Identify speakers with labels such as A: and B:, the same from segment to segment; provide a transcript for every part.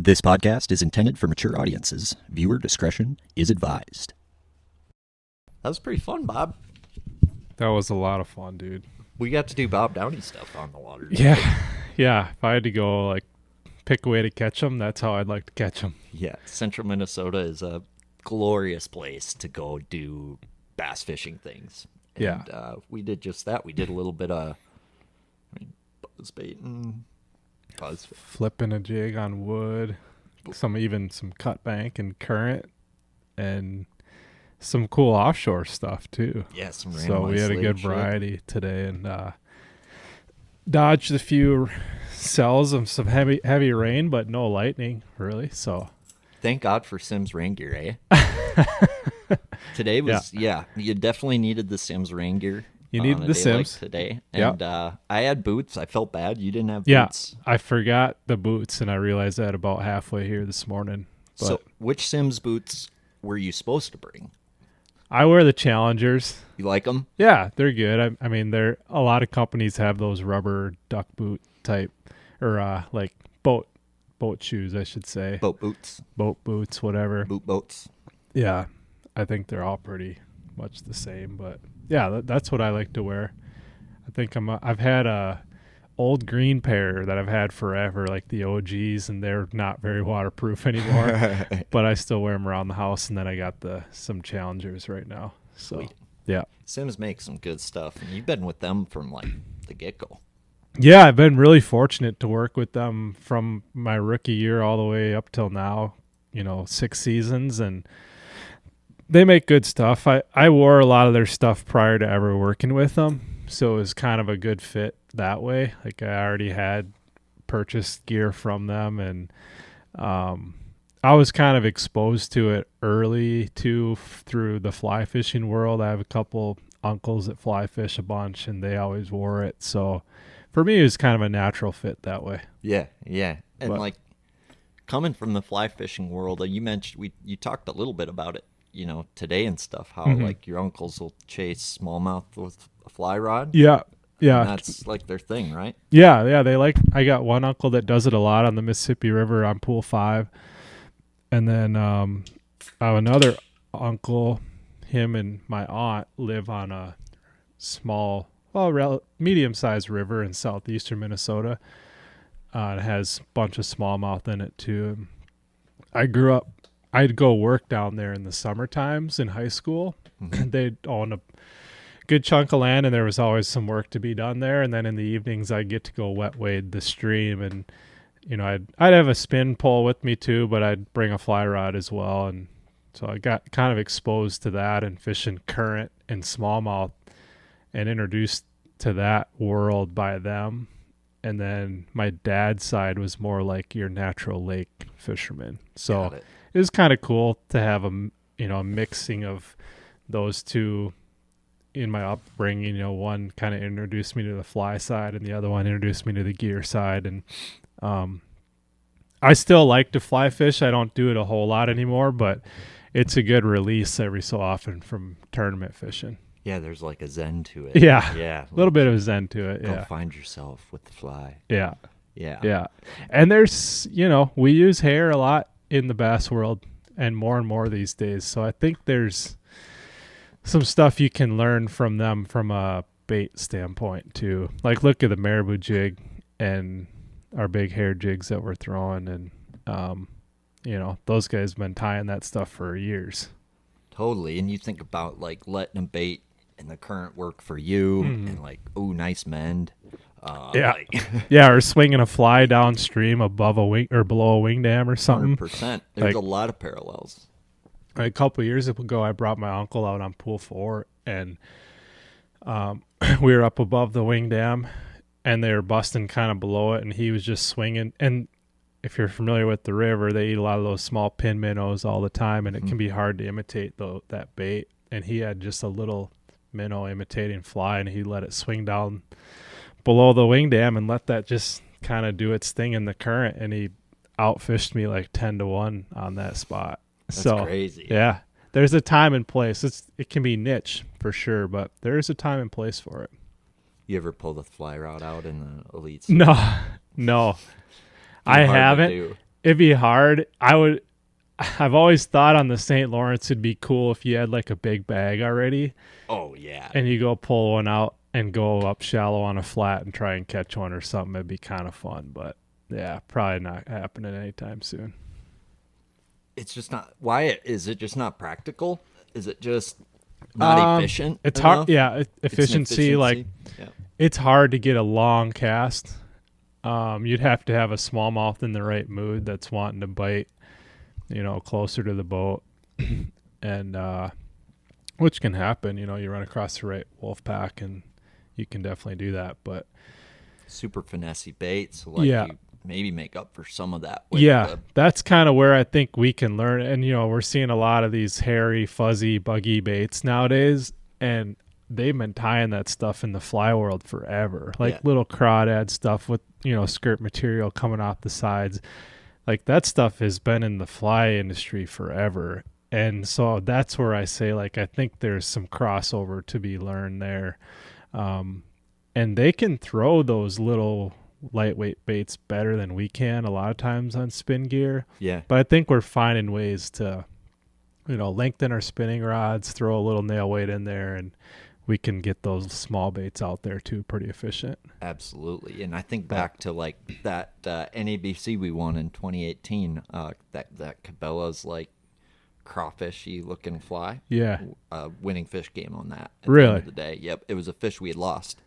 A: This podcast is intended for mature audiences. Viewer discretion is advised.
B: That was pretty fun, Bob.
C: That was a lot of fun, dude.
B: We got to do Bob Downey stuff on the water.
C: Yeah. Yeah. If I had to go, like, pick a way to catch them, that's how I'd like to catch them.
B: Yeah. Central Minnesota is a glorious place to go do bass fishing things. And, we did just that. We did a little bit of buzz baiting.
C: Flipping a jig on wood, some cut bank and current, and some cool offshore stuff too.
B: Yeah, some random.
C: So we had a good variety today, and dodged a few cells of some heavy rain, but no lightning really. So
B: thank God for Simms rain gear, eh? Today was you definitely needed the Simms rain gear.
C: You needed the Simms
B: like today, and I had boots. I felt bad. You didn't have boots.
C: Yeah, I forgot the boots, and I realized that about halfway here this morning. But
B: so, which Simms boots were you supposed to bring?
C: I wear the Challengers.
B: You like them?
C: Yeah, they're good. I mean, a lot of companies have those rubber duck boot type, or like boat shoes, I should say.
B: Boat boots,
C: whatever.
B: Boats.
C: Yeah, I think they're all pretty much the same, but yeah, that's what I like to wear. I think I've had a old green pair that I've had forever, like the OGs, and they're not very waterproof anymore. But I still wear them around the house, and then I got some Challengers right now. So
B: sweet.
C: Yeah,
B: Simms makes some good stuff, and you've been with them from like the get-go.
C: Yeah, I've been really fortunate to work with them from my rookie year all the way up till now. 6 seasons, and they make good stuff. I wore a lot of their stuff prior to ever working with them, so it was kind of a good fit that way. Like, I already had purchased gear from them, and I was kind of exposed to it early too through the fly fishing world. I have a couple uncles that fly fish a bunch, and they always wore it. So for me, it was kind of a natural fit that way.
B: Yeah. And like, coming from the fly fishing world, you mentioned you talked a little bit about it, today and stuff, how like your uncles will chase smallmouth with a fly rod.
C: Yeah.
B: And that's like their thing, right?
C: Yeah. I got one uncle that does it a lot on the Mississippi River on Pool 5. And then I have another uncle, him and my aunt live on a small, medium-sized river in southeastern Minnesota. It has a bunch of smallmouth in it too. I'd go work down there in the summer times in high school. They'd own a good chunk of land, and there was always some work to be done there. And then in the evenings, I'd get to go wet wade the stream, and I'd have a spin pole with me too, but I'd bring a fly rod as well. And so I got kind of exposed to that and fishing current and smallmouth, and introduced to that world by them. And then my dad's side was more like your natural lake fisherman. So it was kind of cool to have a mixing of those two in my upbringing. One kind of introduced me to the fly side, and the other one introduced me to the gear side. And I still like to fly fish. I don't do it a whole lot anymore, but it's a good release every so often from tournament fishing.
B: Yeah, there's like a zen to it.
C: Yeah. A little bit of a zen to it.
B: Go find yourself with the fly.
C: Yeah. And there's, we use hair a lot in the bass world, and more these days. So I think there's some stuff you can learn from them from a bait standpoint too. Like, look at the marabou jig and our big hair jigs that we're throwing, and those guys have been tying that stuff for years.
B: Totally. And you think about like letting a bait and the current work for you, and like, nice mend.
C: Or swinging a fly downstream above a wing or below a wing dam or something.
B: 100%. There's a lot of parallels.
C: A couple of years ago, I brought my uncle out on Pool 4, and we were up above the wing dam, and they were busting kind of below it, and he was just swinging. And if you're familiar with the river, they eat a lot of those small pin minnows all the time, and it can be hard to imitate that bait. And he had just a little minnow imitating fly, and he let it swing down below the wing dam and let that just kind of do its thing in the current, and he outfished me like 10-1 on that spot.
B: That's crazy.
C: Yeah, there's a time and place. It can be niche for sure, but there is a time and place for it.
B: You ever pull the fly rod out in the elites?
C: No, I haven't. it'd be hard. I've always thought on the St. Lawrence it'd be cool if you had like a big bag already.
B: Oh yeah.
C: And you go pull one out and go up shallow on a flat and try and catch one or something. It'd be kind of fun, but yeah, probably not happening anytime soon.
B: It's just not. Why is it just not practical? Is it just not efficient?
C: It's
B: enough?
C: hard. Yeah,
B: It's an
C: efficiency. Like
B: Yeah.
C: it's hard to get a long cast. You'd have to have a smallmouth in the right mood that's wanting to bite, closer to the boat, and which can happen. You run across the right wolf pack, and you can definitely do that. But
B: super finessey bait, so like
C: Yeah.
B: you maybe make up for some of that. With
C: yeah, that's kind of where I think we can learn. And we're seeing a lot of these hairy, fuzzy, buggy baits nowadays, and they've been tying that stuff in the fly world forever. Like little crawdad stuff with skirt material coming off the sides. Like that stuff has been in the fly industry forever. And so that's where I say, like, I think there's some crossover to be learned there. And they can throw those little lightweight baits better than we can a lot of times on spin gear.
B: Yeah.
C: But I think we're finding ways to, lengthen our spinning rods, throw a little nail weight in there, and we can get those small baits out there too, pretty efficient.
B: Absolutely. And I think back to like that NABC we won in 2018, that Cabela's like crawfishy looking fly.
C: Yeah.
B: Winning fish game on that. At
C: Really?
B: the end of the day. Yep. It was a fish we had lost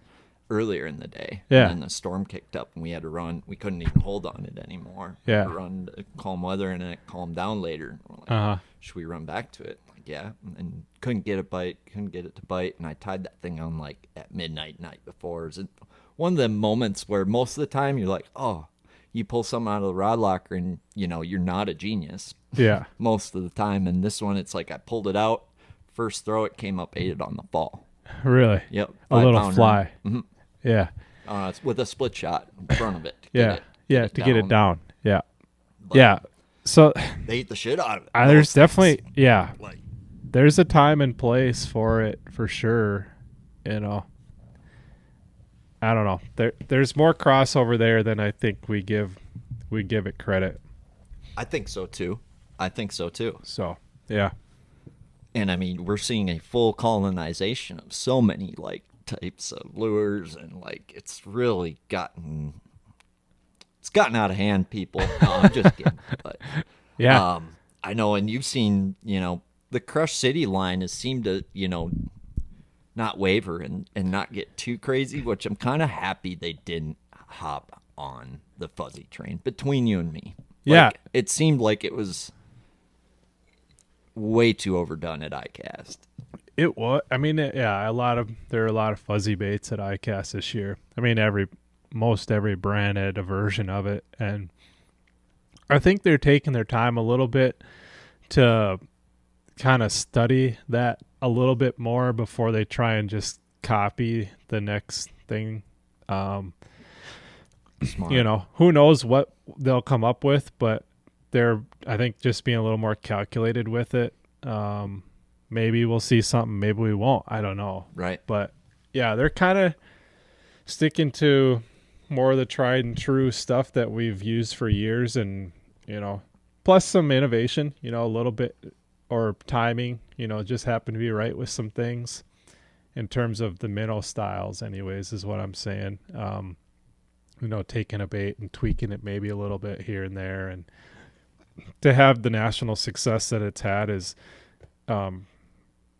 B: earlier in the day.
C: Yeah.
B: And then the storm kicked up and we had to run. We couldn't even hold on it anymore.
C: Yeah.
B: We had to run to calm weather and then it calmed down later. We're like,
C: Uh-huh.
B: should we run back to it? Like, yeah. And couldn't get it to bite. And I tied that thing on like at midnight night before. It was one of the moments where most of the time you're like, oh, you pull something out of the rod locker and you're not a genius.
C: Yeah.
B: Most of the time. And this one, it's like I pulled it out, first throw, it came up, ate it on the fall.
C: Really?
B: Yep.
C: A little
B: 5-pounder.
C: fly.
B: Mm-hmm.
C: Yeah.
B: It's with a split shot in front of it. To
C: Yeah.
B: Get
C: To get it down. Yeah.
B: But
C: Yeah. So
B: they ate the shit out of it.
C: there's
B: Most
C: definitely,
B: things.
C: yeah,
B: Like,
C: there's a time and place for it for sure. I don't know. There's more crossover there than I think we give it credit.
B: I think so too.
C: So, yeah.
B: And I mean, we're seeing a full colonization of so many like types of lures, and like it's really gotten out of hand, people. No, I'm just kidding. But
C: Yeah.
B: I know, and you've seen, the Crush City line has seemed to, not waver and not get too crazy, which I'm kind of happy they didn't hop on the fuzzy train between you and me.
C: Yeah.
B: It seemed like it was way too overdone at ICAST.
C: It was. I mean, there are a lot of fuzzy baits at ICAST this year. I mean, most every brand had a version of it, and I think they're taking their time a little bit to kind of study that a little bit more before they try and just copy the next thing.
B: Smart.
C: Who knows what they'll come up with, but they're, I think, just being a little more calculated with it. Maybe we'll see something, maybe we won't. I don't know.
B: Right.
C: But yeah, they're kind of sticking to more of the tried and true stuff that we've used for years, and plus some innovation, a little bit, or timing, just happen to be right with some things in terms of the minnow styles anyways, is what I'm saying. Taking a bait and tweaking it maybe a little bit here and there, and to have the national success that it's had is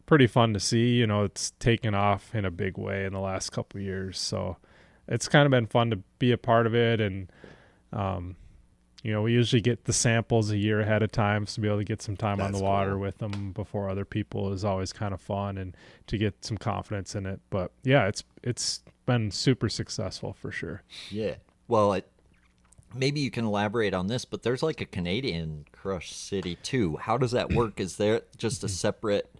C: pretty fun to see. It's taken off in a big way in the last couple of years, so it's kind of been fun to be a part of it. And we usually get the samples a year ahead of time, so to be able to get some time on the water with them before other people is always kind of fun, and to get some confidence in it. But yeah, it's been super successful for sure.
B: Yeah. Well, maybe you can elaborate on this, but there's like a Canadian Crush City too. How does that work? Is there just a separate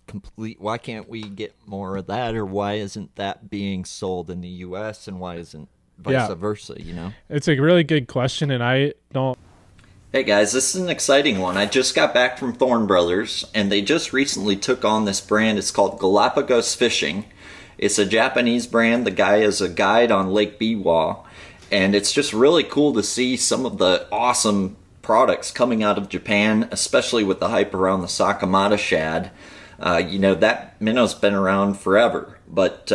B: complete? Why can't we get more of that, or why isn't that being sold in the U.S. and why isn't vice versa?
C: It's a really good question, and I don't.
B: Hey guys, this is an exciting one. I just got back from Thorne Brothers, and they just recently took on this brand. It's called Galapagos Fishing. It's a Japanese brand. The guy is a guide on Lake Biwa, And it's just really cool to see some of the awesome products coming out of Japan, especially with the hype around the Sakamata shad. That minnow's been around forever, but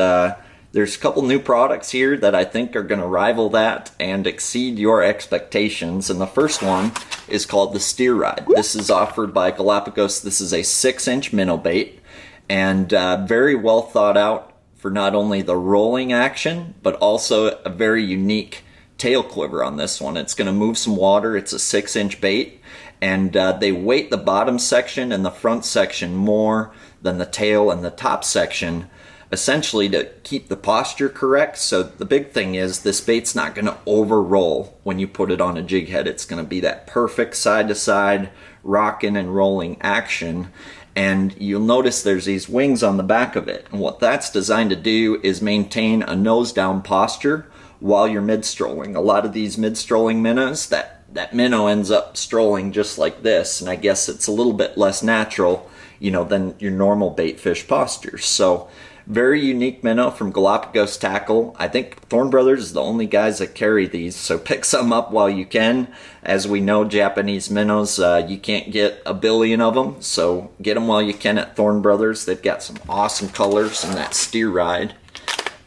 B: there's a couple new products here that I think are going to rival that and exceed your expectations. And the first one is called the Steer Ride. This is offered by Galapagos. This is a 6-inch minnow bait, and very well thought out for not only the rolling action, but also a very unique tail quiver on this one. It's going to move some water. It's a 6-inch bait, and they weight the bottom section and the front section more than the tail and the top section, essentially to keep the posture correct. So the big thing is this bait's not going to over roll when you put it on a jig head. It's going to be that perfect side to side rocking and rolling action. And you'll notice there's these wings on the back of it. And what that's designed to do is maintain a nose down posture while you're mid-strolling. A lot of these mid-strolling minnows, that minnow ends up strolling just like this. And I guess it's a little bit less natural, than your normal bait fish postures. So very unique minnow from Galapagos Tackle. I think Thorne Brothers is the only guys that carry these, so pick some up while you can. As we know, Japanese minnows, you can't get a billion of them, so get them while you can at Thorne Brothers. They've got some awesome colors in that Steer Ride.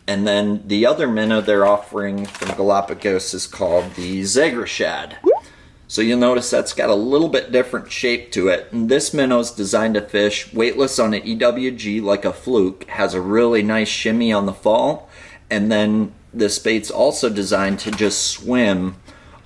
B: And then the other minnow they're offering from Galapagos is called the Zegra Shad. So you'll notice that's got a little bit different shape to it. And this minnow is designed to fish weightless on an EWG like a fluke. Has a really nice shimmy on the fall. And then this bait's also designed to just swim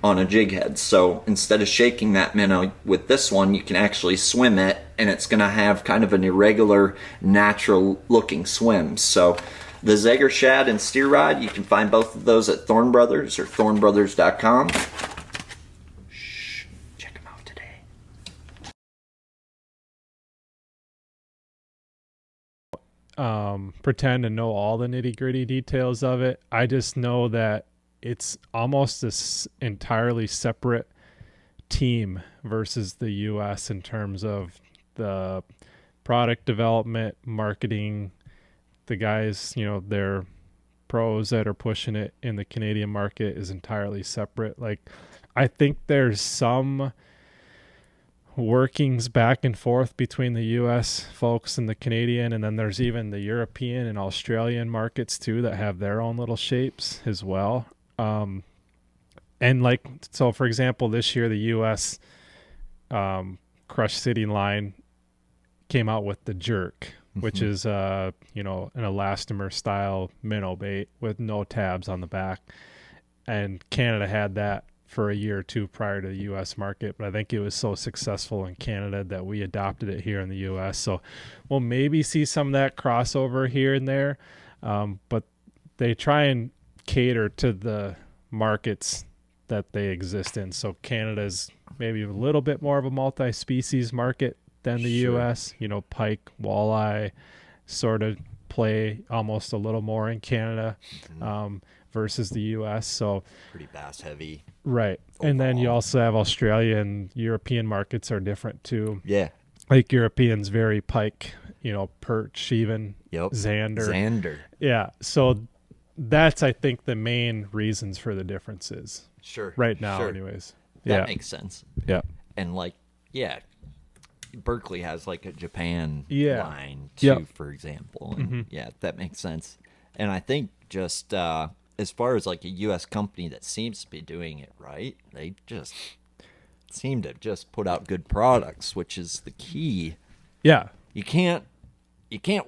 B: on a jig head. So instead of shaking that minnow with this one, you can actually swim it. And it's going to have kind of an irregular, natural looking swim. So the Zegra Shad and Steer Rod, you can find both of those at Thorne Brothers or thornebrothers.com.
C: Pretend to know all the nitty-gritty details of it. I just know that it's almost this entirely separate team versus the US in terms of the product development, marketing. The guys, they're pros that are pushing it in the Canadian market is entirely separate. Like, I think there's some workings back and forth between the US folks and the Canadian, and then there's even the European and Australian markets too that have their own little shapes as well. And so for example, this year the US Crush City line came out with the Jerk, which is an elastomer style minnow bait with no tabs on the back, and Canada had that for a year or two prior to the U.S. market, but I think it was so successful in Canada that we adopted it here in the U.S. So we'll maybe see some of that crossover here and there, but they try and cater to the markets that they exist in. So Canada's maybe a little bit more of a multi-species market than the U.S. Pike, walleye sort of play almost a little more in Canada. Versus the U.S. So
B: pretty bass heavy,
C: right? Overall. And then you also have Australia and European markets are different too.
B: Yeah,
C: like Europeans very pike, perch, even zander. Yeah, so that's I think the main reasons for the differences.
B: Sure.
C: Right now, anyways.
B: That makes sense.
C: Yeah,
B: and Berkeley has like a Japan line too, for example. And that makes sense. And I think just as far as like a U.S. company that seems to be doing it right, they just seem to just put out good products, which is the key.
C: Yeah.
B: You can't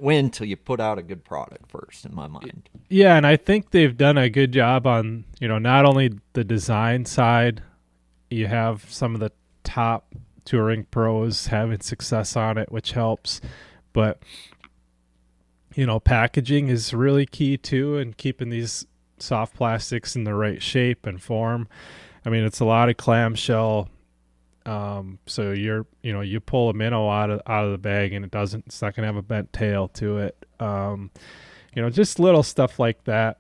B: win till you put out a good product first, in my mind.
C: Yeah, and I think they've done a good job on, not only the design side, you have some of the top touring pros having success on it, which helps, but packaging is really key too, and keeping these soft plastics in the right shape and form. I mean, it's a lot of clamshell. So you pull a minnow out of the bag and it's not going to have a bent tail to it. Just little stuff like that,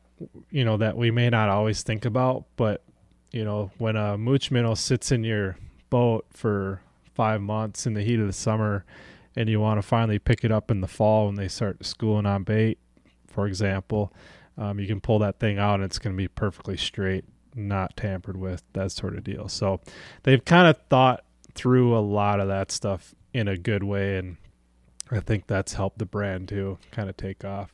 C: that we may not always think about, but when a mooch minnow sits in your boat for 5 months in the heat of the summer, and you want to finally pick it up in the fall when they start schooling on bait, for example, you can pull that thing out and it's going to be perfectly straight. not tampered with, that sort of deal. So they've kind of thought through a lot of that stuff in a good way, and I think that's helped the brand too kind of take off.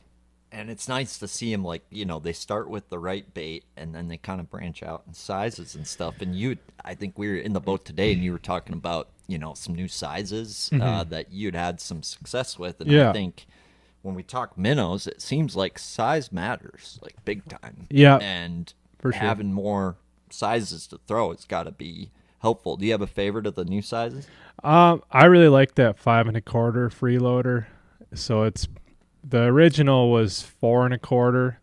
B: And it's nice to see them, like, they start with the right bait and then they kind of branch out in sizes and stuff. And I think we were in the boat today and you were talking about, some new sizes that you'd had some success with. And I think when we talk minnows, it seems like size matters, like big time.
C: Yeah.
B: And
C: for sure,
B: having more sizes to throw, it's got to be helpful. Do you have a favorite of the new sizes?
C: I really like that 5 1/4 freeloader. So the original was 4 1/4,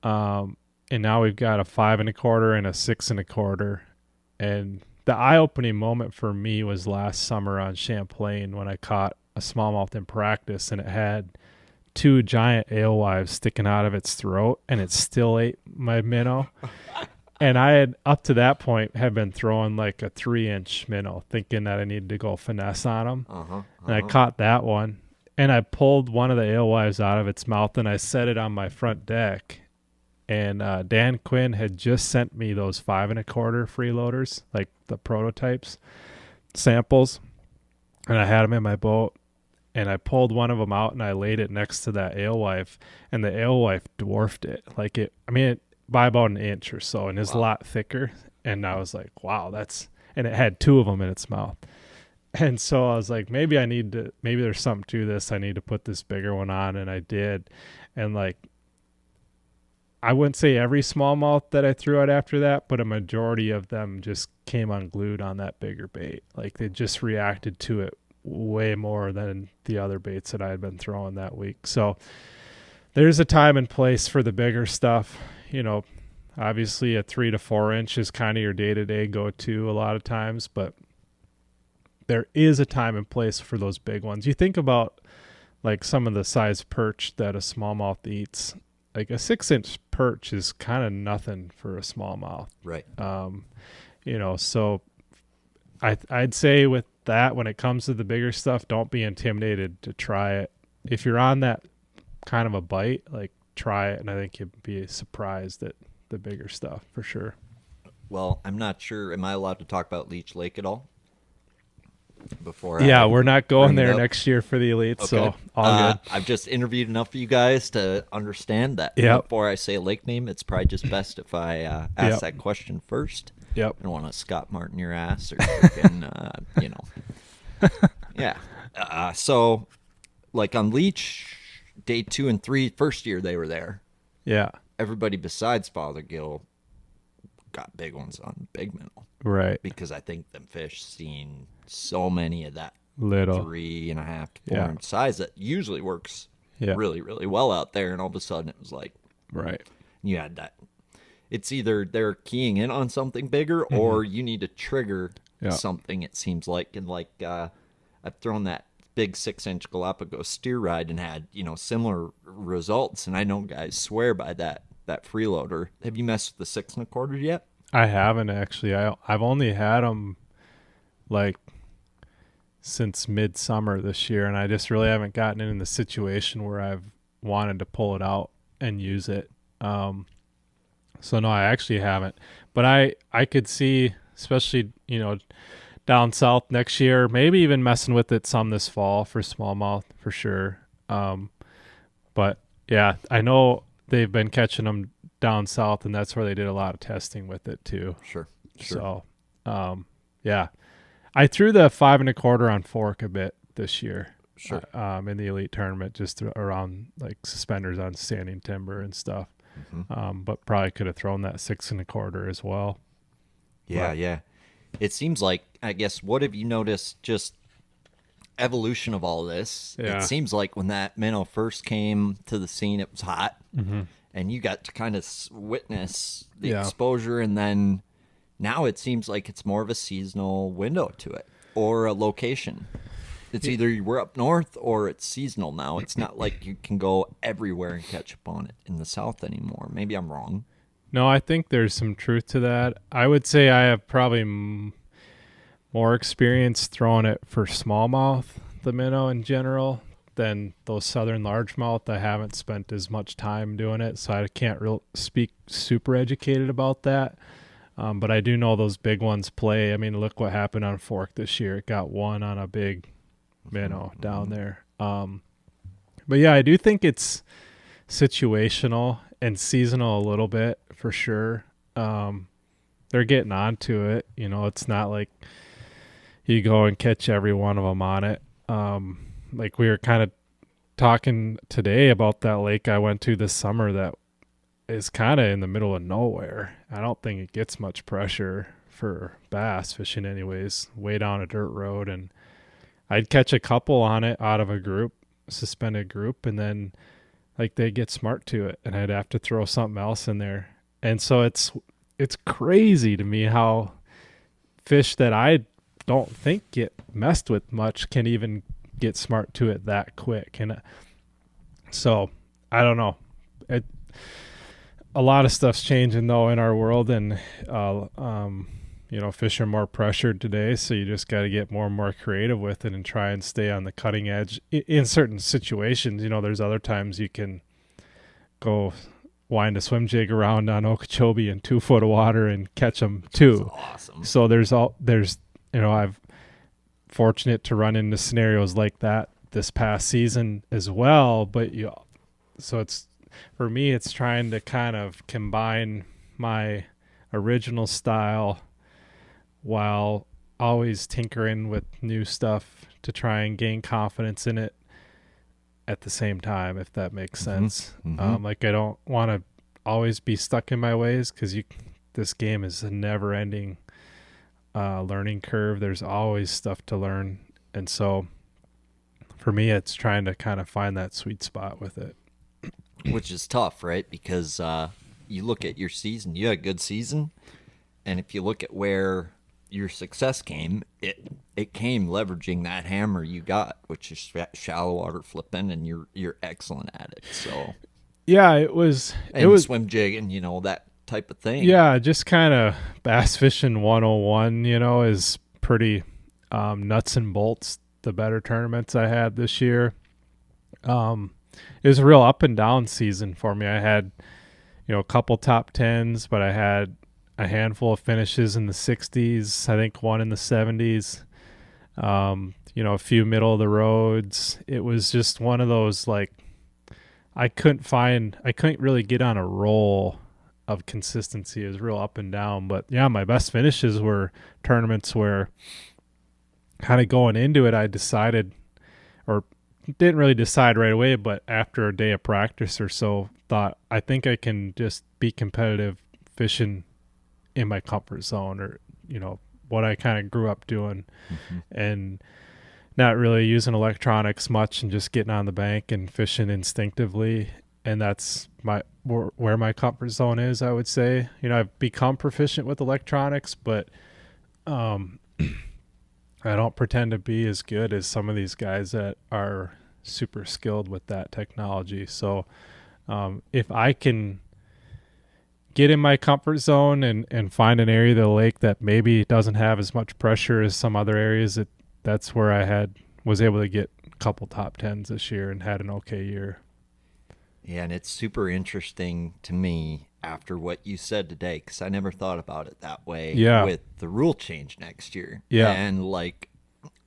C: and now we've got a 5 1/4 and a 6 1/4. And the eye-opening moment for me was last summer on Champlain when I caught a smallmouth in practice, and it had 2 giant alewives sticking out of its throat, and it still ate my minnow. And I had, up to that point, had been throwing like a 3-inch minnow, thinking that I needed to go finesse on them. And I caught that one, and I pulled one of the alewives out of its mouth, and I set it on my front deck. And Dan Quinn had just sent me those 5 1/4 freeloaders, like the prototypes, samples, and I had them in my boat. And I pulled one of them out, and I laid it next to that alewife, and the alewife dwarfed it. By about an inch or so, and is a lot thicker. And I was like, wow, and it had 2 of them in its mouth. And so I was like, maybe there's something to this. I need to put this bigger one on. And I did. And like, I wouldn't say every smallmouth that I threw out after that, but a majority of them just came unglued on that bigger bait. Like, they just reacted to it way more than the other baits that I had been throwing that week. So there's a time and place for the bigger stuff. Obviously a 3 to 4 inch is kind of your day-to-day go-to a lot of times, but there is a time and place for those big ones. You think about like some of the size perch that a smallmouth eats. Like a 6-inch perch is kind of nothing for a smallmouth.
B: Right.
C: So I'd say with that, when it comes to the bigger stuff, don't be intimidated to try it. If you're on that kind of a bite, like, try it, and I think you'd be surprised at the bigger stuff for sure.
B: Well, I'm not sure. Am I allowed to talk about Leech Lake at all?
C: We're not going there next year for the Elite, so all good.
B: I've just interviewed enough of you guys to understand that before I say a lake name, it's probably just best if I ask that question first.
C: Yep.
B: I don't want to Scott Martin your ass or freaking, Yeah. So, like on Leech, day 2 and 3, first year they were there.
C: Yeah.
B: Everybody besides Father Gill got big ones on big minnow.
C: Right.
B: Because I think them fish seen so many of that
C: little
B: 3.5 to 4 inch size that usually works really, really well out there. And all of a sudden it was like,
C: right.
B: You had that. It's either they're keying in on something bigger or you need to trigger something, it seems like. And like, I've thrown that big 6-inch Galapagos steer ride and had, similar results. And I know guys swear by that freeloader. Have you messed with the 6 1/4 yet?
C: I haven't actually. I've only had them like since midsummer this year, and I just really haven't gotten in the situation where I've wanted to pull it out and use it. So no, I actually haven't. But I could see, especially down south next year, maybe even messing with it some this fall for smallmouth for sure. But yeah, I know they've been catching them down south, and that's where they did a lot of testing with it too.
B: Sure.
C: So, yeah, I threw the 5 1/4 on fork a bit this year.
B: Sure.
C: In the Elite tournament, just around like suspenders on standing timber and stuff. But probably could have thrown that 6 1/4 as well.
B: Yeah. It seems like, I guess, what have you noticed just evolution of all this?
C: Yeah.
B: It seems like when that minnow first came to the scene, it was hot. And you got to kind of witness the exposure, and then now it seems like it's more of a seasonal window to it, or a location. It's either we're up north or it's seasonal now. It's not like you can go everywhere and catch up on it in the south anymore. Maybe I'm wrong.
C: No, I think there's some truth to that. I would say I have probably more experience throwing it for smallmouth, the minnow in general, than those southern largemouth. I haven't spent as much time doing it, so I can't speak super educated about that. But I do know those big ones play. I mean, look what happened on Fork this year. It got one on a big minnow down there. But yeah, I do think it's situational and seasonal a little bit for sure. They're getting onto it. You know, it's not like you go and catch every one of them on it. Like we were kind of talking today about that lake I went to this summer that is kind of in the middle of nowhere. I don't think it gets much pressure for bass fishing anyways, way down a dirt road. And I'd catch a couple on it out of a group, suspended group, and then like they get smart to it and I'd have to throw something else in there. And so it's crazy to me how fish that I don't think get messed with much can even get smart to it that quick. And so I don't know. A lot of stuff's changing though in our world, and you know, fish are more pressured today, so you just got to get more and more creative with it and try and stay on the cutting edge in certain situations. You know, there's other times you can go wind a swim jig around on Okeechobee in 2 foot of water and catch them too.
B: That's awesome.
C: So there's you know, I've fortunate to run into scenarios like that this past season as well. But so it's, for me, it's trying to kind of combine my original style while always tinkering with new stuff to try and gain confidence in it at the same time, if that makes sense. Like I don't want to always be stuck in my ways, because this game is a never ending learning curve. There's always stuff to learn. And so for me, it's trying to kind of find that sweet spot with it.
B: Which is tough, right? Because you look at your season, you had a good season. And if you look at where your success came, it came leveraging that hammer you got, which is shallow water flipping, and you're excellent at it. So
C: yeah, it was
B: swim jig and, you know, that type of thing.
C: Yeah, just kind of bass fishing 101, you know, is pretty nuts and bolts. The better tournaments I had this year. It was a real up and down season for me. I had, you know, a couple top 10s, but I had a handful of finishes in the 60s, I think one in the 70s, you know, a few middle of the roads. It was just one of those, like, I couldn't really get on a roll of consistency. It was real up and down. But yeah, my best finishes were tournaments where kind of going into it, I decided, or didn't really decide right away, but after a day of practice or so, thought I think I can just be competitive fishing in my comfort zone, or, you know, what I kind of grew up doing, and not really using electronics much and just getting on the bank and fishing instinctively. And that's where my comfort zone is, I would say. You know, I've become proficient with electronics, but I don't pretend to be as good as some of these guys that are super skilled with that technology. So if I can get in my comfort zone and find an area of the lake that maybe doesn't have as much pressure as some other areas, that's where I was able to get a couple top 10s this year and had an okay year.
B: Yeah, and it's super interesting to me after what you said today, because I never thought about it that way.
C: Yeah.
B: With the rule change next year.
C: Yeah.
B: And like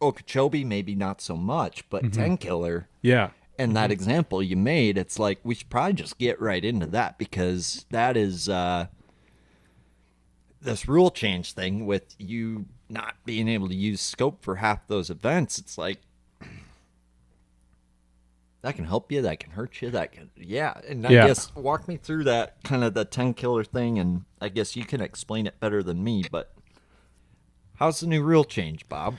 B: Okeechobee, maybe not so much, but 10 killer.
C: Yeah.
B: And that example you made, it's like we should probably just get right into that, because that is this rule change thing with you not being able to use scope for half those events. It's like, that can help you, that can hurt you, that can, And I guess walk me through that kind of the 10 killer thing, and I guess you can explain it better than me, but how's the new rule change, Bob?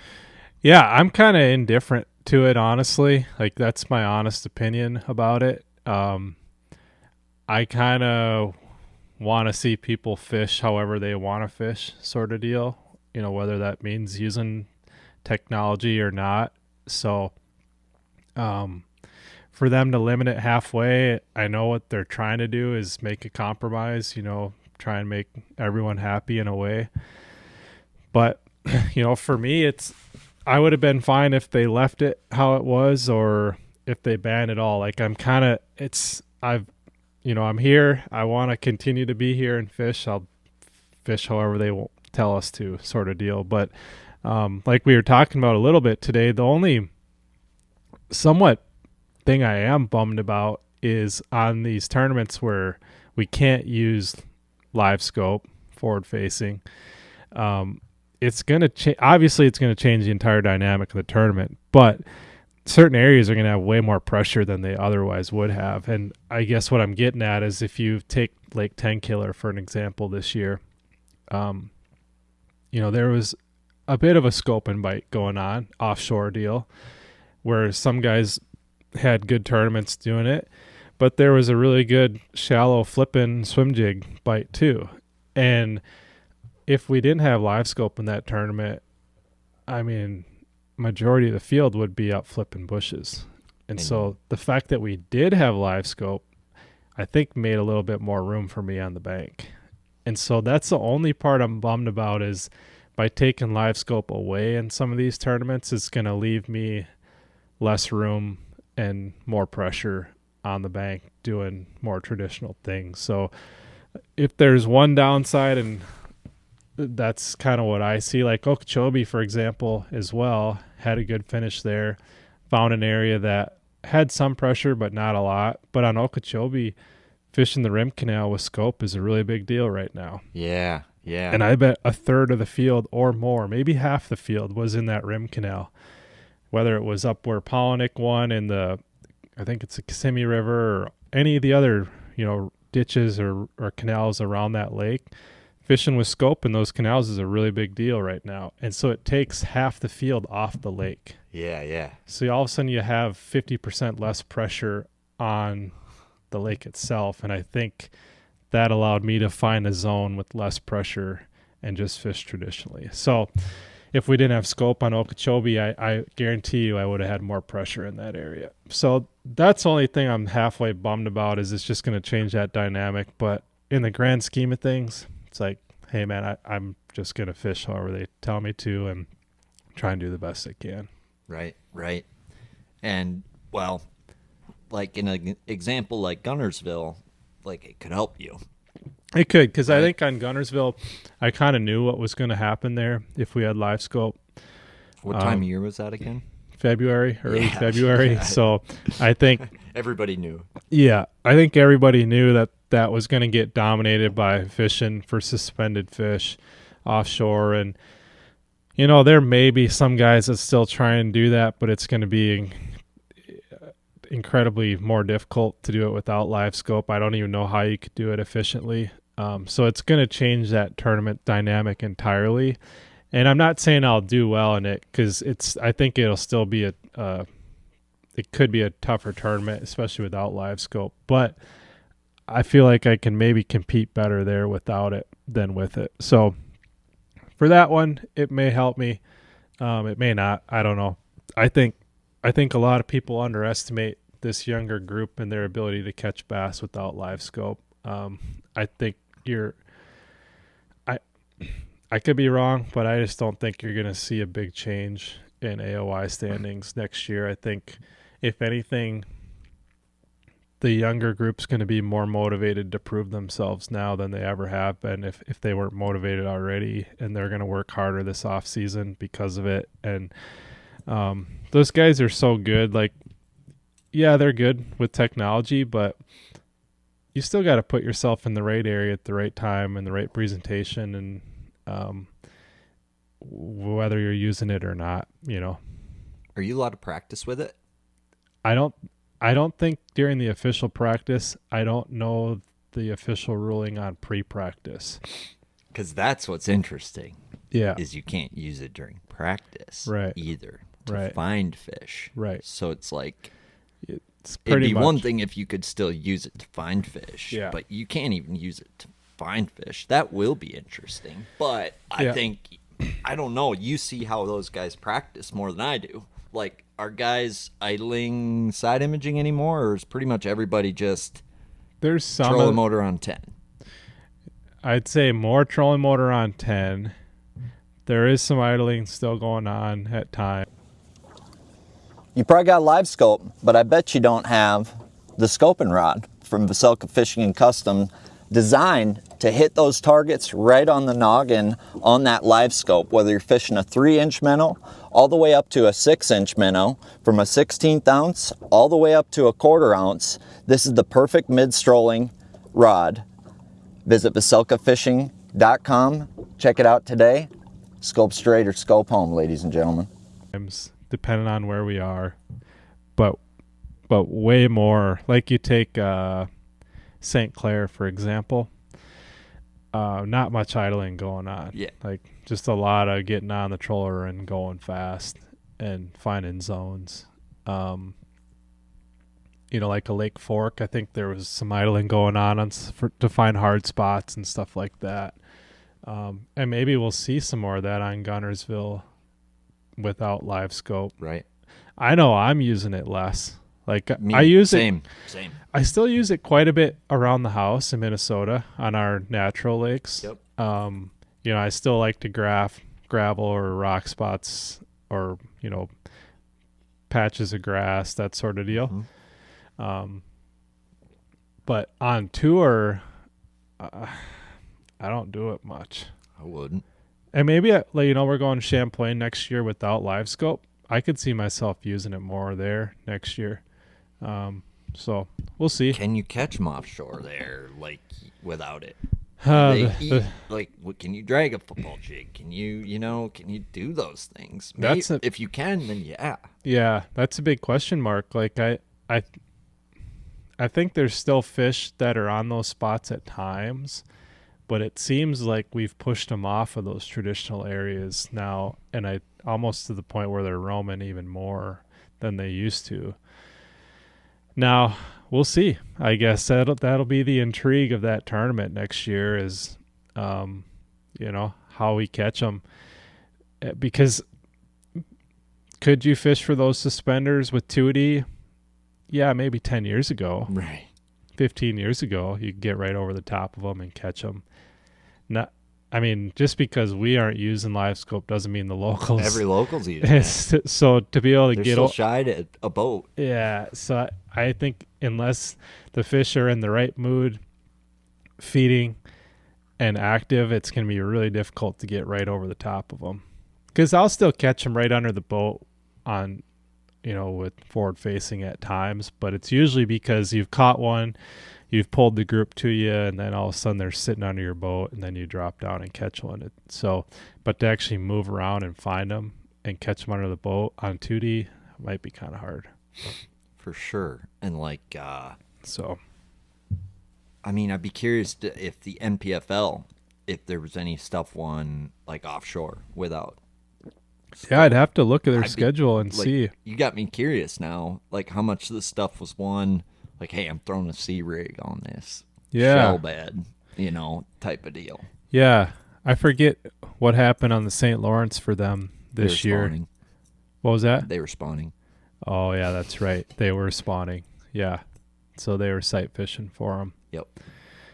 C: Yeah, I'm kind of indifferent to it, honestly. Like, that's my honest opinion about it. I kind of want to see people fish however they want to fish, sort of deal, you know, whether that means using technology or not. So for them to limit it halfway, I know what they're trying to do is make a compromise, you know, try and make everyone happy in a way. But, you know, for me, I would have been fine if they left it how it was, or if they ban it all. Like I'm here. I want to continue to be here and fish. I'll fish however they will tell us to, sort of deal. But like we were talking about a little bit today, the only somewhat thing I am bummed about is on these tournaments where we can't use live scope forward facing. It's going to obviously it's going to change the entire dynamic of the tournament, but certain areas are going to have way more pressure than they otherwise would have. And I guess what I'm getting at is if you take Lake 10 Killer for an example this year, there was a bit of a scope and bite going on, offshore deal, where some guys had good tournaments doing it, but there was a really good shallow flipping swim jig bite too. And if we didn't have live scope in that tournament, I mean, majority of the field would be up flipping bushes. And so the fact that we did have live scope, I think made a little bit more room for me on the bank. And so that's the only part I'm bummed about, is by taking live scope away in some of these tournaments, it's going to leave me less room and more pressure on the bank doing more traditional things. So if there's one downside, and that's kind of what I see, like Okeechobee, for example, as well, had a good finish there, found an area that had some pressure, but not a lot. But on Okeechobee, fishing the rim canal with scope is a really big deal right now.
B: Yeah.
C: And I bet a third of the field or more, maybe half the field, was in that rim canal. Whether it was up where Polinick won in I think it's the Kissimmee River, or any of the other, ditches or canals around that lake, fishing with scope in those canals is a really big deal right now. And so it takes half the field off the lake.
B: Yeah.
C: So all of a sudden you have 50% less pressure on the lake itself. And I think that allowed me to find a zone with less pressure and just fish traditionally. So if we didn't have scope on Okeechobee, I guarantee you I would have had more pressure in that area. So that's the only thing I'm halfway bummed about, is it's just going to change that dynamic. But in the grand scheme of things, it's like, hey, man, I'm just going to fish however they tell me to and try and do the best I can.
B: Right. And, well, like in an example like Gunnersville, like it could help you.
C: It could, because I think on Gunnersville, I kind of knew what was going to happen there if we had live scope.
B: What time of year was that again?
C: February, early February. Yeah. So I think
B: everybody knew.
C: Yeah, I think everybody knew that was going to get dominated by fishing for suspended fish offshore. And, there may be some guys that still try and do that, but it's going to be incredibly more difficult to do it without live scope. I don't even know how you could do it efficiently. So it's going to change that tournament dynamic entirely. And I'm not saying I'll do well in it, because I think it'll still be it could be a tougher tournament, especially without live scope. But I feel like I can maybe compete better there without it than with it. So for that one, it may help me. It may not. I don't know. I think a lot of people underestimate this younger group and their ability to catch bass without live scope. I think I could be wrong, but I just don't think you're going to see a big change in AOI standings next year. I think, if anything, the younger group's going to be more motivated to prove themselves now than they ever have been, if they weren't motivated already, and they're going to work harder this off season because of it. And those guys are so good. Like, yeah, they're good with technology, but you still got to put yourself in the right area at the right time and the right presentation, and whether you're using it or not,
B: Are you allowed to practice with it?
C: I don't think during the official practice. I don't know the official ruling on pre-practice.
B: Because that's what's interesting.
C: Yeah.
B: Is you can't use it during practice either
C: to
B: find fish.
C: Right.
B: So it's like,
C: it's pretty
B: it'd be
C: much
B: one thing if you could still use it to find fish, but you can't even use it to find fish. That will be interesting. But I think, I don't know, you see how those guys practice more than I do. Like, are guys idling side imaging anymore, or is pretty much everybody just
C: there's some
B: trolling motor on 10?
C: I'd say more trolling motor on 10. There is some idling still going on at times.
D: You probably got a live scope, but I bet you don't have the scoping rod from Vocelka Fishing and Custom, designed to hit those targets right on the noggin on that live scope, whether you're fishing a 3-inch minnow all the way up to a 6-inch minnow, from a 16th ounce all the way up to a 1/4 ounce. This is the perfect mid-strolling rod. Visit VocelkaFishing.com. Check it out today. Scope straight or scope home, ladies and gentlemen.
C: Depending on where we are, but way more. Like you take St. Clair, for example. Not much idling going on.
B: Yeah.
C: Like just a lot of getting on the troller and going fast and finding zones. Like a Lake Fork, I think there was some idling going on to find hard spots and stuff like that. And maybe we'll see some more of that on Gunnersville without live scope.
B: Right.
C: I know I'm using it less. Like
B: Me,
C: I use
B: same.
C: I still use it quite a bit around the house in Minnesota on our natural lakes.
B: Yep.
C: I still like to gravel or rock spots or, patches of grass, that sort of deal.
B: Mm-hmm.
C: But on tour, I don't do it much.
B: I wouldn't.
C: And maybe, we're going Champlain next year without live scope. I could see myself using it more there next year. So we'll see.
B: Can you catch them offshore there, like, without it? Can you drag a football jig? Can you do those things? If you can, then yeah.
C: Yeah, that's a big question mark. Like I think there's still fish that are on those spots at times, but it seems like we've pushed them off of those traditional areas now, and almost to the point where they're roaming even more than they used to. Now, we'll see. I guess that'll be the intrigue of that tournament next year is, how we catch them. Because could you fish for those suspenders with 2D? Yeah, maybe 10 years ago.
B: Right.
C: 15 years ago, you could get right over the top of them and catch them. Just because we aren't using live scope doesn't mean the locals.
B: Every local's using it.
C: So to be able to
B: They're still shy to a boat.
C: Yeah, so I think unless the fish are in the right mood, feeding and active, it's going to be really difficult to get right over the top of them. Because I'll still catch them right under the boat on, with forward facing at times, but it's usually because you've caught one, you've pulled the group to you, and then all of a sudden they're sitting under your boat, and then you drop down and catch one. But to actually move around and find them and catch them under the boat on 2D might be kind of hard.
B: For sure. And I'd be curious if the NPFL, if there was any stuff won like offshore without.
C: Yeah, I'd have to look at their schedule and see.
B: You got me curious now, like how much of this stuff was won. Like, hey, I'm throwing a sea rig on this shell bed, type of deal.
C: Yeah. I forget what happened on the St. Lawrence for them this year.
B: Spawning.
C: What was that?
B: They were spawning.
C: Oh, yeah, that's right. They were spawning. Yeah. So they were sight fishing for them.
B: Yep.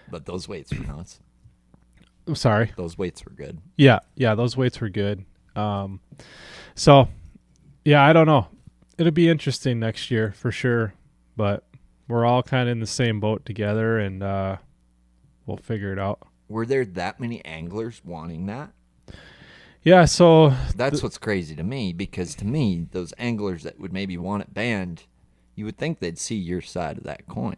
B: But those weights were nuts.
C: I'm sorry.
B: Those weights were good.
C: Yeah, those weights were good. So, yeah, I don't know. It'll be interesting next year for sure. But we're all kind of in the same boat together, and we'll figure it out.
B: Were there that many anglers wanting that?
C: Yeah, so
B: that's what's crazy to me, because to me, those anglers that would maybe want it banned, you would think they'd see your side of that coin.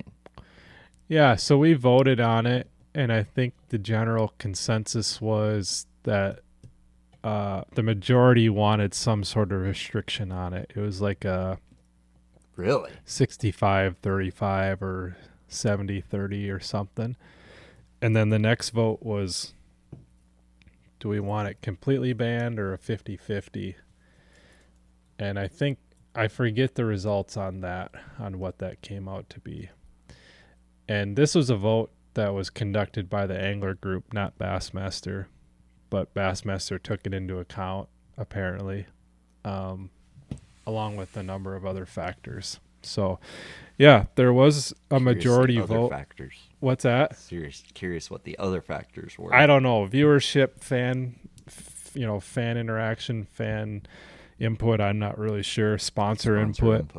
C: Yeah, so we voted on it, and I think the general consensus was that the majority wanted some sort of restriction on it. It was like a
B: really
C: 65-35 or 70-30 or something. And then the next vote was, do we want it completely banned or a 50-50? And I forget the results on what that came out to be. And this was a vote that was conducted by the angler group, not Bassmaster. But Bassmaster took it into account, apparently, along with a number of other factors. So, yeah, there was a majority vote.
B: Factors.
C: What's that?
B: Curious what the other factors were.
C: I don't know. Viewership, fan interaction, fan input, I'm not really sure. Sponsor input,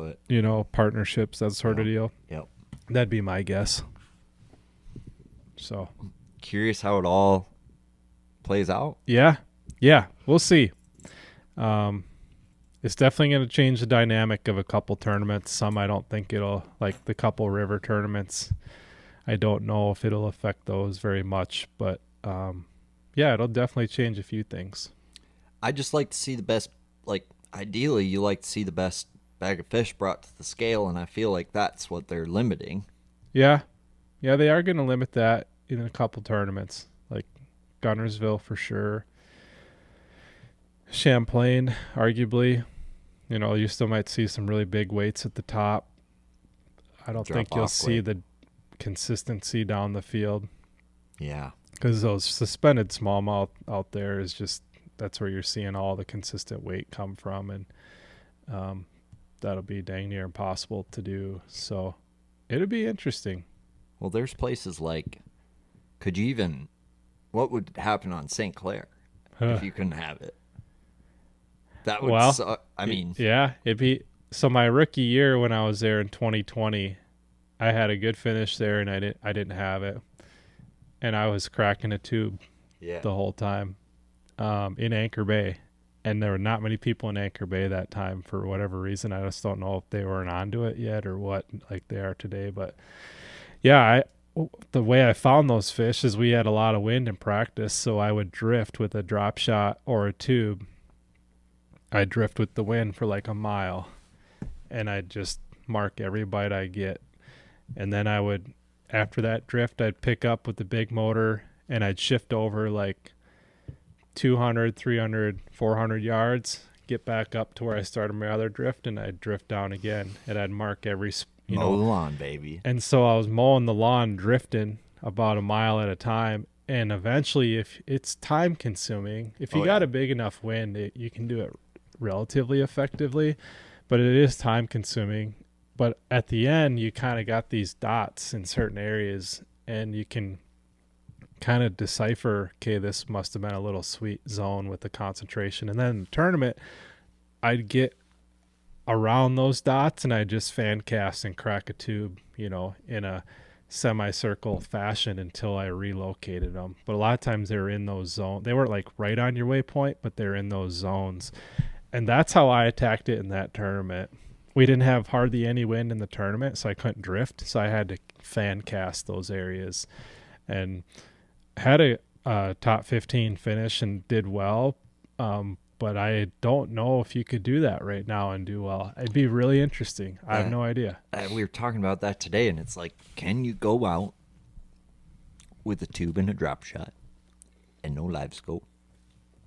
C: partnerships, that sort of deal.
B: Yep.
C: That'd be my guess. So
B: curious how it all plays out.
C: Yeah, we'll see. It's definitely going to change the dynamic of a couple tournaments. Some I don't think it'll, like the couple river tournaments, I don't know if it'll affect those very much, but it'll definitely change a few things.
B: I just like to see the best, like ideally you like to see the best bag of fish brought to the scale, and I feel like that's what they're limiting.
C: Yeah, they are going to limit that in a couple tournaments, like Gunnersville for sure. Champlain, arguably. You still might see some really big weights at the top. I don't think you'll see the consistency down the field.
B: Yeah.
C: Because those suspended smallmouth out there is just, that's where you're seeing all the consistent weight come from. And that'll be dang near impossible to do. So it'll be interesting.
B: Well, there's places like, what would happen on St. Clair if you couldn't have it? That would suck. I mean,
C: it'd be. So my rookie year when I was there in 2020, I had a good finish there, and I didn't have it, and I was cracking a tube the whole time in Anchor Bay, and there were not many people in Anchor Bay that time for whatever reason. I just don't know if they weren't onto it yet or what, like they are today. But the way I found those fish is we had a lot of wind in practice, so I would drift with a drop shot or a tube. I'd drift with the wind for like a mile, and I'd just mark every bite I get. And then I would, after that drift, I'd pick up with the big motor, and I'd shift over like 200, 300, 400 yards, get back up to where I started my other drift, and I'd drift down again, and I'd mark every,
B: mow the lawn, baby.
C: And so I was mowing the lawn, drifting about a mile at a time. And eventually, if it's time consuming, if you got a big enough wind, you can do it relatively effectively, but it is time consuming. But at the end, you kind of got these dots in certain areas, and you can kind of decipher, okay, this must have been a little sweet zone with the concentration. And then in the tournament, I'd get around those dots, and I'd just fan cast and crack a tube, in a semicircle fashion until I relocated them. But a lot of times they were in those zones. They weren't like right on your waypoint, but they're in those zones. And that's how I attacked it in that tournament. We didn't have hardly any wind in the tournament, so I couldn't drift. So I had to fan cast those areas, and had a top 15 finish and did well. But I don't know if you could do that right now and do well. It'd be really interesting. I have no idea.
B: We were talking about that today, and it's like, can you go out with a tube and a drop shot and no live scope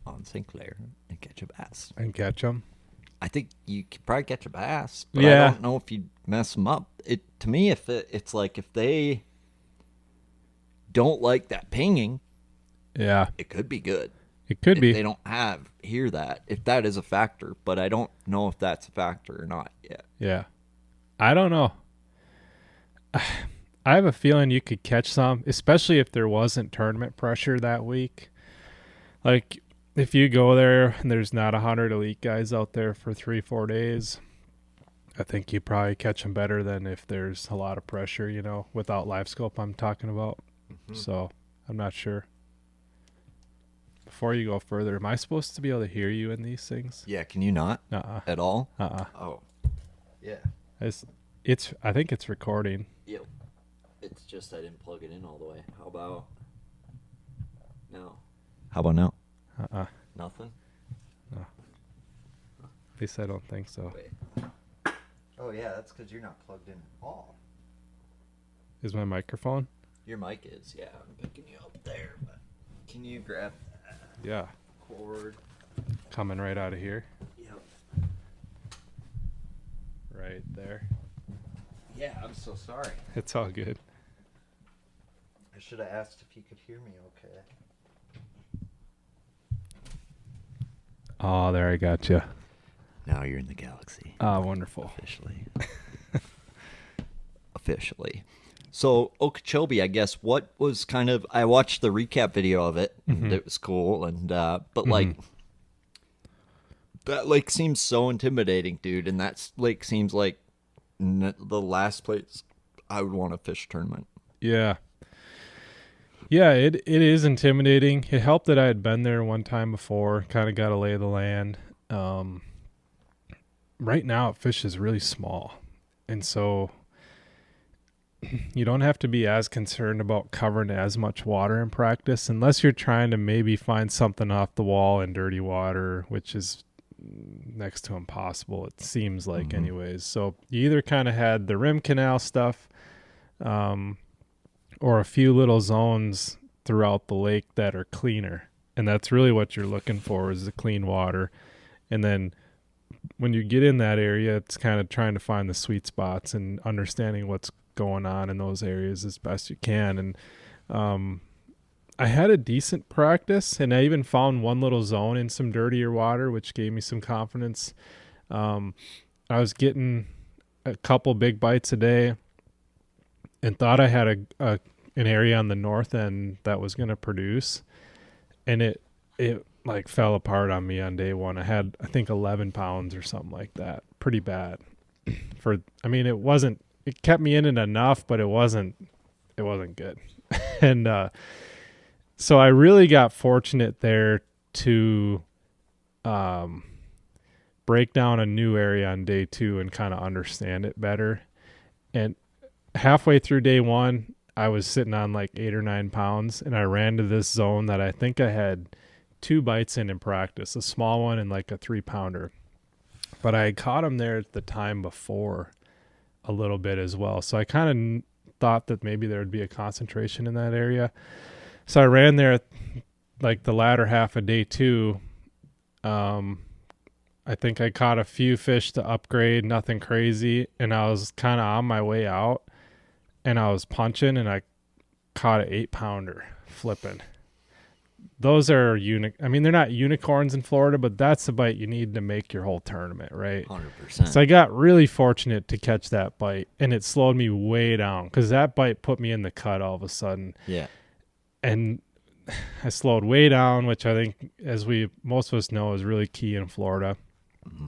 B: on St. Clair and catch a bass?
C: And catch them?
B: I think you could probably catch a bass, but I don't know if you'd mess them up. To me, it's like if they don't like that pinging, it could be good.
C: It could be.
B: They don't hear that, if that is a factor, but I don't know if that's a factor or not yet.
C: Yeah. I don't know. I have a feeling you could catch some, especially if there wasn't tournament pressure that week. Like, if you go there and there's not 100 elite guys out there for 3-4 days, I think you probably catch them better than if there's a lot of pressure, without live scope I'm talking about. Mm-hmm. So, I'm not sure. Before you go further, am I supposed to be able to hear you in these things?
B: Yeah, can you not? At all? Oh. Yeah.
C: I think it's recording.
B: Yep. It's just I didn't plug it in all the way. How about now? Nothing?
C: No. At least I don't think so.
B: Wait. Oh, yeah, that's because you're not plugged in at all.
C: Is my microphone?
B: Your mic is, yeah. I'm picking you up there, but can you grab that?
C: Yeah.
B: Cord.
C: Coming right out of here.
B: Yep.
C: Right there.
B: Yeah, I'm so sorry.
C: It's all good.
B: I should have asked if you could hear me okay.
C: Oh, there I got you.
B: Now you're in the galaxy.
C: Ah, wonderful.
B: Officially. So, Okeechobee, I guess, what was kind of... I watched the recap video of it, and it was cool, and but, like, That lake seems so intimidating, dude. And that lake seems like the last place I would want to fish a tournament.
C: Yeah. Yeah, it is intimidating. It helped that I had been there one time before, kind of got a lay of the land. Right now, fish is really small. And so you don't have to be as concerned about covering as much water in practice, unless you're trying to maybe find something off the wall in dirty water, which is next to impossible, it seems like, anyways. So you either kind of had the rim canal stuff, or a few little zones throughout the lake that are cleaner. And that's really what you're looking for, is the clean water. And then when you get in that area, it's kind of trying to find the sweet spots and understanding what's going on in those areas as best you can. And I had a decent practice, and I even found one little zone in some dirtier water, which gave me some confidence. I was getting a couple big bites a day and thought I had an area on the north end that was going to produce, and it like fell apart on me on day one. I had, I think, 11 pounds or something like that. Pretty bad. It kept me in it enough, but it wasn't good. And so I really got fortunate there to break down a new area on day 2 and kind of understand it better. And halfway through day 1, I was sitting on like 8 or 9 pounds, and I ran to this zone that I think I had 2 bites in practice, a small one and like a 3-pounder. But I had caught them there at the time before a little bit as well. So I kind of thought that maybe there would be a concentration in that area. So I ran there like the latter half of day 2. I think I caught a few fish to upgrade, nothing crazy. And I was kind of on my way out, and I was punching, and I caught an 8-pounder flipping. Those are unique. I mean, they're not unicorns in Florida, but that's the bite you need to make your whole tournament, right?
B: 100%.
C: So I got really fortunate to catch that bite, and it slowed me way down, because that bite put me in the cut all of a sudden.
B: Yeah.
C: And I slowed way down, which I think, as most of us know, is really key in Florida. Mm-hmm.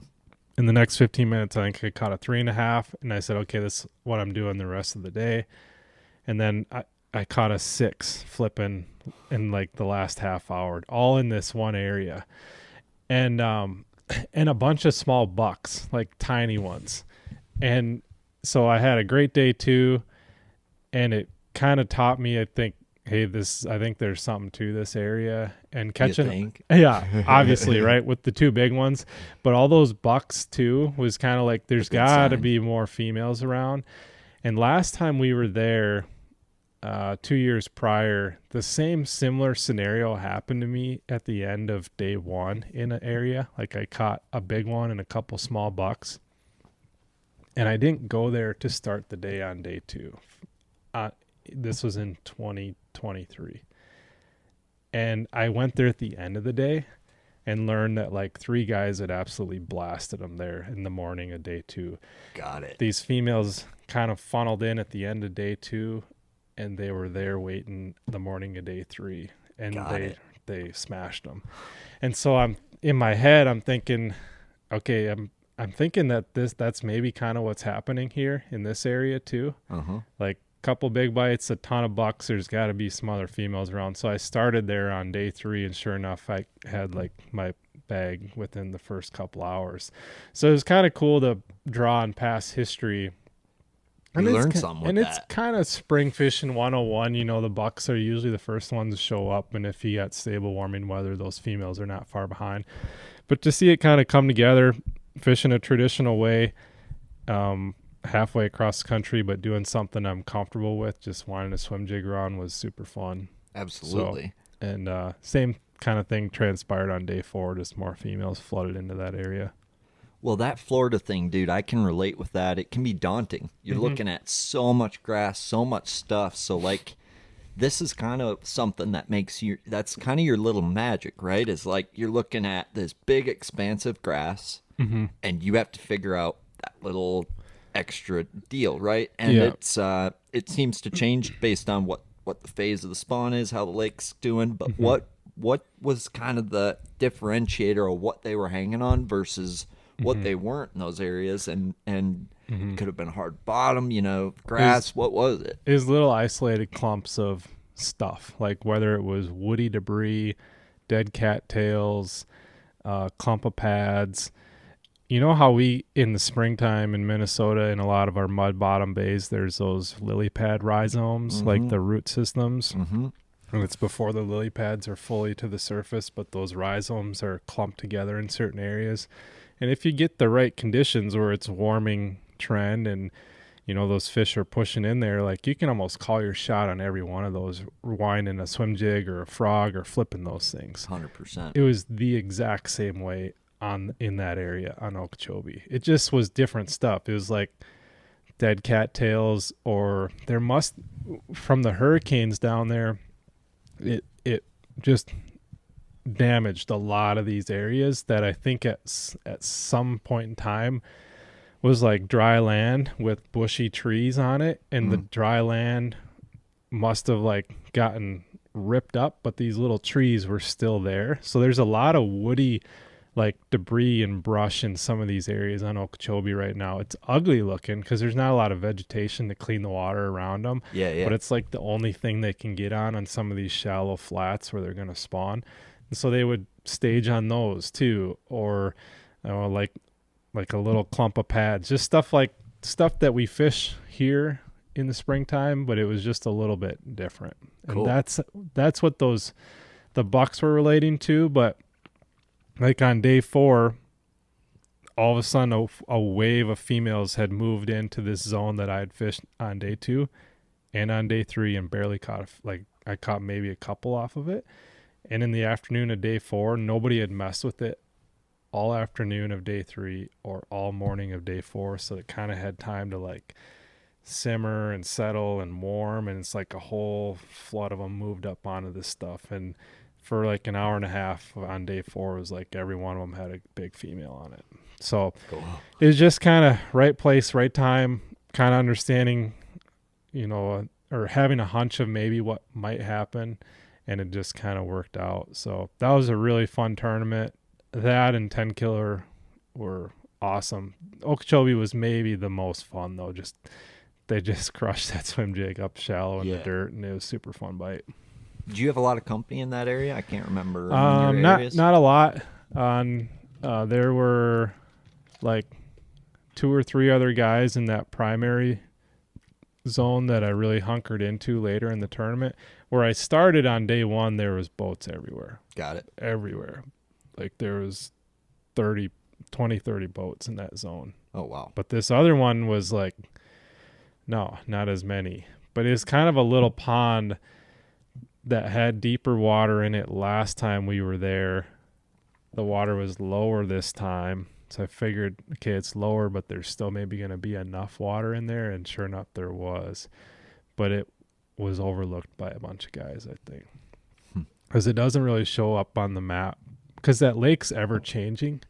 C: In the next 15 minutes, I think I caught a 3.5, and I said, okay, this is what I'm doing the rest of the day. And then I caught a 6 flipping in like the last half hour, all in this one area. And a bunch of small bucks, like tiny ones. And so I had a great day 2, and it kind of taught me, I think, hey, I think there's something to this area. And catching, yeah, obviously, right, with the 2 big ones. But all those bucks too was kind of like, there's got to be more females around. And last time we were there, 2 years prior, the same similar scenario happened to me at the end of day 1 in an area. Like, I caught a big one and a couple small bucks, and I didn't go there to start the day on day 2. This was in 2023, and I went there at the end of the day and learned that like 3 guys had absolutely blasted them there in the morning of day 2.
B: Got it.
C: These females kind of funneled in at the end of day 2, and they were there waiting the morning of day 3, and they smashed them. And so I'm in my head, I'm thinking, okay, I'm thinking that that's maybe kind of what's happening here in this area too. Like, couple big bites, a ton of bucks, there's got to be some other females around. So I started there on day 3, and sure enough, I had like my bag within the first couple hours. So it was kind of cool to draw on past history.
B: And learn something with that. And
C: it's kind of spring fishing 101. You know, the bucks are usually the first ones to show up, and if you got stable warming weather, those females are not far behind. But to see it kind of come together, fishing a traditional way, halfway across the country, but doing something I'm comfortable with, just wanting to swim jig around, was super fun.
B: Absolutely.
C: So, and same kind of thing transpired on day 4, just more females flooded into that area.
B: Well, that Florida thing, dude, I can relate with that. It can be daunting. You're looking at so much grass, so much stuff. So, like, this is kind of something that that's kind of your little magic, right? Is like, you're looking at this big, expansive grass, and you have to figure out that little extra deal, right? And it seems to change based on what the phase of the spawn is, how the lake's doing. But what what was kind of the differentiator of what they were hanging on versus what they weren't in those areas, and could have been hard bottom, grass. What was it?
C: It was little isolated clumps of stuff, like whether it was woody debris, dead cattails, clump of pads. You know how we, in the springtime in Minnesota, in a lot of our mud bottom bays, there's those lily pad rhizomes, like the root systems. And it's before the lily pads are fully to the surface, but those rhizomes are clumped together in certain areas. And if you get the right conditions where it's warming trend and, those fish are pushing in there, like you can almost call your shot on every one of those, winding a swim jig or a frog or flipping those things.
B: 100%.
C: It was the exact same way in that area on Okeechobee. It just was different stuff. It was like dead cattails, or from the hurricanes down there, it just damaged a lot of these areas that I think at some point in time was like dry land with bushy trees on it, and the dry land must have like gotten ripped up, but these little trees were still there. So there's a lot of woody like debris and brush in some of these areas on Okeechobee right now. It's ugly looking because there's not a lot of vegetation to clean the water around them.
B: Yeah.
C: But it's like the only thing they can get on some of these shallow flats where they're going to spawn. And so they would stage on those too, or like a little clump of pads, just stuff that we fish here in the springtime, but it was just a little bit different.
B: Cool.
C: And that's what the bucks were relating to. But like on day 4, all of a sudden a wave of females had moved into this zone that I had fished on day 2 and on day 3, and barely caught I caught maybe a couple off of it. And in the afternoon of day 4, nobody had messed with it all afternoon of day 3 or all morning of day 4. So it kind of had time to like simmer and settle and warm. And it's like a whole flood of them moved up onto this stuff. And for like an hour and a half on day 4, it was like every one of them had a big female on it. So
B: cool.
C: It was just kind of right place, right time, kind of understanding, or having a hunch of maybe what might happen. And it just kind of worked out. So that was a really fun tournament. That and 10 killer were awesome. Okeechobee was maybe the most fun though. They just crushed that swim jig up shallow in the dirt, and it was super fun bite.
B: Did you have a lot of company in that area? I can't remember. In your areas.
C: Not a lot. There were like 2 or 3 other guys in that primary zone that I really hunkered into later in the tournament. Where I started on day 1, there was boats everywhere. Got it. Everywhere. Like there was 30 boats in that zone.
B: Oh, wow.
C: But this other one was like, no, not as many. But it's kind of a little pond that had deeper water in it last time we were there. The water was lower this time. So I figured, okay, it's lower, but there's still maybe going to be enough water in there. And sure enough, there was. But it was overlooked by a bunch of guys, I think. Because it doesn't really show up on the map. Because that lake's ever changing.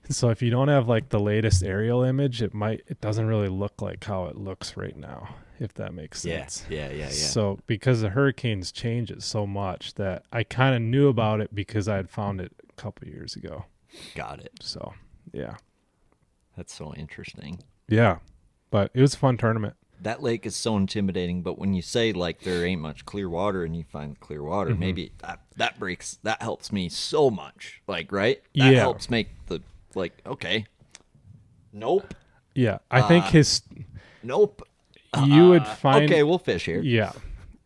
C: And so if you don't have like the latest aerial image, it doesn't really look like how it looks right now, if that makes sense.
B: Yeah.
C: So because the hurricanes change it so much that I kind of knew about it because I had found it a couple years ago.
B: Got it.
C: So, yeah.
B: That's so interesting.
C: Yeah. But it was a fun tournament.
B: That lake is so intimidating, but when you say like there ain't much clear water and you find clear water, maybe that helps me so much. Like, right? That helps make the okay. Nope.
C: Yeah. I think
B: nope.
C: You would find
B: okay, we'll fish here.
C: Yeah.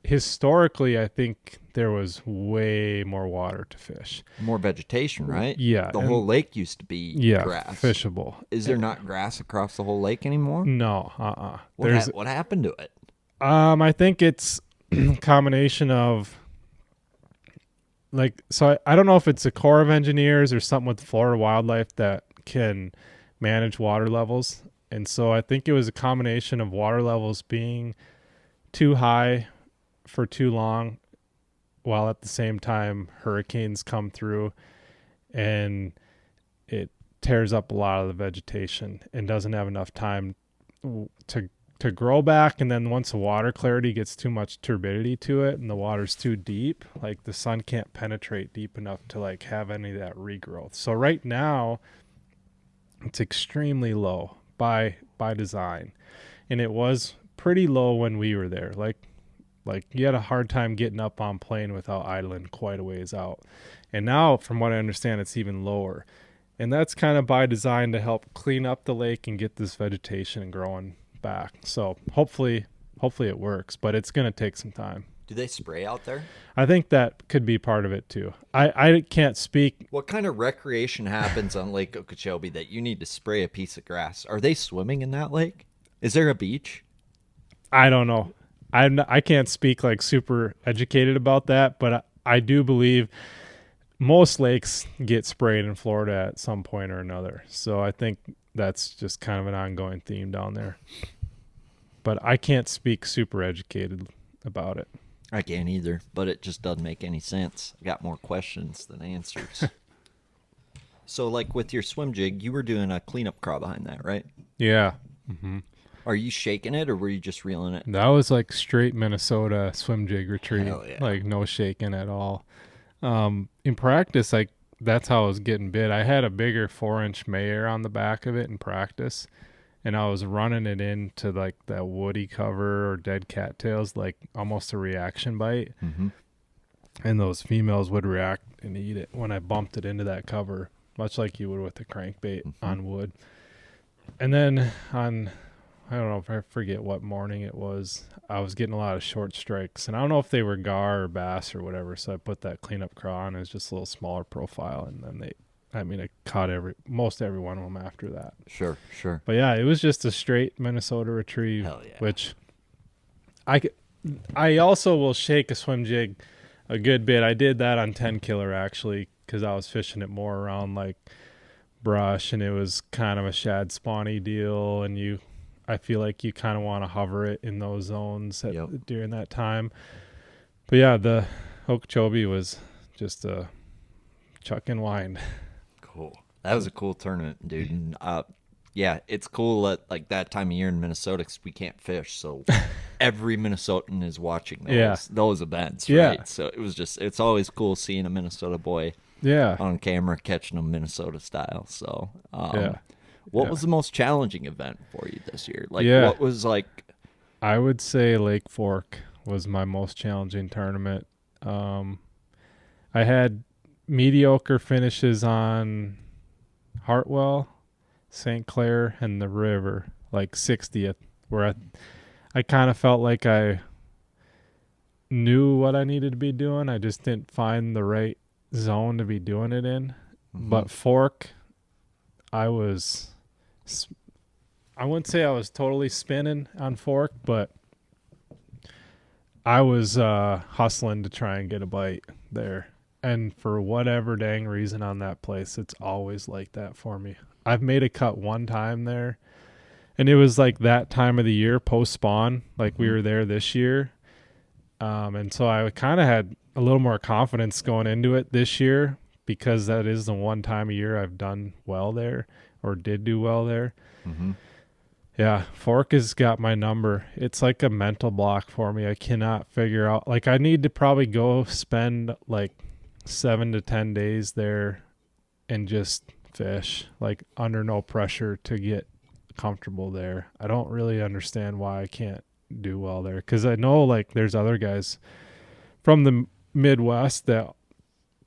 C: Historically, I think there was way more water to fish.
B: More vegetation, right?
C: Yeah.
B: The whole lake used to be grass.
C: Fishable.
B: Is there not grass across the whole lake anymore?
C: No.
B: What happened to it?
C: I think it's a combination of so I don't know if it's a Corps of Engineers or something with Florida Wildlife that can manage water levels. And so I think it was a combination of water levels being too high for too long, while at the same time hurricanes come through and it tears up a lot of the vegetation and doesn't have enough time to to grow back, and then once the water clarity gets too much turbidity to it and the water's too deep, like the sun can't penetrate deep enough to like have any of that regrowth. So right now it's extremely low by design, and it was pretty low when we were there. Like you had a hard time getting up on plane without idling quite a ways out, and now from what I understand it's even lower. And that's kind of by design to help clean up the lake and get this vegetation growing back. So hopefully it works, but it's going to take some time.
B: Do they spray out there?
C: I think that could be part of it too. I can't speak.
B: What kind of recreation happens on Lake Okeechobee that you need to spray a piece of grass? Are they swimming in that lake? Is there a beach?
C: I don't know. I can't speak like super educated about that, but I do believe most lakes get sprayed in Florida at some point or another. So I think that's just kind of an ongoing theme down there. But I can't speak super educated about it.
B: I can't either, but it just doesn't make any sense. I got more questions than answers. So like with your swim jig, you were doing a cleanup crawl behind that, right?
C: Yeah. Mm-hmm.
B: Are you shaking it or were you just reeling it?
C: That was like straight Minnesota swim jig retrieve.
B: Hell yeah.
C: Like no shaking at all. In practice, like that's how I was getting bit. I had a bigger 4-inch Mayer on the back of it in practice, and I was running it into like that woody cover or dead cattails, like almost a reaction bite.
B: Mm-hmm.
C: And those females would react and eat it when I bumped it into that cover, much like you would with a crankbait on wood. And then on, I don't know if I forget what morning it was, I was getting a lot of short strikes, and I don't know if they were gar or bass or whatever, so I put that cleanup craw on. It was just a little smaller profile, and then I caught most every one of them after that.
B: Sure.
C: But yeah, it was just a straight Minnesota retrieve.
B: Hell yeah.
C: Which I also will shake a swim jig a good bit. I did that on 10 killer actually, because I was fishing it more around like brush, and it was kind of a shad spawny deal, and I feel like you kind of want to hover it in those zones during that time. But yeah, the Okeechobee was just a chuck and wind.
B: Cool. That was a cool tournament, dude. And, yeah, it's cool at like that time of year in Minnesota because we can't fish, so every Minnesotan is watching those events, right?
C: Yeah.
B: So it's always cool seeing a Minnesota boy on camera catching them Minnesota style. So what was the most challenging event for you this year? Like what was like?
C: I would say Lake Fork was my most challenging tournament. I had mediocre finishes on Hartwell, St. Clair, and the river, like 60th, where I kind of felt like I knew what I needed to be doing. I just didn't find the right zone to be doing it in. Mm-hmm. But Fork, I wouldn't say I was totally spinning on Fork, but I was hustling to try and get a bite there. And for whatever dang reason on that place, it's always like that for me. I've made a cut one time there, and it was like that time of the year post-spawn, like we were there this year. And so I kind of had a little more confidence going into it this year because that is the one time a year I've done well there or did do well there.
B: Mm-hmm.
C: Yeah, Fork has got my number. It's like a mental block for me. I cannot figure out. Like, I need to probably go spend like 7 to 10 days there and just fish, like under no pressure to get comfortable there. I don't really understand why I can't do well there, because I know like there's other guys from the Midwest that,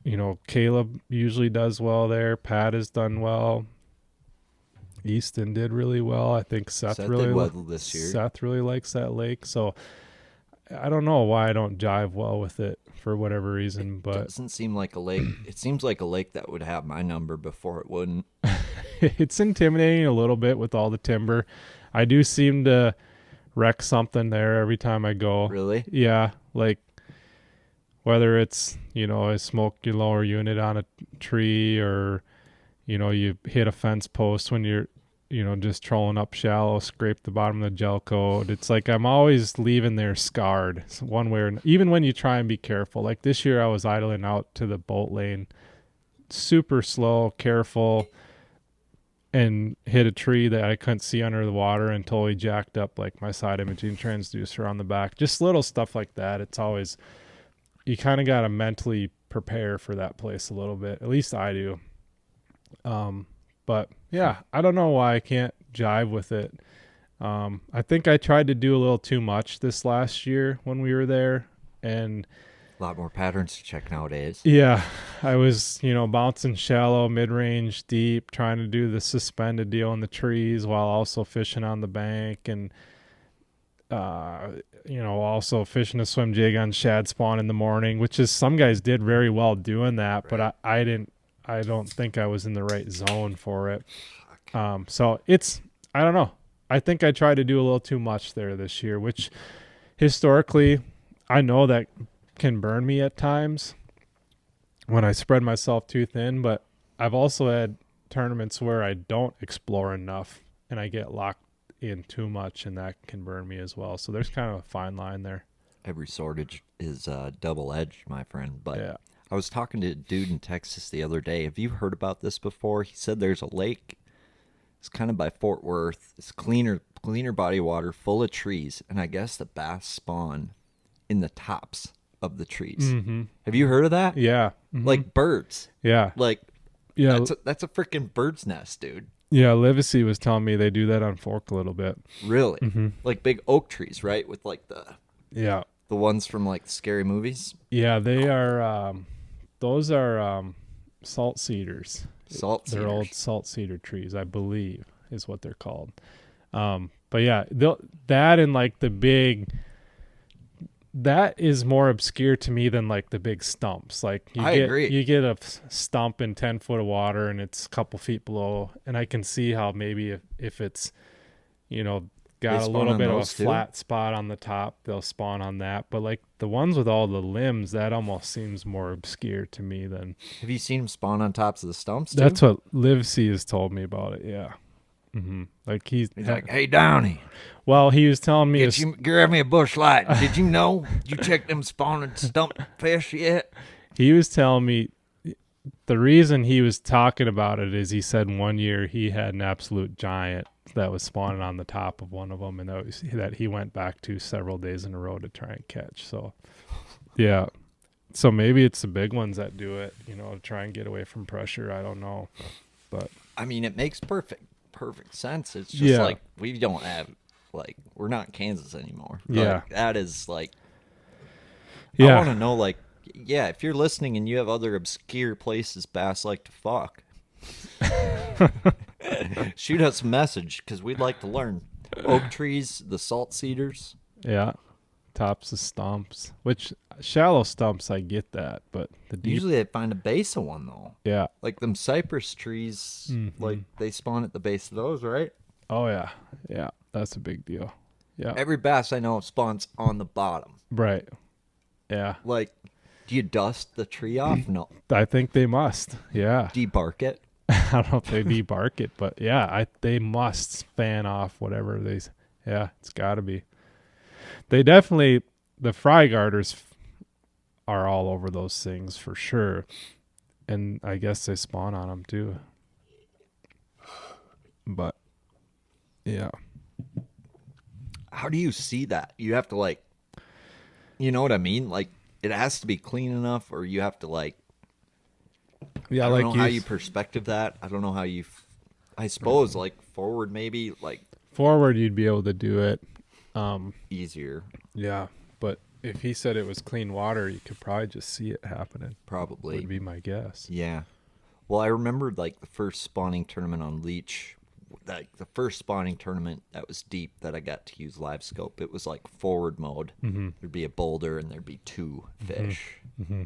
C: you know, Caleb usually does well there. Pat has done well. Easton did really well. I think Seth really
B: did well this year.
C: Seth really likes that lake. So I don't know why I don't jive well with it for whatever reason, but
B: it doesn't seem like a lake. It seems like a lake that would have my number before it wouldn't.
C: It's intimidating a little bit with all the timber. I do seem to wreck something there every time I go.
B: Really?
C: Yeah, like whether it's, you know, I smoke your lower unit on a tree, or, you know, you hit a fence post when you're, you know, just trolling up shallow, scrape the bottom of the gel coat. It's like I'm always leaving there scarred one way or another, even when you try and be careful. Like this year I was idling out to the boat lane, super slow, careful, and hit a tree that I couldn't see under the water and totally jacked up like my side imaging transducer on the back. Just little stuff like that. It's always, you kind of got to mentally prepare for that place a little bit. At least I do. But yeah, I don't know why I can't jive with it. I think I tried to do a little too much this last year when we were there, and
B: A lot more patterns to check nowadays.
C: yeah, I was, bouncing shallow, mid-range, deep, trying to do the suspended deal in the trees while also fishing on the bank, and also fishing a swim jig on shad spawn in the morning, which is, some guys did very well doing that,
B: Right.
C: but I don't think I was in the right zone for it. So it's, I don't know. I think I tried to do a little too much there this year, which historically I know that can burn me at times when I spread myself too thin, but I've also had tournaments where I don't explore enough and I get locked in too much, and that can burn me as well. So there's kind of a fine line there.
B: Every swordage is double-edged, my friend. But
C: Yeah.
B: I was talking to a dude in Texas the other day. Have you heard about this before? He said there's a lake. It's kind of by Fort Worth. It's cleaner body of water, full of trees, and I guess the bass spawn in the tops of the trees.
C: Mm-hmm.
B: Have you heard of that?
C: Yeah. Mm-hmm.
B: Like birds.
C: yeah.
B: Like
C: Yeah.
B: that's a freaking bird's nest, dude.
C: Yeah. Livesey was telling me they do that on Fork a little bit.
B: Really?
C: Mm-hmm.
B: Like big oak trees, right? With like
C: Yeah.
B: the ones from like scary movies.
C: Yeah. They are, those are salt cedars.
B: Salt
C: They're
B: cedars.
C: old salt cedar trees, I believe, is what they're called. But yeah, that and like the big, that is more obscure to me than like the big stumps. Like
B: I agree.
C: You get a stump in 10 foot of water and it's a couple feet below, and I can see how maybe if it's,
B: They
C: got a
B: spawn
C: little
B: on
C: bit of a
B: those too?
C: flat spot on the top, they'll spawn on that. But like the ones with all the limbs, that almost seems more obscure to me than.
B: Have you seen them spawn on tops of the stumps too?
C: That's what Livesey has told me about it. Yeah. Mm-hmm. Like
B: He's like, hey, Downey,
C: well, he was telling me,
B: grab me a bush light. Did you know? You check them spawning stump fish yet?
C: he was telling me the reason he was talking about it is he said one year he had an absolute giant that was spawning on the top of one of them, and that he went back to several days in a row to try and catch. So, yeah. So maybe it's the big ones that do it, to try and get away from pressure. I don't know, but
B: I mean, it makes perfect sense. It's just
C: Yeah.
B: like we don't have, like, we're not Kansas anymore.
C: Yeah.
B: Like, that is like, I
C: yeah,
B: want to know, like, yeah, if you're listening and you have other obscure places bass like to fuck, shoot us a message because we'd like to learn. Oak trees, the salt cedars.
C: yeah, tops of stumps, which shallow stumps I get that, but the deep,
B: Usually they find a base of one though.
C: yeah,
B: Like them cypress trees,
C: Mm-hmm.
B: like they spawn at the base of those, right?
C: oh yeah, yeah, that's a big deal. Yeah,
B: Every bass I know spawns on the bottom.
C: right, yeah.
B: Like, do you dust the tree off? No.
C: I think they must. Yeah.
B: Debark it.
C: I don't know if they debark it, but yeah, they must fan off whatever yeah, it's got to be. They definitely, the fry garters are all over those things for sure. And I guess they spawn on them too. But yeah.
B: How do you see that? You have to, like, you know what I mean? Like, it has to be clean enough, or you have to, like,
C: Yeah,
B: I don't
C: like
B: know how you perspective that. I don't know how you, I suppose, like, forward maybe, like,
C: forward you'd be able to do it.
B: easier,
C: Yeah, but if he said it was clean water, you could probably just see it happening.
B: probably.
C: Would be my guess.
B: Yeah. Well, I remember, like, the first spawning tournament on Leech, like, the first spawning tournament that was deep that I got to use live scope. It was, like, forward mode.
C: Mm-hmm.
B: There'd be a boulder and there'd be two fish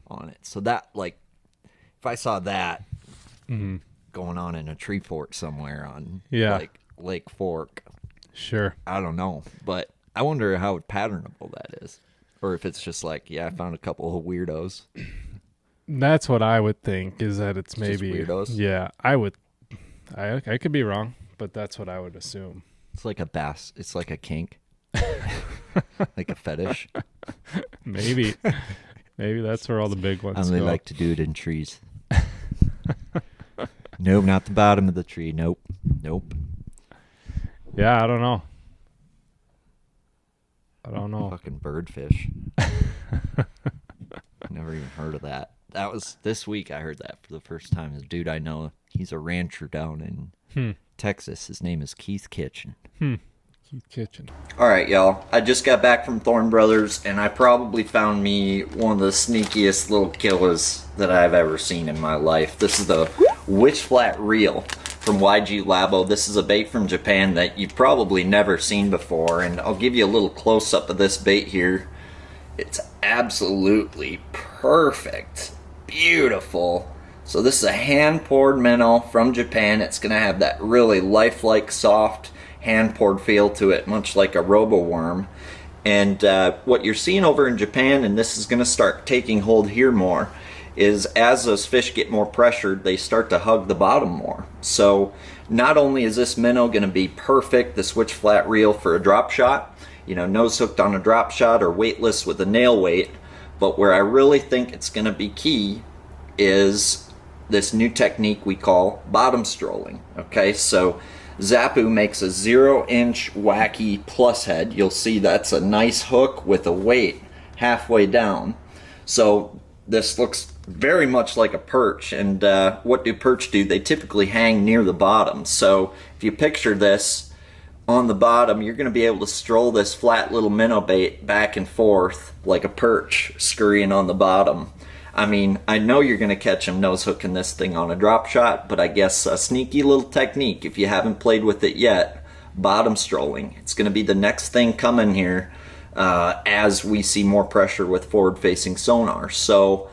B: on it. So that, like, if I saw that going on in a tree fort somewhere on,
C: Yeah.
B: like, Lake Fork,
C: Sure.
B: I don't know. But I wonder how patternable that is. Or if it's just like, yeah, I found a couple of weirdos.
C: That's what I would think, is that it's
B: Just
C: maybe
B: weirdos?
C: Yeah, I could be wrong, but that's what I would assume.
B: It's like a bass. It's like a kink. Like a fetish.
C: Maybe maybe that's where all the big
B: I
C: ones
B: only
C: go.
B: like to do it in trees. Nope, not the bottom of the tree. Nope.
C: Yeah, I don't know.
B: Fucking birdfish. Never even heard of that. That was this week I heard that for the first time. The dude I know, he's a rancher down in Texas. His name is Keith Kitchen.
C: Keith Kitchen.
D: All right, y'all. I just got back from Thorne Brothers, and I probably found me one of the sneakiest little killers that I've ever seen in my life. This is the Witch Flat Reel from YG Labo. This is a bait from Japan that you've probably never seen before, and I'll give you a little close-up of this bait here. It's absolutely perfect. Beautiful. So this is a hand-poured minnow from Japan. It's going to have that really lifelike, soft, hand-poured feel to it, much like a robo-worm. And what you're seeing over in Japan, and this is going to start taking hold here more, is as those fish get more pressured, they start to hug the bottom more. So not only is this minnow going to be perfect, this Witch Flat Reel, for a drop shot, nose hooked on a drop shot or weightless with a nail weight, but where I really think it's going to be key is this new technique we call bottom strolling. Okay, so Zappu makes a 0-inch wacky plus head. You'll see that's a nice hook with a weight halfway down. So this looks very much like a perch. And what do perch do? They typically hang near the bottom. So if you picture this on the bottom, you're going to be able to stroll this flat little minnow bait back and forth like a perch scurrying on the bottom. I mean, I know you're going to catch him nose hooking this thing on a drop shot, but I guess a sneaky little technique, if you haven't played with it yet, bottom strolling. It's going to be the next thing coming here as we see more pressure with forward-facing sonar. So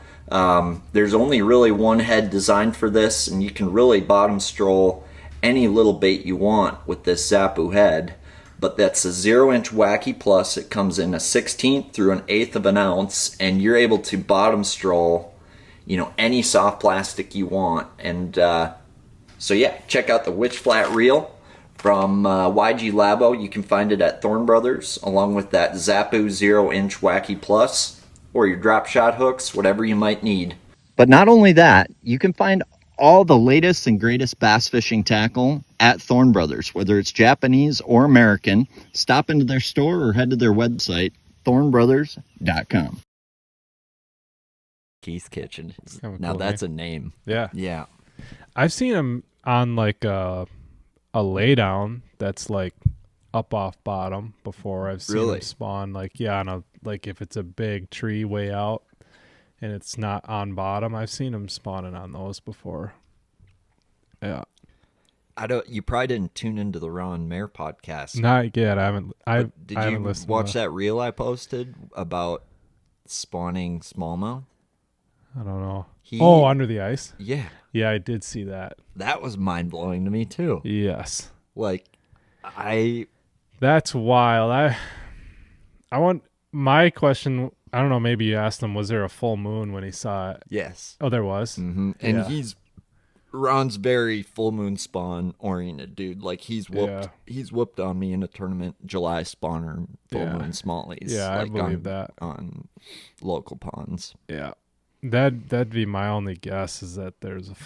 D: there's only really one head designed for this, and you can really bottom stroll any little bait you want with this Zappu head. But that's a 0-inch wacky plus. It comes in a 1/16 through an 1/8 of an ounce, and you're able to bottom stroll, any soft plastic you want. And so yeah, check out the Witch Flat Reel from YG Labo. You can find it at Thorne Brothers, along with that Zappu 0-inch wacky plus, or your drop shot hooks, whatever you might need. But not only that, you can find all the latest and greatest bass fishing tackle at Thorne Brothers, whether it's Japanese or American. Stop into their store or head to their website, thornebrothers.com.
B: Keith Kitchen.
C: Kind of a
B: Now
C: cool
B: that's
C: name.
B: a name.
C: Yeah.
B: Yeah.
C: I've seen him on like a laydown that's like up off bottom before. I've seen
B: Really?
C: him spawn on a, like if it's a big tree way out and it's not on bottom, I've seen him spawning on those before. Yeah.
B: You probably didn't tune into the Ron Mayer podcast.
C: Not yet. I haven't
B: Did
C: I haven't
B: you
C: listened
B: watch
C: to
B: that reel I posted about spawning smallmouth?
C: I don't know.
B: He-
C: Under the ice?
B: Yeah.
C: Yeah, I did see that.
B: That was mind-blowing to me too.
C: Yes.
B: That's
C: wild. I want my question, I don't know, maybe you asked him, was there a full moon when he saw it?
B: Yes.
C: Oh, there was.
B: Mm-hmm. And
C: Yeah.
B: Ron's very full moon spawn oriented dude. Like he's whooped on me in a tournament, July spawner, full moon smallies.
C: Yeah, I
B: like
C: believe that.
B: On local ponds.
C: Yeah. That'd be my only guess, is that there's a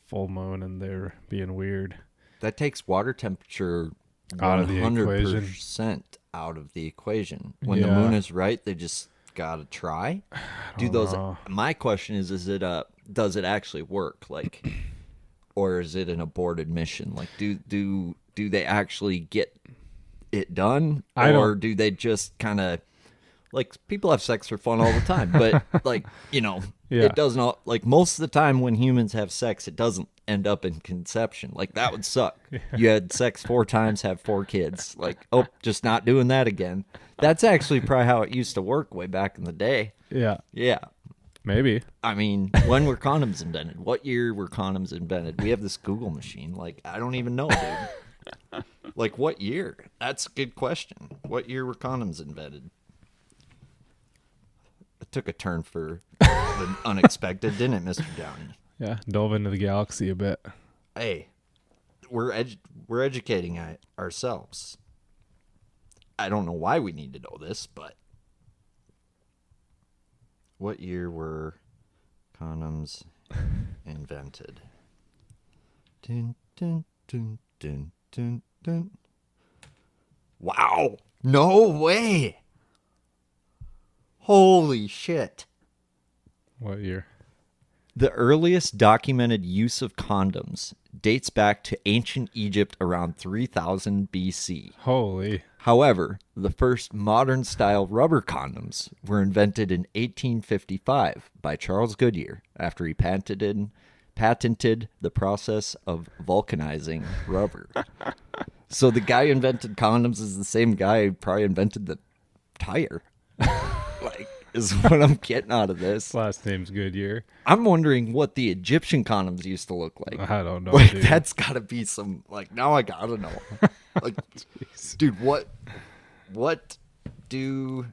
C: full moon and they're being weird.
B: That takes water temperature
C: Out of the
B: 100% out of the equation. When the moon is right, they just gotta try. My question is does it actually work? Like, or is it an aborted mission? Like, do they actually get it done, or do they just kind of like, people have sex for fun all the time, but like, it doesn't like most of the time when humans have sex, it doesn't end up in conception. Like, that would suck. You had sex 4 times, have 4 kids. Like, just not doing that again. That's actually probably how it used to work way back in the day.
C: Yeah.
B: Yeah.
C: Maybe.
B: I mean, when were condoms invented? What year were condoms invented? We have this Google machine. Like, I don't even know, dude. Like, what year? That's a good question. What year were condoms invented? It took a turn for the unexpected, didn't it, Mr. Downey?
C: Yeah, dove into the galaxy a bit.
B: Hey, we're educating ourselves. I don't know why we need to know this, but what year were condoms invented? Dun, dun, dun, dun, dun, dun. Wow. No way. Holy shit.
C: What year?
B: The earliest documented use of condoms dates back to ancient Egypt around 3000 BC.
C: Holy.
B: However, the first modern-style rubber condoms were invented in 1855 by Charles Goodyear after he patented the process of vulcanizing rubber. So the guy who invented condoms is the same guy who probably invented the tire. Like, is what I'm getting out of this.
C: Last name's Goodyear.
B: I'm wondering what the Egyptian condoms used to look like.
C: I don't know.
B: Like,
C: Dude.
B: that's got to be some, like, now I gotta know. Like, dude, what do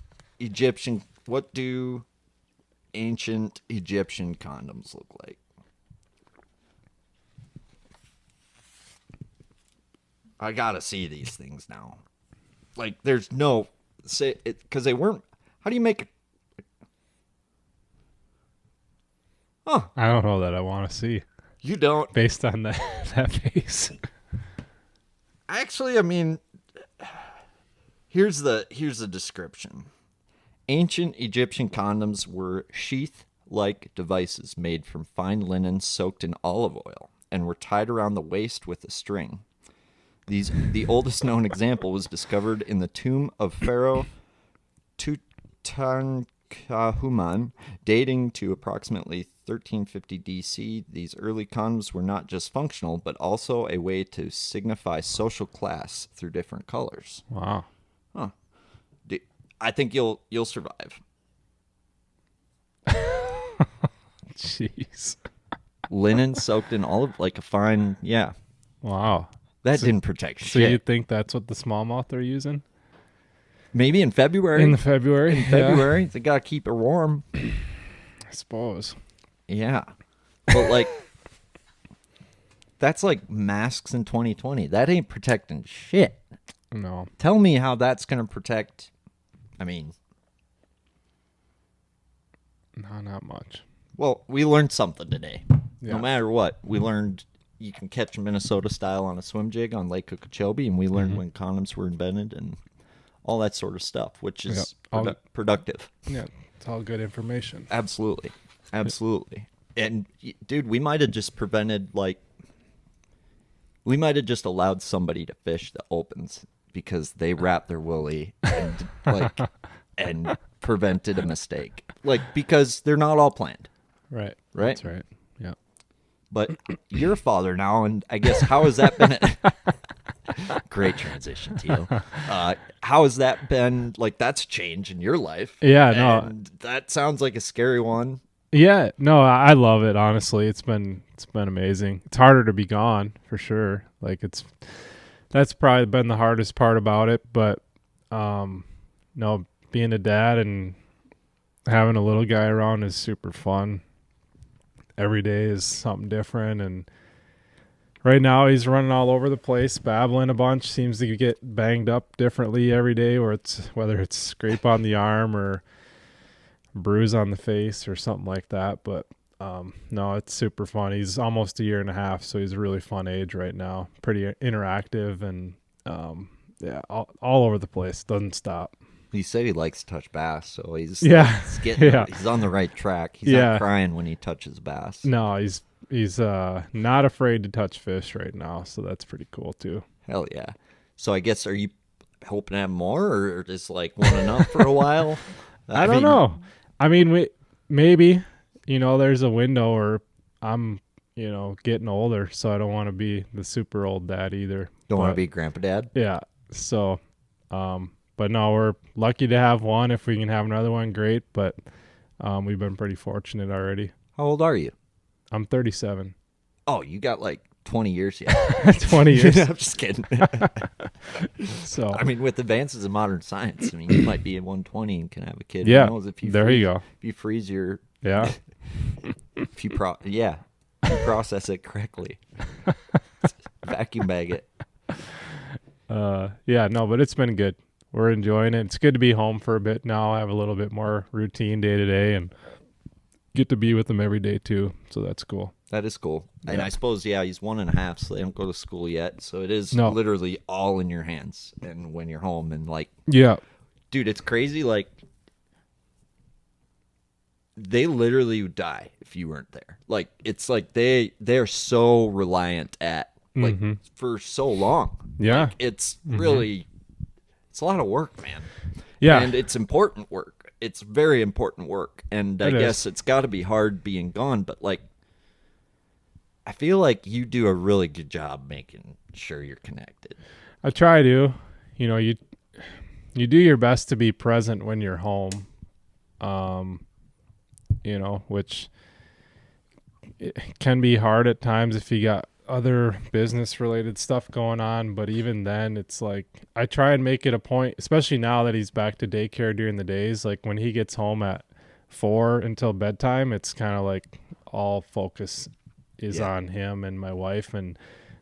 B: ancient Egyptian condoms look like? I gotta see these things now. Like, there's no say it because they weren't. How do you make? Huh?
C: I don't know that I want to see
B: You don't.
C: based on that that face.
B: Actually, I mean, here's the description. Ancient Egyptian condoms were sheath-like devices made from fine linen soaked in olive oil and were tied around the waist with a string. The oldest known example was discovered in the tomb of Pharaoh Tutankhamun, dating to approximately 1350 DC. These early condoms were not just functional, but also a way to signify social class through different colors.
C: Wow.
B: Huh. I think you'll survive.
C: Jeez.
B: Linen soaked in olive, like a fine, yeah.
C: Wow.
B: That didn't protect
C: So
B: shit.
C: you think that's what the smallmouth are using?
B: Maybe in February.
C: In the February?
B: In February, they gotta keep it warm.
C: I suppose.
B: Yeah, but like, that's like masks in 2020. That ain't protecting shit.
C: No.
B: Tell me how that's gonna protect. I mean,
C: No, not much.
B: well, we learned something today.
C: Yeah.
B: No matter what, we learned you can catch Minnesota style on a swim jig on Lake Okeechobee, and we learned when condoms were invented and all that sort of stuff, which is productive.
C: Yeah, it's all good information.
B: Absolutely. Absolutely. And, dude, we might have just we might have just allowed somebody to fish the opens because they wrapped their willy and, and prevented a mistake. Like, because they're not all planned.
C: Right.
B: Right?
C: That's right. Yeah.
B: But you're a father now, and I guess how has that been? Great transition, Teal. How has that been? Like, that's a change in your life.
C: Yeah, no.
B: And that sounds like a scary one.
C: Yeah, no, I love it. Honestly, it's been amazing. It's harder to be gone for sure. Like that's probably been the hardest part about it. But no, being a dad and having a little guy around is super fun. Every day is something different, and right now he's running all over the place, babbling a bunch. Seems to get banged up differently every day, whether it's scrape on the arm or bruise on the face or something like that. But no, it's super fun. He's almost a year and a half, so he's a really fun age right now. Pretty interactive and yeah, all over the place. Doesn't stop.
B: He said he likes to touch bass, so he's he's on the right track. He's not crying when he touches bass.
C: No, he's not afraid to touch fish right now, so that's pretty cool too.
B: Hell yeah. So I guess, are you hoping to have more, or is like one enough for a while?
C: I don't know. I mean, maybe, there's a window where I'm, getting older, so I don't want to be the super old dad either.
B: Don't want to be grandpa dad?
C: Yeah. So, but no, we're lucky to have one. If we can have another one, great. But we've been pretty fortunate already.
B: How old are you?
C: I'm 37.
B: Oh, you got like 20 years yet.
C: 20 years.
B: I'm just kidding.
C: So,
B: I mean, with advances in modern science, I mean, you might be at 120 and can have a kid.
C: Yeah.
B: Who knows if you
C: there you go.
B: If you freeze your,
C: Yeah.
B: if you process it correctly, vacuum bag it.
C: Yeah, no, but it's been good. We're enjoying it. It's good to be home for a bit now. I have a little bit more routine day to day and get to be with them every day too. So that's cool.
B: That is cool. And
C: Yeah.
B: I suppose, yeah, he's 1.5, so they don't go to school yet. So it is
C: No.
B: literally all in your hands and when you're home. And, like,
C: Yeah.
B: dude, it's crazy. Like, they literally would die if you weren't there. Like, it's like they're so reliant at, like, for so long.
C: Yeah.
B: Like, it's really, it's a lot of work, man.
C: Yeah.
B: And it's important work. It's very important work. And I
C: It
B: guess
C: is.
B: it's got to be hard being gone. But, like, I feel like you do a really good job making sure you're connected.
C: I try to. You know, you do your best to be present when you're home. You know, which it can be hard at times if you got other business related stuff going on, but even then it's like I try and make it a point, especially now that he's back to daycare during the days, like when he gets home at 4 until bedtime, it's kind of like all focus is on him and my wife and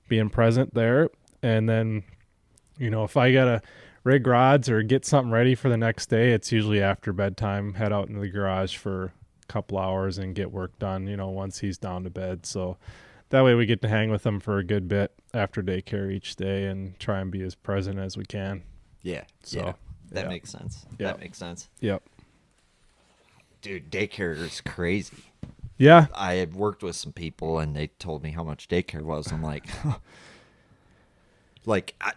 C: being present there. And then, you know, if I gotta rig rods or get something ready for the next day, it's usually after bedtime, head out into the garage for a couple hours and get work done, you know, once he's down to bed. So that way we get to hang with him for a good bit after daycare each day and try and be as present as we can.
B: Yeah.
C: So
B: That makes sense.
C: Yeah.
B: That makes sense.
C: Yep.
B: Dude, daycare is crazy.
C: Yeah.
B: I had worked with some people and they told me how much daycare was. I'm like,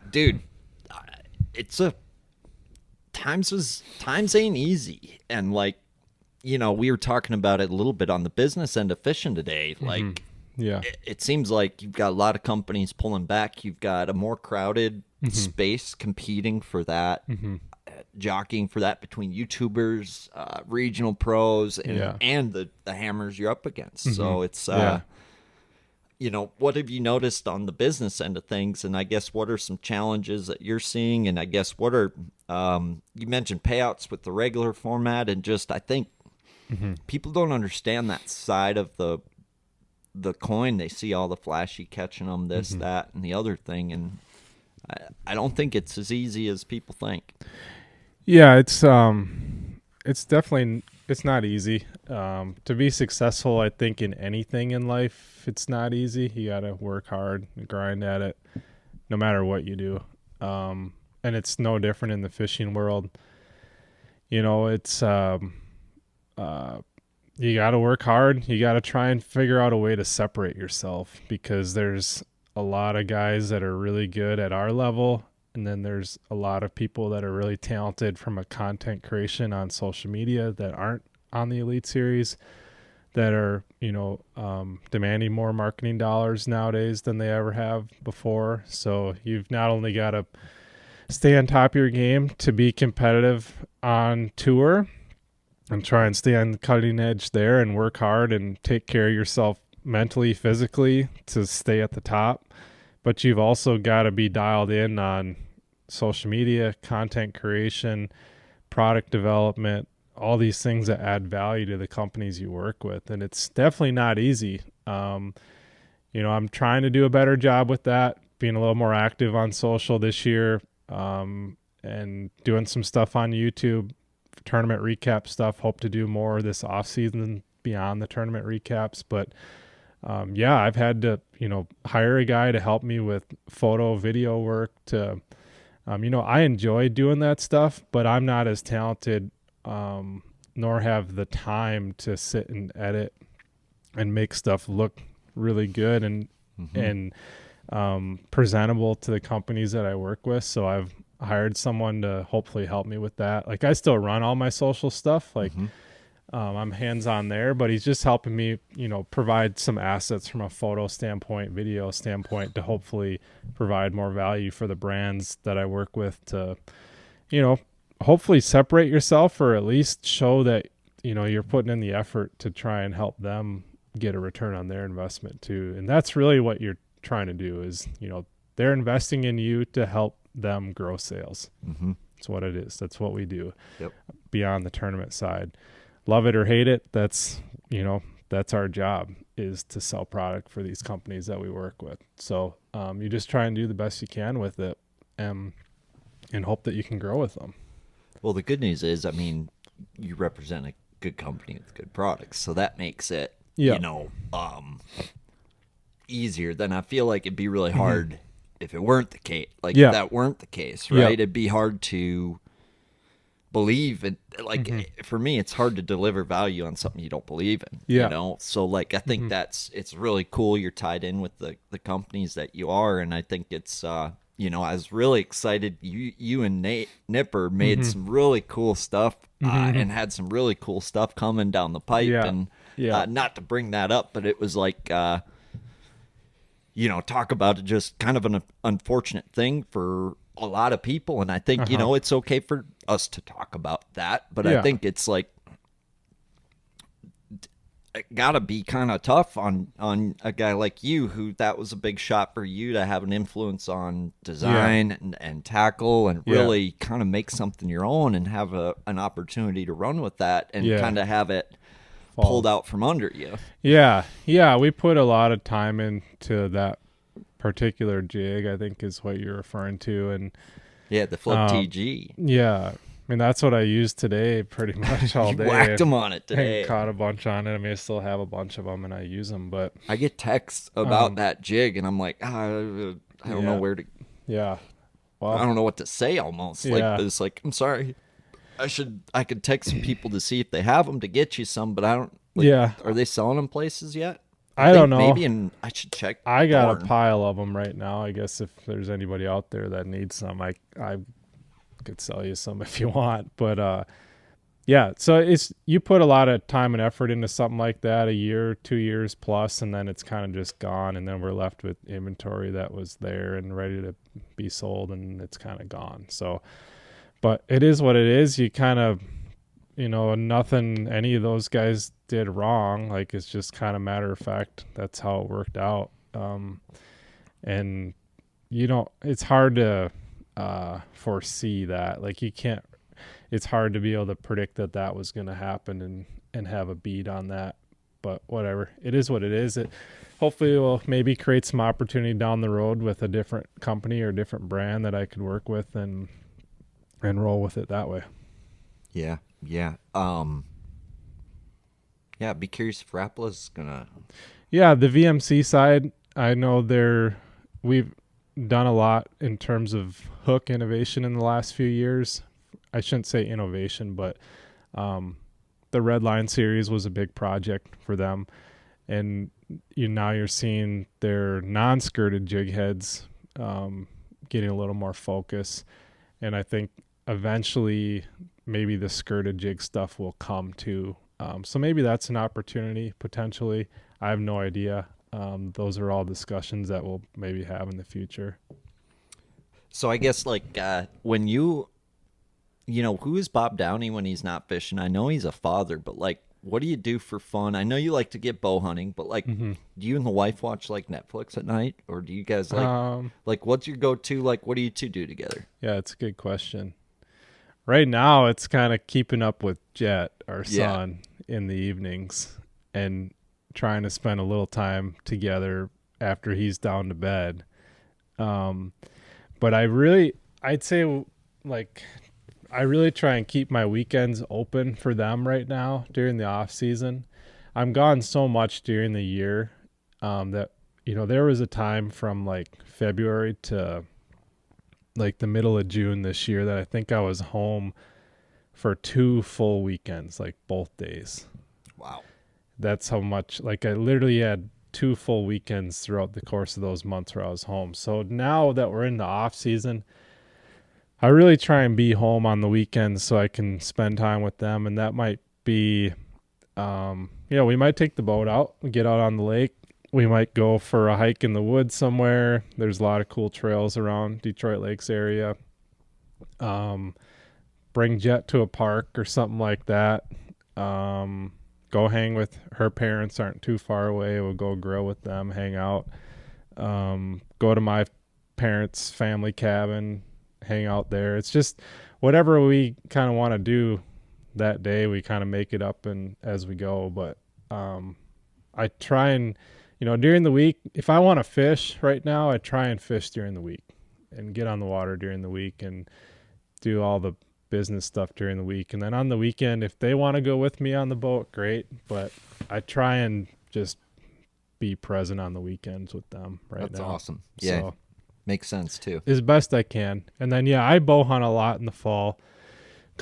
B: dude, it's a times ain't easy. And, like, you know, we were talking about it a little bit on the business end of fishing today. Like,
C: Yeah.
B: it seems like you've got a lot of companies pulling back. You've got a more crowded space competing for that, jockeying for that between YouTubers, regional pros, and the hammers you're up against. So it's, you know, what have you noticed on the business end of things? And I guess what are some challenges that you're seeing? And I guess what are, you mentioned payouts with the regular format, and just, I think people don't understand that side of the coin. They see all the flashy catching them, this, that, and the other thing. And I don't think it's as easy as people think.
C: Yeah, it's definitely, it's not easy. To be successful, I think, in anything in life, it's not easy. You got to work hard and grind at it no matter what you do. And it's no different in the fishing world. You know, it's you got to work hard. You got to try and figure out a way to separate yourself, because there's a lot of guys that are really good at our level, and then there's a lot of people that are really talented from a content creation on social media that aren't on the Elite Series, that are, you know, demanding more marketing dollars nowadays than they ever have before. So you've not only got to stay on top of your game to be competitive on tour and try and stay on the cutting edge there and work hard and take care of yourself mentally, physically, to stay at the top, but you've also got to be dialed in on social media, content creation, product development, all these things that add value to the companies you work with. And it's definitely not easy. You know, I'm trying to do a better job with that, being a little more active on social this year, and doing some stuff on YouTube, tournament recap stuff. Hope to do more this off season beyond the tournament recaps. But yeah, I've had to, you know, hire a guy to help me with photo, video work to, you know, I enjoy doing that stuff, but I'm not as talented, nor have the time to sit and edit and make stuff look really good and presentable to the companies that I work with. So I've hired someone to hopefully help me with that. Like, I still run all my social stuff. Like, I'm hands-on there, but he's just helping me, you know, provide some assets from a photo standpoint, video standpoint, to hopefully provide more value for the brands that I work with, to, you know, hopefully separate yourself, or at least show that, you know, you're putting in the effort to try and help them get a return on their investment too. And that's really what you're trying to do, is, you know, they're investing in you to help them grow sales. That's what it is. That's what we do. Beyond the tournament side. Love it or hate it, that's, you know, that's our job, is to sell product for these companies that we work with. So you just try and do the best you can with it, and hope that you can grow with them.
B: Well, the good news is, I mean, you represent a good company with good products, so that makes it, you know, easier, then I feel like it'd be really hard if it weren't the case. Like
C: Yeah.
B: if that weren't the case,
C: Yeah.
B: right? It'd be hard to believe it. Like for me, it's hard to deliver value on something you don't believe in.
C: Yeah.
B: You know, so like I think it's really cool. You're tied in with the companies that you are, and I think it's you know, I was really excited. You and Nate Nipper made some really cool stuff and had some really cool stuff coming down the pipe.
C: Yeah.
B: And
C: Yeah.
B: not to bring that up, but it was like, you know, talk about it, just kind of an unfortunate thing for a lot of people. And I think, you know, it's okay for us to talk about that. But I
C: Yeah.
B: think it's like, it gotta be kind of tough on a guy like you, who that was a big shot for you to have an influence on design and tackle and really kind of make something your own and have an opportunity to run with that and kind of have it pulled out from under you.
C: Yeah. Yeah. We put a lot of time into that particular jig, I think is what you're referring to. And
B: Yeah, the flip TG.
C: yeah, I mean, that's what I used today pretty much all
B: You
C: day.
B: whacked them on it today.
C: And caught a bunch on it. I mean, I still have a bunch of them and I use them, but
B: I get texts about that jig and I'm like, I don't know where to,
C: yeah. Well,
B: I don't know what to say almost.
C: Yeah.
B: Like, it's like, I'm sorry. I could text some people to see if they have them to get you some, but I don't. Like,
C: Yeah.
B: Are they selling them places yet?
C: I don't know.
B: Maybe I should check.
C: I got
B: Thorne.
C: a pile of them right now. I guess if there's anybody out there that needs some, I could sell you some if you want. But yeah, so it's, you put a lot of time and effort into something like that, a year, 2 years plus, and then it's kind of just gone, and then we're left with inventory that was there and ready to be sold, and it's kind of gone. So, but it is what it is. You kind of, you know, nothing any of those guys did wrong. Like, it's just kind of matter of fact, that's how it worked out. And you know, it's hard to foresee that. Like, you can't, it's hard to be able to predict that was going to happen and have a beat on that. But whatever, it is what it is. It hopefully will maybe create some opportunity down the road with a different company or a different brand that I could work with and roll with it that way.
B: Yeah. Yeah. Yeah. Be curious if Rappala's gonna.
C: Yeah, the VMC side, I know we've done a lot in terms of hook innovation in the last few years. I shouldn't say innovation, but the Red Line series was a big project for them. And now you're seeing their non-skirted jig heads getting a little more focus. And I think eventually maybe the skirted jig stuff will come too. So maybe that's an opportunity potentially. I have no idea. Those are all discussions that we'll maybe have in the future.
B: So I guess like when you know, who is Bob Downey when he's not fishing? I know he's a father, but like, what do you do for fun? I know you like to get bow hunting, but like, do you and the wife watch like Netflix at night, or do you guys like what's your go-to? Like, what do you two do together?
C: Yeah, it's a good question. Right now, it's kind of keeping up with Jet, our son, in the evenings and trying to spend a little time together after he's down to bed. But I'd say like, I really try and keep my weekends open for them right now during the off season. I'm gone so much during the year that, you know, there was a time from like February to like the middle of June this year that I think I was home for 2 full weekends, like both days.
B: Wow.
C: That's how much, like I literally had 2 full weekends throughout the course of those months where I was home. So now that we're in the off season, I really try and be home on the weekends so I can spend time with them. And that might be, we might take the boat out, get out on the lake. We might go for a hike in the woods somewhere. There's a lot of cool trails around Detroit Lakes area. Bring Jet to a park or something like that. Go hang with her parents, aren't too far away. We'll go grill with them, hang out. Go to my parents' family cabin, hang out there. It's just whatever we kind of want to do that day, we kind of make it up and as we go. But I try and, during the week, if I want to fish right now, I try and fish during the week and get on the water during the week and do all the business stuff during the week. And then on the weekend, if they want to go with me on the boat, great. But I try and just be present on the weekends with them right
B: That's
C: now.
B: awesome. Yeah.
C: So,
B: Makes sense too.
C: as best I can. And then, I bow hunt a lot in the fall.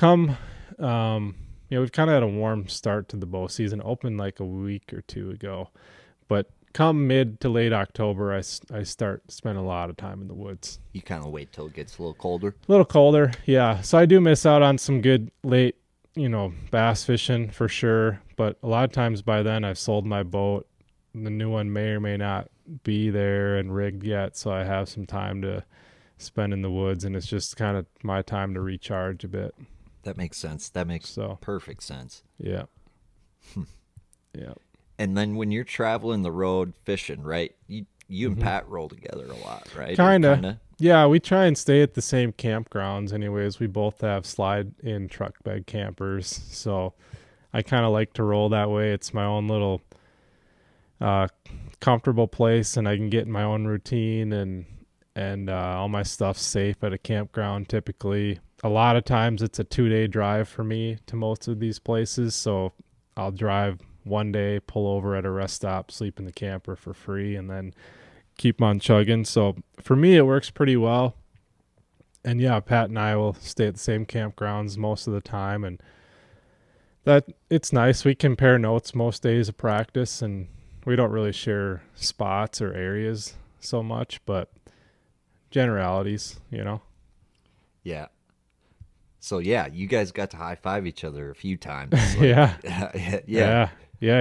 C: We've kind of had a warm start to the bow season, opened like a week or two ago. But come mid to late October, I start spending a lot of time in the woods.
B: You kind of wait till it gets a little colder.
C: A little colder, yeah. So I do miss out on some good late, bass fishing for sure. But a lot of times by then I've sold my boat. The new one may or may not be there and rigged yet, so I have some time to spend in the woods, and it's just kind of my time to recharge a bit.
B: That makes sense. That makes perfect sense.
C: Yeah. Yeah.
B: And then when you're traveling the road fishing, right? You and Pat roll together a lot, right?
C: Kinda. Yeah, we try and stay at the same campgrounds anyways. We both have slide-in truck bed campers, so I kind of like to roll that way. It's my own little comfortable place, and I can get in my own routine, and all my stuff's safe at a campground typically. A lot of times it's a 2-day drive for me to most of these places, so I'll drive one day, pull over at a rest stop, sleep in the camper for free, and then keep on chugging. So for me, it works pretty well. And yeah, Pat and I will stay at the same campgrounds most of the time, and that it's nice. We compare notes most days of practice, and we don't really share spots or areas so much, but generalities,
B: Yeah. So yeah, you guys got to high five each other a few times.
C: Yeah.
B: Yeah.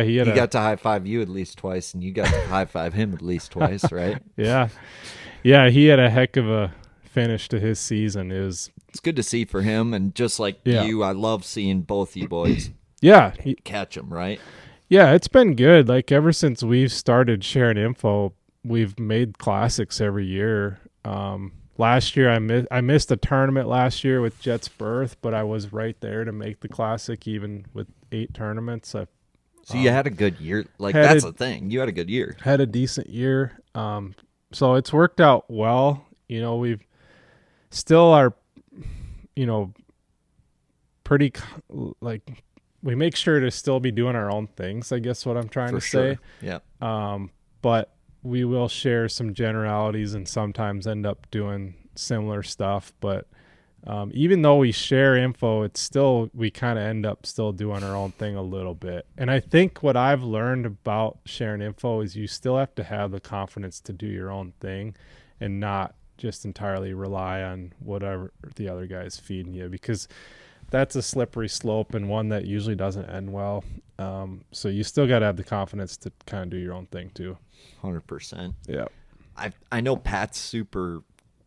C: He
B: got to high five you at least twice, and you got to high five him at least twice, right?
C: Yeah. He had a heck of a finish to his season. It's
B: good to see for him, and just like you, I love seeing both you boys.
C: Catch
B: them, right?
C: Yeah, it's been good. Like ever since we've started sharing info, we've made classics every year. Last year I missed a tournament last year with Jet's birth, but I was right there to make the classic even with 8 tournaments. So
B: you had a good year. Like that's the thing. You had a good year.
C: Had a decent year. So it's worked out well. We've still are, pretty like we make sure to still be doing our own things, I guess what I'm trying to say.
B: Yeah.
C: But we will share some generalities and sometimes end up doing similar stuff. But even though we share info, it's still, we kind of end up still doing our own thing a little bit. And I think what I've learned about sharing info is you still have to have the confidence to do your own thing and not just entirely rely on whatever the other guy's feeding you, because that's a slippery slope and one that usually doesn't end well. So you still got to have the confidence to kind of do your own thing too.
B: 100%.
C: Yeah.
B: I know Pat's super,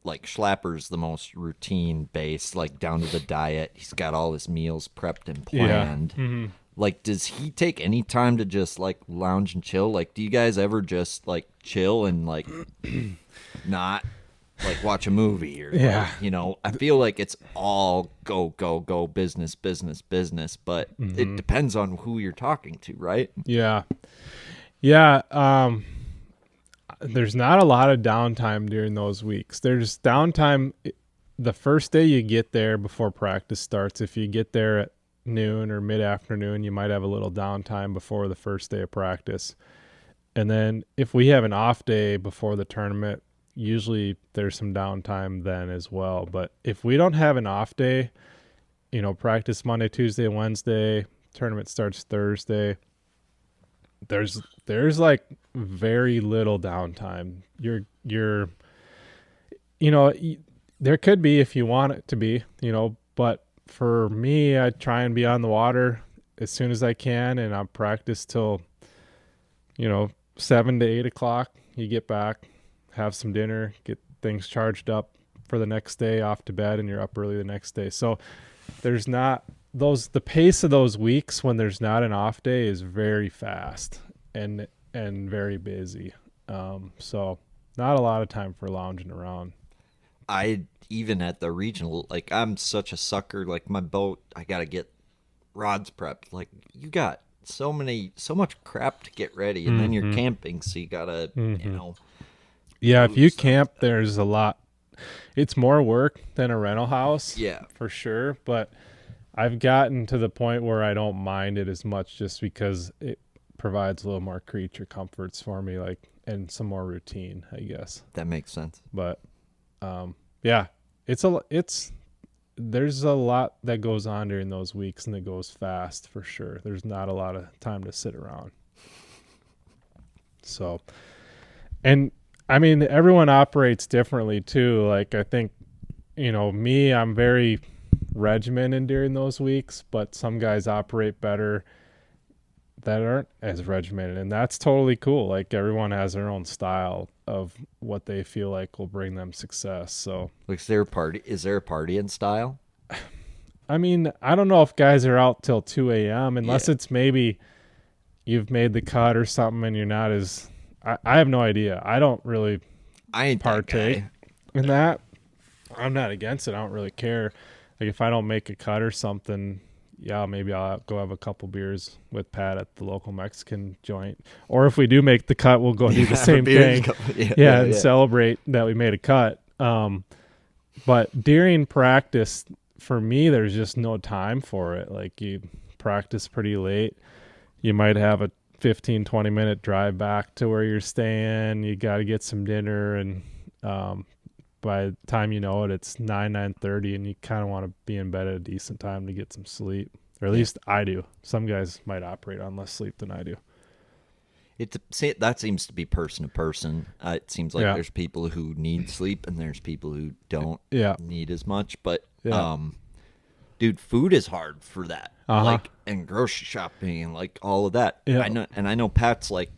B: like, Schlapper's the most routine based, like down to the diet. He's got all his meals prepped and planned.
C: Yeah. Mm-hmm.
B: Like, does he take any time to just like lounge and chill? Like, do you guys ever just like chill and like not like watch a movie or I feel like it's all go business, but it depends on who you're talking to, right?
C: Yeah. There's not a lot of downtime during those weeks. There's downtime the first day you get there before practice starts. If you get there at noon or mid-afternoon, you might have a little downtime before the first day of practice. And then if we have an off day before the tournament, usually there's some downtime then as well. But if we don't have an off day, practice Monday, Tuesday, Wednesday, tournament starts Thursday, there's like very little downtime. There could be if you want it to be, but for me, I try and be on the water as soon as I can, and I practice till 7 to 8 o'clock. You get back, have some dinner, get things charged up for the next day, off to bed, and you're up early the next day. So there's not the pace of those weeks when there's not an off day is very fast and very busy. So not a lot of time for lounging around.
B: Even at the regional, like, I'm such a sucker. Like, my boat, I got to get rods prepped. Like, you got so much crap to get ready, and then you're camping, so you got to,
C: Yeah, if you camp, there's a lot. It's more work than a rental house.
B: Yeah.
C: For sure. But I've gotten to the point where I don't mind it as much just because provides a little more creature comforts for me, like, and some more routine, I guess.
B: That makes sense.
C: But yeah, there's a lot that goes on during those weeks, and it goes fast for sure. There's not a lot of time to sit around. So, and I mean, everyone operates differently too. Like, I think, me, I'm very regimented during those weeks, but some guys operate better that aren't as regimented, and that's totally cool. Like, everyone has their own style of what they feel like will bring them success. So,
B: Like, is there a party in style?
C: I mean, I don't know if guys are out till 2 a.m. unless
B: Yeah.
C: it's maybe you've made the cut or something and you're not as I have no idea. I don't really
B: I ain't that
C: partake
B: guy.
C: in that. I'm not against it. I don't really care. Like, if I don't make a cut or something, yeah, maybe I'll go have a couple beers with Pat at the local Mexican joint. Or if we do make the cut, we'll go do the same thing. And celebrate that we made a cut. But during practice, for me, there's just no time for it. Like, you practice pretty late. You might have a 15, 20-minute drive back to where you're staying. You got to get some dinner. And by the time you know it, it's 9:30, and you kind of want to be in bed at a decent time to get some sleep. Or at least I do. Some guys might operate on less sleep than I do.
B: That seems to be person to person. It seems like there's people who need sleep and there's people who don't need as much. But, dude, food is hard for that. Like, and grocery shopping and, like, all of that.
C: Yeah.
B: I know Pat's like,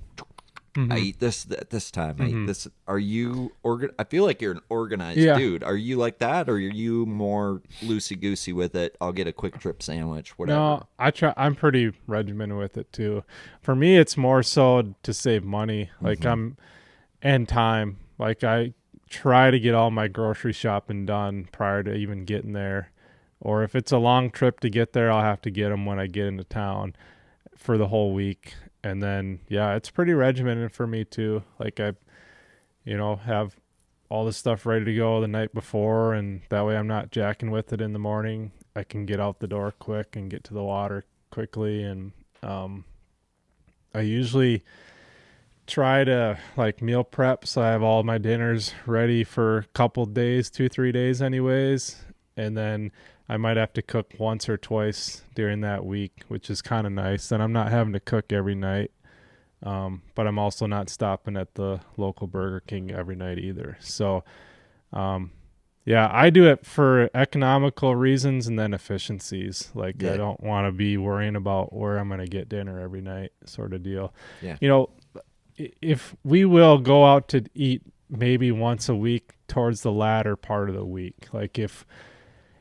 B: I eat this at this time. I eat this. Are you I feel like you're an organized dude. Are you like that, or are you more loosey goosey with it? I'll get a quick trip sandwich, whatever.
C: No, I'm pretty regimented with it too. For me, it's more so to save money, like and time. Like, I try to get all my grocery shopping done prior to even getting there, or if it's a long trip to get there, I'll have to get them when I get into town for the whole week. And then, it's pretty regimented for me too. Like, I, have all the stuff ready to go the night before, and that way I'm not jacking with it in the morning. I can get out the door quick and get to the water quickly. And I usually try to, like, meal prep, so I have all my dinners ready for a couple days, 2-3 days anyways. And then I might have to cook once or twice during that week, which is kind of nice. And I'm not having to cook every night. But I'm also not stopping at the local Burger King every night either. So, I do it for economical reasons and then efficiencies. Like, I don't want to be worrying about where I'm going to get dinner every night, sort of deal. Yeah. If we will go out to eat maybe once a week towards the latter part of the week, like if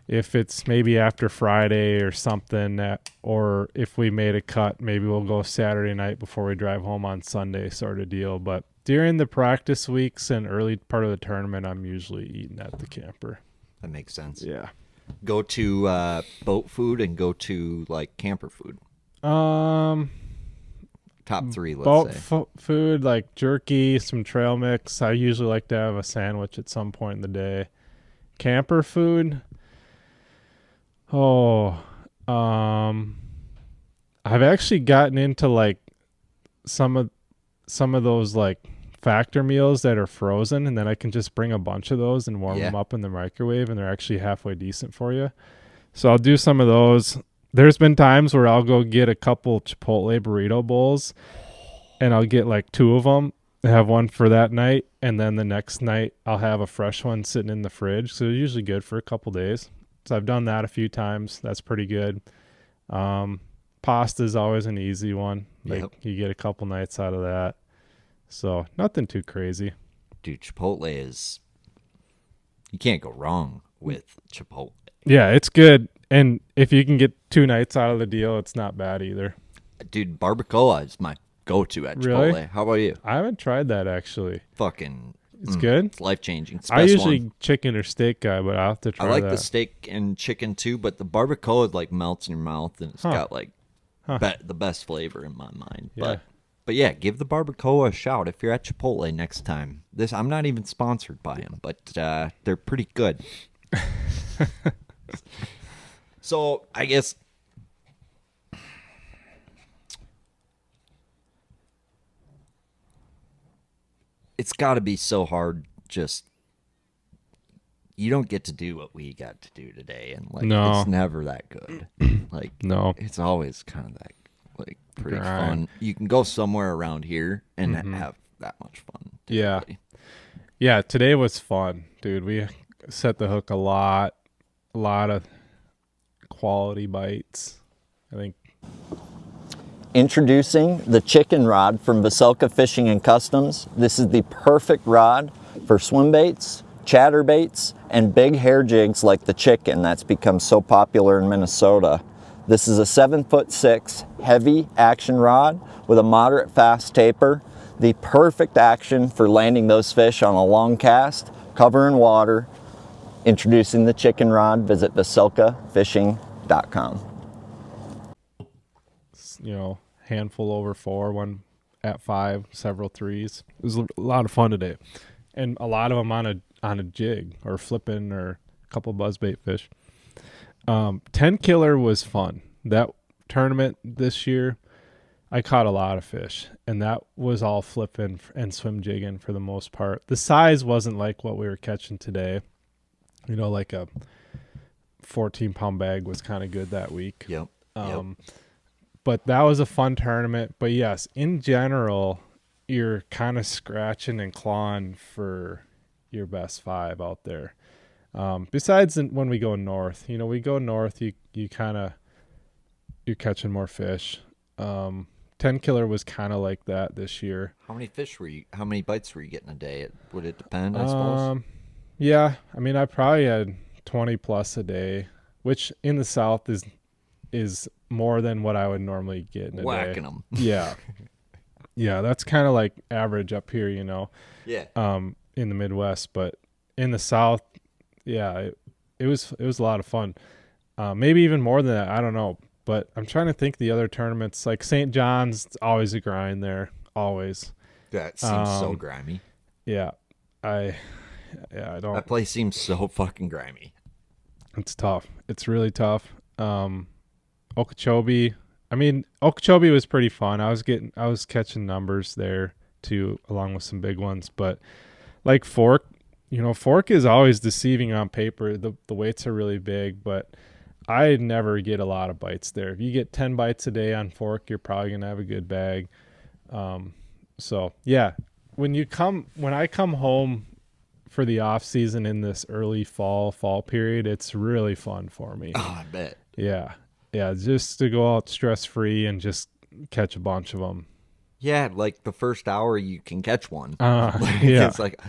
C: it's maybe after Friday or something, or if we made a cut, maybe we'll go Saturday night before we drive home on Sunday, sort of deal. But during the practice weeks and early part of the tournament, I'm usually eating at the camper.
B: That makes sense.
C: Yeah.
B: Go to boat food and go to, like, camper food. Top three, let's say.
C: Food, like jerky, some trail mix. I usually like to have a sandwich at some point in the day. Camper food. I've actually gotten into, like, some of those, like, factor meals that are frozen, and then I can just bring a bunch of those and warm them up in the microwave, and they're actually halfway decent for you. So I'll do some of those. There's been times where I'll go get a couple Chipotle burrito bowls, and I'll get, like, 2 of them, have one for that night, and then the next night I'll have a fresh one sitting in the fridge. So they're usually good for a couple days. So I've done that a few times. That's pretty good. Pasta is always an easy one. Like, you get a couple nights out of that. So nothing too crazy.
B: Dude, Chipotle is... You can't go wrong with Chipotle.
C: Yeah, it's good. And if you can get 2 nights out of the deal, it's not bad either.
B: Dude, barbacoa is my go-to at Chipotle.
C: Really?
B: How about you?
C: I haven't tried that, actually.
B: Fucking...
C: It's good?
B: It's life-changing. It's the
C: I
B: best
C: usually
B: one.
C: chicken or steak guy, but I'll have to try
B: I like
C: that.
B: the steak and chicken too, but the barbacoa, like, melts in your mouth, and it's got, like, the best flavor in my mind.
C: Yeah.
B: But yeah, give the barbacoa a shout if you're at Chipotle next time. I'm not even sponsored by them, but they're pretty good. So I guess it's got to be so hard. Just you don't get to do what we got to do today, and like
C: No.
B: it's never that good. Like
C: No.
B: it's always kind of that like pretty
C: Grind.
B: fun. You can go somewhere around here and have that much fun.
C: Yeah.
B: typically.
C: Yeah, today was fun, dude. We set the hook a lot of quality bites. I think.
D: Introducing the chicken rod from Vocelka Fishing and Customs. This is the perfect rod for swim baits, chatterbaits, and big hair jigs like the chicken that's become so popular in Minnesota. This is a 7'6" heavy action rod with a moderate fast taper. The perfect action for landing those fish on a long cast, cover in water. Introducing the chicken rod, visit vocelkafishing.com.
C: Handful over 4, one at 5, several 3s. It was a lot of fun today, and a lot of them on a jig or flipping or a couple buzzbait fish. 10 killer was fun. That tournament this year, I caught a lot of fish, and that was all flipping and swim jigging for the most part. The size wasn't like what we were catching today. Like a 14-pound bag was kind of good that week.
B: Yep.
C: But that was a fun tournament. But yes, in general, you're kind of scratching and clawing for your best 5 out there. Besides when we go north, we go north, you're catching more fish. 10 killer was kind of like that this year.
B: How many bites were you getting a day? Would it depend, I suppose?
C: Yeah, I probably had 20 plus a day, which in the South is more than what I would normally get in a
B: Whacking
C: day.
B: them.
C: Yeah. Yeah, that's kind of like average up here,
B: Yeah.
C: in the Midwest, but in the South, yeah, it was a lot of fun. Maybe even more than that, I don't know, but I'm trying to think the other tournaments, like St. John's, it's always a grind there, always.
B: That seems so grimy.
C: Yeah. I don't.
B: That place seems so fucking grimy.
C: It's tough. It's really tough. Okeechobee. Okeechobee was pretty fun. I was catching numbers there too, along with some big ones. But like Fork, Fork is always deceiving on paper. The weights are really big, but I never get a lot of bites there. If you get 10 bites a day on Fork, you're probably gonna have a good bag. So yeah, when I come home for the off season in this early fall period, it's really fun for me.
B: Oh, I bet.
C: Yeah, just to go out stress free and just catch a bunch of them.
B: Yeah, like the first hour you can catch one.
C: Yeah.
B: It's like,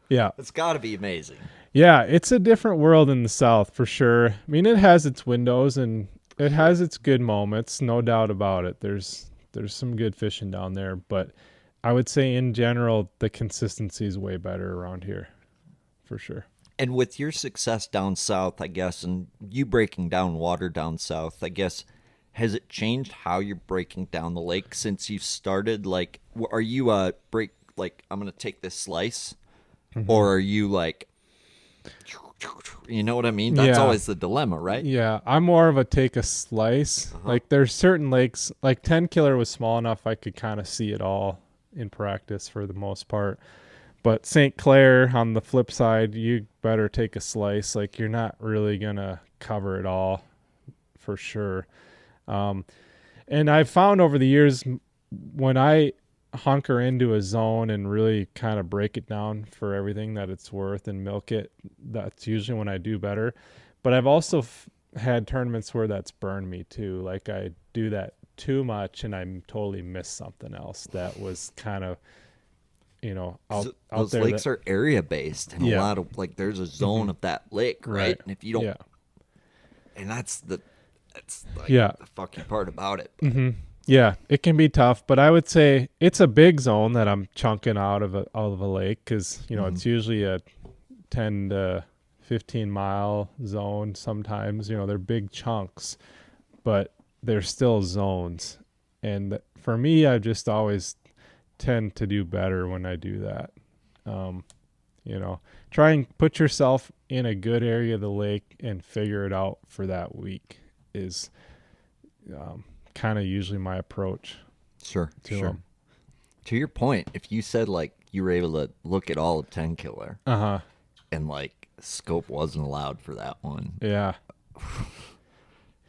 C: Yeah,
B: it's got to be amazing.
C: yeah, it's a different world in the South for sure. It has its windows and it has its good moments, no doubt about it. There's some good fishing down there, but I would say in general the consistency is way better around here, for sure.
B: And with your success down south, I guess, and you breaking down water down south, I guess, has it changed how you're breaking down the lake since you've started? Like, are you I'm going to take this slice, or are you like, you know what I mean? That's
C: Yeah.
B: always the dilemma, right?
C: Yeah, I'm more of a take a slice. Like there's certain lakes, like 10 killer was small enough I could kind of see it all in practice for the most part. But St. Clair, on the flip side, you better take a slice. Like you're not really going to cover it all for sure. And I've found over the years when I hunker into a zone and really kind of break it down for everything that it's worth and milk it, that's usually when I do better. But I've also had tournaments where that's burned me too. Like I do that too much and I totally miss something else that was kind of, out
B: Those
C: there.
B: lakes are area based, and a
C: Yeah.
B: lot of there's a zone of that lake, right? And if you don't,
C: Yeah.
B: and that's the fucking part about it.
C: Yeah, it can be tough, but I would say it's a big zone that I'm chunking out of a lake because it's usually a 10 to 15 mile zone. Sometimes they're big chunks, but they're still zones. And for me, I just always tend to do better when I do that. Try and put yourself in a good area of the lake and figure it out for that week is kind of usually my approach.
B: Sure.
C: To 'em.
B: To your point, if you said you were able to look at all of 10 killer,
C: Uh-huh.
B: and like scope wasn't allowed for that one.
C: Yeah.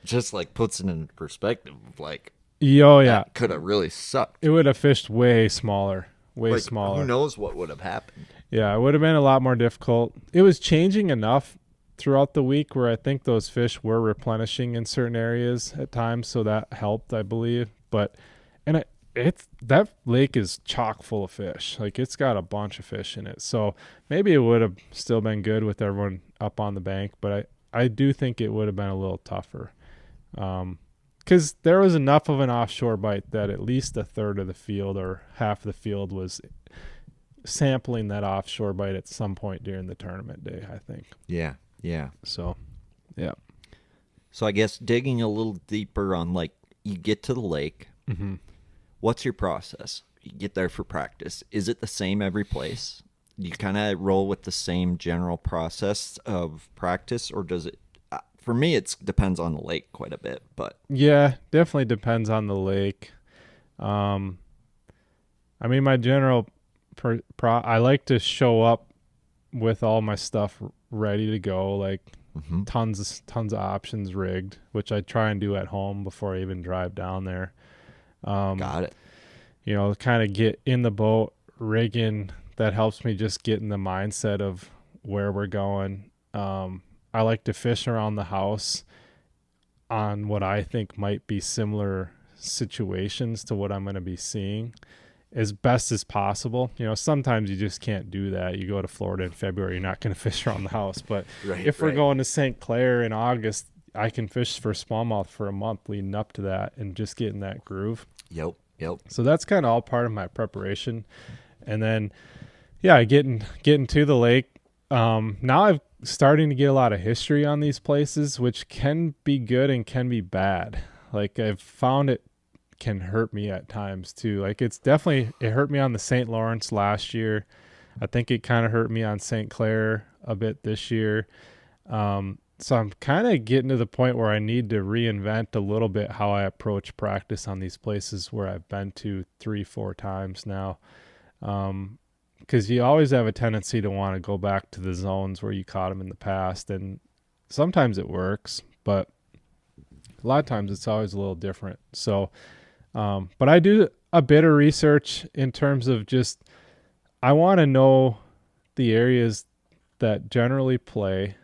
B: Just like puts it in perspective of like,
C: Oh, yeah.
B: could have really sucked.
C: It would have fished way smaller. Way
B: Like,
C: smaller.
B: who knows what would have happened?
C: Yeah, it would have been a lot more difficult. It was changing enough throughout the week where I think those fish were replenishing in certain areas at times, so that helped, I believe. But it's that lake is chock full of fish. Like, it's got a bunch of fish in it. So maybe it would have still been good with everyone up on the bank, but I do think it would have been a little tougher. Because there was enough of an offshore bite that at least a third of the field or half the field was sampling that offshore bite at some point during the tournament day, I think.
B: Yeah.
C: So, yeah.
B: So I guess digging a little deeper on, like, you get to the lake.
C: Mm-hmm.
B: What's your process? You get there for practice. Is it the same every place? Do you kind of roll with the same general process of practice, or does it? For me, it depends on the lake quite a bit. But
C: Yeah, definitely depends on the lake. I mean, my general I like to show up with all my stuff ready to go, like tons of options rigged, which I try and do at home before I even drive down there.
B: got it.
C: You know, kind of get in the boat, rigging. That helps me just get in the mindset of where we're going. I like to fish around the house on what I think might be similar situations to what I'm going to be seeing as best as possible. You know, sometimes you just can't do that. You go to Florida in February, you're not going to fish around the house. But if we're going to St. Clair in August, I can fish for smallmouth for a month leading up to that and just get in that groove.
B: Yep.
C: So that's kind of all part of my preparation. And then, yeah, getting to the lake. Now I'm starting to get a lot of history on these places, which can be good and can be bad. Like, I've found it can hurt me at times too. Like, it hurt me on the St. Lawrence last year. I think it kind of hurt me on St. Clair a bit this year. So I'm kind of getting to the point where I need to reinvent a little bit how I approach practice on these places where I've been to 3-4 times now. Because you always have a tendency to want to go back to the zones where you caught them in the past. And sometimes it works, but a lot of times it's always a little different. So, but I do a bit of research in terms of just, I want to know the areas that generally play,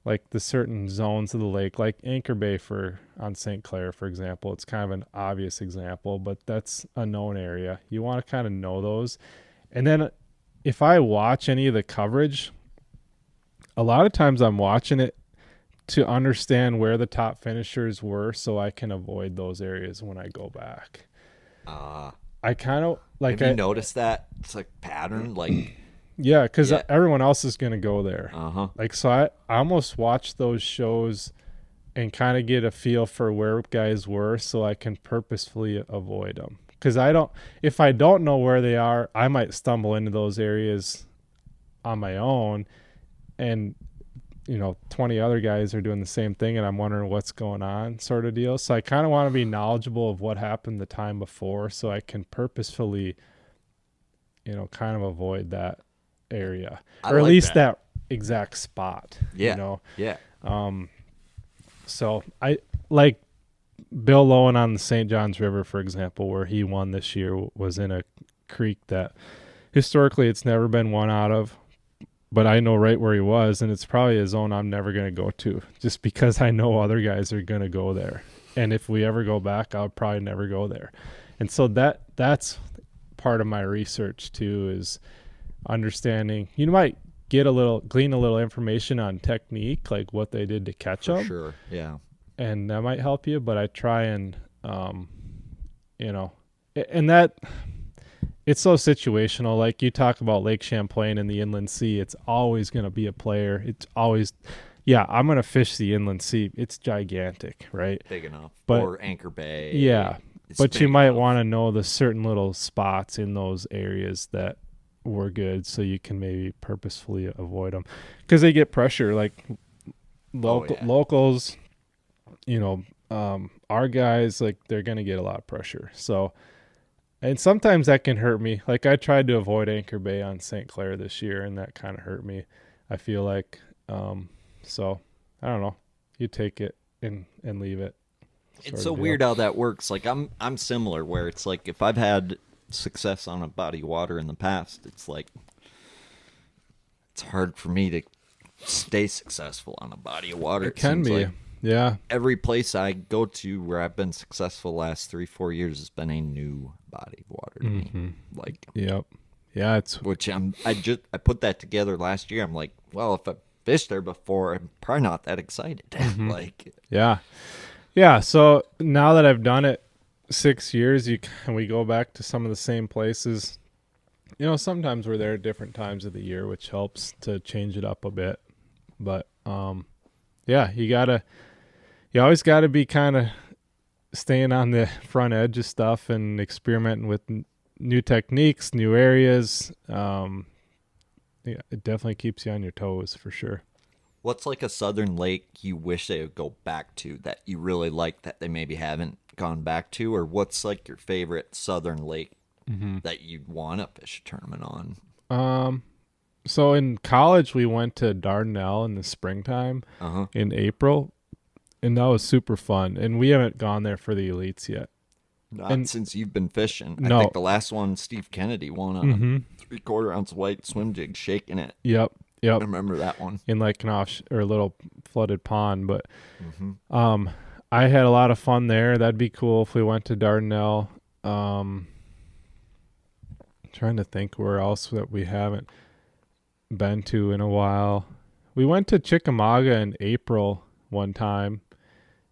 C: like the certain zones of the lake, like Anchor Bay on St. Clair, for example. It's kind of an obvious example, but that's a known area. You want to kind of know those. And then if I watch any of the coverage, a lot of times I'm watching it to understand where the top finishers were so I can avoid those areas when I go back. I kind of like...
B: Have you noticed that? It's like pattern, like...
C: Yeah, because everyone else is going to go there.
B: Like,
C: so I almost watch those shows and kind of get a feel for where guys were so I can purposefully avoid them. Because if I don't know where they are, I might stumble into those areas on my own, and 20 other guys are doing the same thing, and I'm wondering what's going on, sort of deal. So I kind of want to be knowledgeable of what happened the time before, so I can purposefully, kind of avoid that area, or at least that exact spot.
B: Yeah.
C: So I like Bill Lowen on the St. Johns River, for example, where he won this year, was in a creek that historically it's never been won out of, but I know right where he was, and it's probably a zone I'm never going to go to just because I know other guys are going to go there. And if we ever go back, I'll probably never go there. And so that's part of my research too, is understanding. You might glean a little information on technique, like what they did to catch them.
B: Sure, yeah.
C: And that might help you, but I try and, and that it's so situational. Like you talk about Lake Champlain and the Inland Sea, it's always going to be a player. It's always, I'm going to fish the Inland Sea. It's gigantic, right?
B: Big enough.
C: But,
B: or Anchor Bay.
C: Yeah. But you might want to know the certain little spots in those areas that were good, so you can maybe purposefully avoid them because they get pressure. Like locals, our guys, like they're going to get a lot of pressure. So And sometimes that can hurt me. Like I tried to avoid Anchor Bay on St. Clair this year, and that kind of hurt me. I feel like, so I don't know. You take it and leave it.
B: It's so weird how that works. Like I'm similar, where it's like if I've had success on a body of water in the past, it's like it's hard for me to stay successful on a body of water.
C: It can
B: seems
C: be.
B: like
C: Yeah.
B: every place I go to where I've been successful the last 3-4 years has been a new body of water to me. Like,
C: Yep. Yeah. It's
B: which I put that together last year. I'm like, well, if I fished there before, I'm probably not that excited. Like,
C: yeah. Yeah. So now that I've done it 6 years, we go back to some of the same places. You know, sometimes we're there at different times of the year, which helps to change it up a bit. But yeah, you always gotta be kind of staying on the front edge of stuff and experimenting with new techniques, new areas. Yeah, it definitely keeps you on your toes for sure.
B: what's like a southern lake you wish they would go back to that you really like that they maybe haven't gone back to? Or what's like your favorite southern lake that you'd want to fish a tournament on?
C: So in college, we went to Dardanelle in the springtime in April, and that was super fun. And we haven't gone there for the elites yet.
B: Not since you've been fishing.
C: No.
B: I think the last one, Steve Kennedy won on a 3/4 ounce white swim jig, shaking it.
C: Yep.
B: I remember that one.
C: In like or a little flooded pond, but I had a lot of fun there. That'd be cool if we went to Dardanelle. Trying to think where else that we haven't been to in a while. We went to Chickamauga in April one time,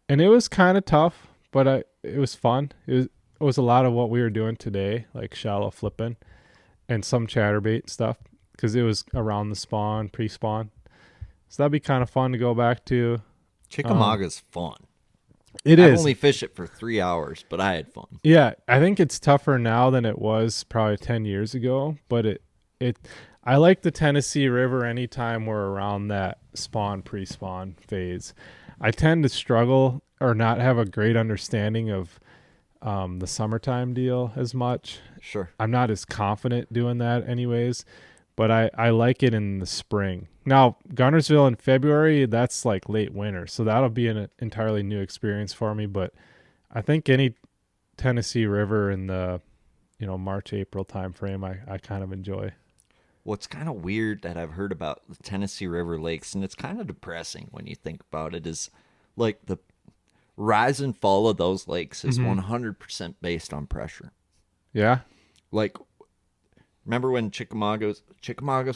C: and it was kind of tough, but it was fun. It was a lot of what we were doing today, like shallow flipping and some chatterbait stuff, because it was around the spawn, pre-spawn. So that'd be kind of fun to go back to.
B: Chickamauga's fun.
C: It
B: I've
C: is.
B: only fished it for 3 hours, but I had fun.
C: Yeah, I think it's tougher now than it was probably 10 years ago, but I like the Tennessee River anytime we're around that spawn pre-spawn phase. I tend to struggle or not have a great understanding of the summertime deal as much.
B: Sure.
C: I'm not as confident doing that anyways, but I like it in the spring. Now, Gunnersville in February, that's like late winter, so that'll be an entirely new experience for me, but I think any Tennessee River in the March, April time frame I kind of enjoy.
B: What's kind of weird that I've heard about the Tennessee River lakes, and it's kind of depressing when you think about it, is like the rise and fall of those lakes is 100% based on pressure.
C: Yeah.
B: Like, remember when Chickamauga's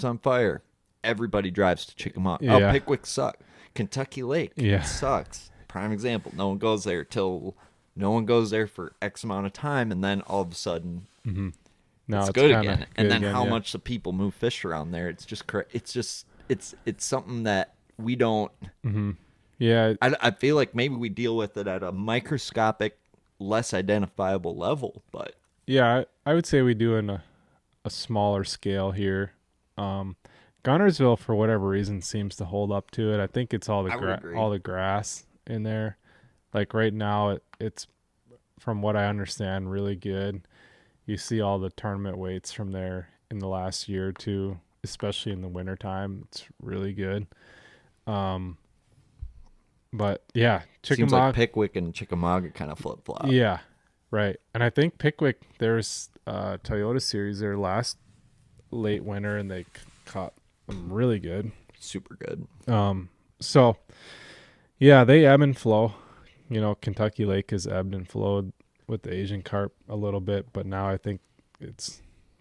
B: on fire? Everybody drives to Chickamauga.
C: Yeah.
B: Oh, Pickwick sucks. Kentucky Lake sucks. Prime example. No one goes there for X amount of time, and then all of a sudden
C: Now
B: it's good
C: kinda
B: again. And then how
C: yeah.
B: much the people move fish around there? It's just it's something that we don't.
C: Yeah.
B: I feel like maybe we deal with it at a microscopic, less identifiable level, but
C: Yeah, I would say we do in a smaller scale here. Gunnersville, for whatever reason, seems to hold up to it. I think it's all the grass in there. Like right now, it's from what I understand, really good. You see all the tournament weights from there in the last year or two, especially in the wintertime. It's really good. But yeah,
B: seems like Pickwick and Chickamauga kind of flip flop.
C: Yeah, right. And I think Pickwick, there's a Toyota series there last late winter, and they caught them really good.
B: Super good.
C: So yeah, they ebb and flow. Kentucky Lake has ebbed and flowed with the Asian carp a little bit, but now I think it's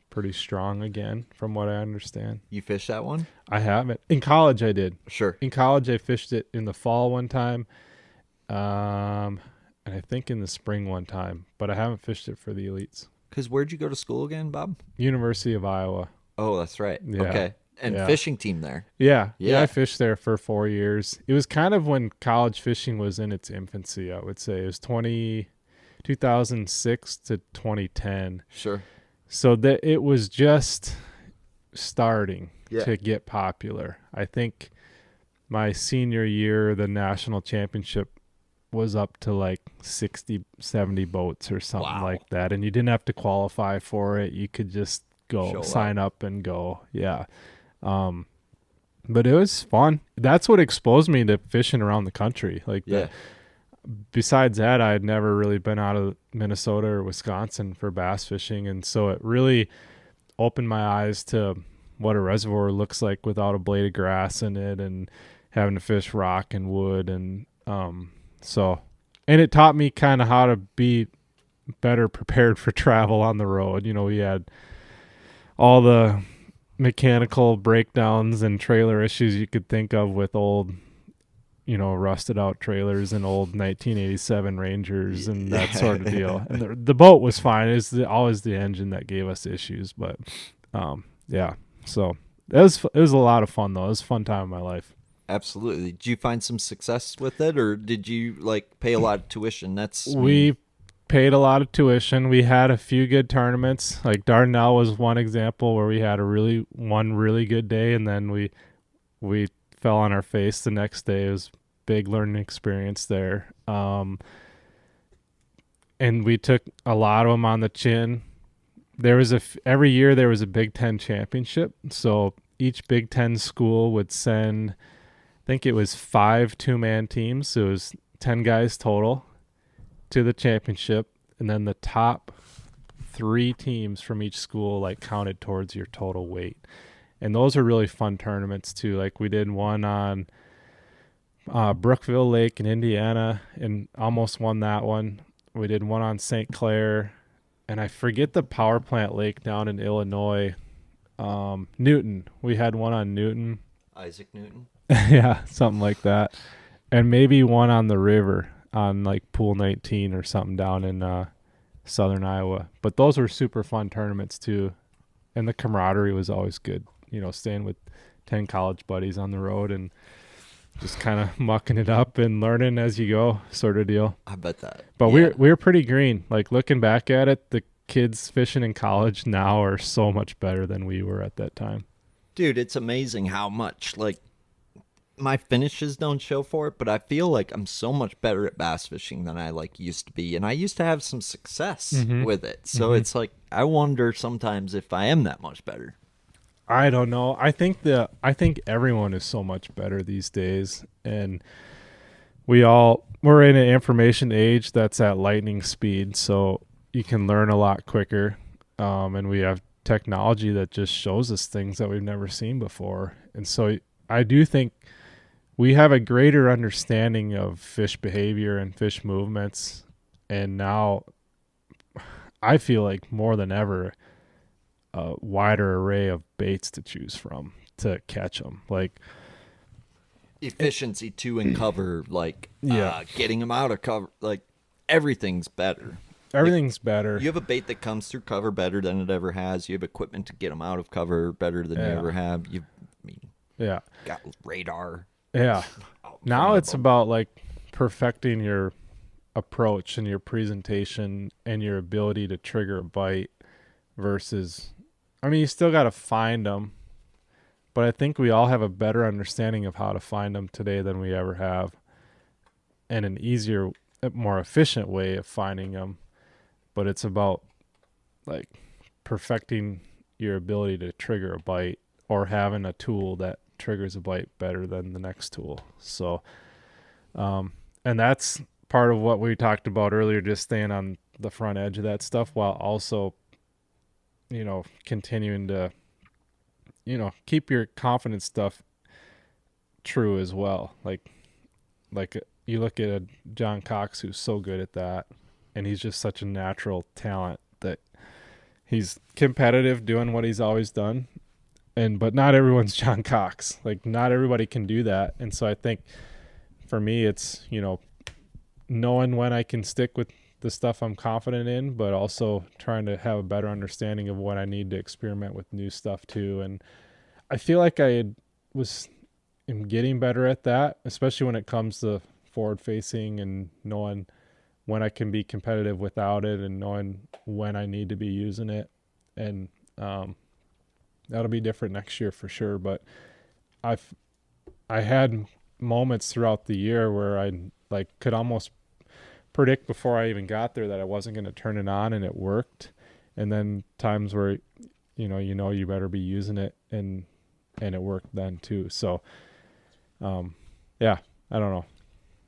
C: pretty strong again, from what I understand.
B: You fished that one?
C: I haven't. In college, I did.
B: Sure.
C: In college, I fished it in the fall one time, and I think in the spring one time, but I haven't fished it for the elites.
B: Because where'd you go to school again, Bob?
C: University of Iowa.
B: Oh, that's right.
C: Yeah.
B: Okay. And fishing team there.
C: Yeah.
B: Yeah.
C: I fished there for 4 years. It was kind of when college fishing was in its infancy, I would say. It was 2006 to 2010.
B: Sure.
C: So that it was just starting
B: Yeah.
C: to get popular. I think my senior year, the national championship was up to like 60, 70 boats or something
B: Wow.
C: like that. And you didn't have to qualify for it. You could just go
B: Show
C: sign up and go. Yeah. But it was fun. That's what exposed me to fishing around the country. Like
B: Yeah.
C: besides that, I had never really been out of Minnesota or Wisconsin for bass fishing. And so it really opened my eyes to what a reservoir looks like without a blade of grass in it and having to fish rock and wood. And and it taught me kind of how to be better prepared for travel on the road. You know, we had all the mechanical breakdowns and trailer issues you could think of with old, you know, rusted out trailers and old 1987 Rangers and that sort of deal. And the boat was fine. It's always the engine that gave us issues, but yeah. So it was a lot of fun though. It was a fun time in my life.
B: Absolutely. Did you find some success with it, or did you like pay a lot of tuition?
C: We paid a lot of tuition. We had a few good tournaments. Like Dardanelle was one example where we had one really good day, and then we fell on our face the next day. It was a big learning experience there. And we took a lot of them on the chin. There was every year there was a Big Ten championship. So each Big Ten school would send, I think it was 5 2-man teams. So it was 10 guys total to the championship. And then the top 3 teams from each school like counted towards your total weight. And those are really fun tournaments too. Like we did one on Brookville Lake in Indiana and almost won that one. We did one on St. Clair, and I forget the power plant lake down in Illinois. Newton. We had one on Newton.
B: Isaac Newton.
C: Yeah, something like that. And maybe one on the river on like Pool 19 or something down in southern Iowa. But those were super fun tournaments too. And the camaraderie was always good. You know, staying with 10 college buddies on the road and just kind of mucking it up and learning as you go sort of deal.
B: I bet that.
C: But we were pretty green. Like looking back at it, the kids fishing in college now are so much better than we were at that time.
B: Dude, it's amazing how much, like, my finishes don't show for it, but I feel like I'm so much better at bass fishing than I, like, used to be. And I used to have some success with it. So it's like, I wonder sometimes if I am that much better.
C: I don't know. I think everyone is so much better these days. And we're in an information age that's at lightning speed. So you can learn a lot quicker. And we have technology that just shows us things that we've never seen before. And so I do think we have a greater understanding of fish behavior and fish movements. And now I feel like more than ever, a wider array of baits to choose from to catch them. Like
B: efficiency too in cover, like getting them out of cover, like everything's better.
C: Everything's better.
B: You have a bait that comes through cover better than it ever has. You have equipment to get them out of cover better than you ever have. Got radar.
C: Yeah. Now it's about like perfecting your approach and your presentation and your ability to trigger a bite versus, I mean, you still got to find them, but I think we all have a better understanding of how to find them today than we ever have, and an easier, more efficient way of finding them. But it's about like perfecting your ability to trigger a bite or having a tool that triggers a bite better than the next tool. So, and that's part of what we talked about earlier, just staying on the front edge of that stuff while also, you know, continuing to, you know, keep your confidence stuff true as well. Like you look at a John Cox who's so good at that, and he's just such a natural talent that he's competitive doing what he's always done. But not everyone's John Cox. Like not everybody can do that. And so I think for me, it's, you know, knowing when I can stick with the stuff I'm confident in, but also trying to have a better understanding of what I need to experiment with new stuff too. And I feel like am getting better at that, especially when it comes to forward facing and knowing when I can be competitive without it and knowing when I need to be using it. And, that'll be different next year for sure. But I had moments throughout the year where I like could almost predict before I even got there that I wasn't going to turn it on, and it worked. And then times where, you better be using it, and it worked then too. So, yeah, I don't know.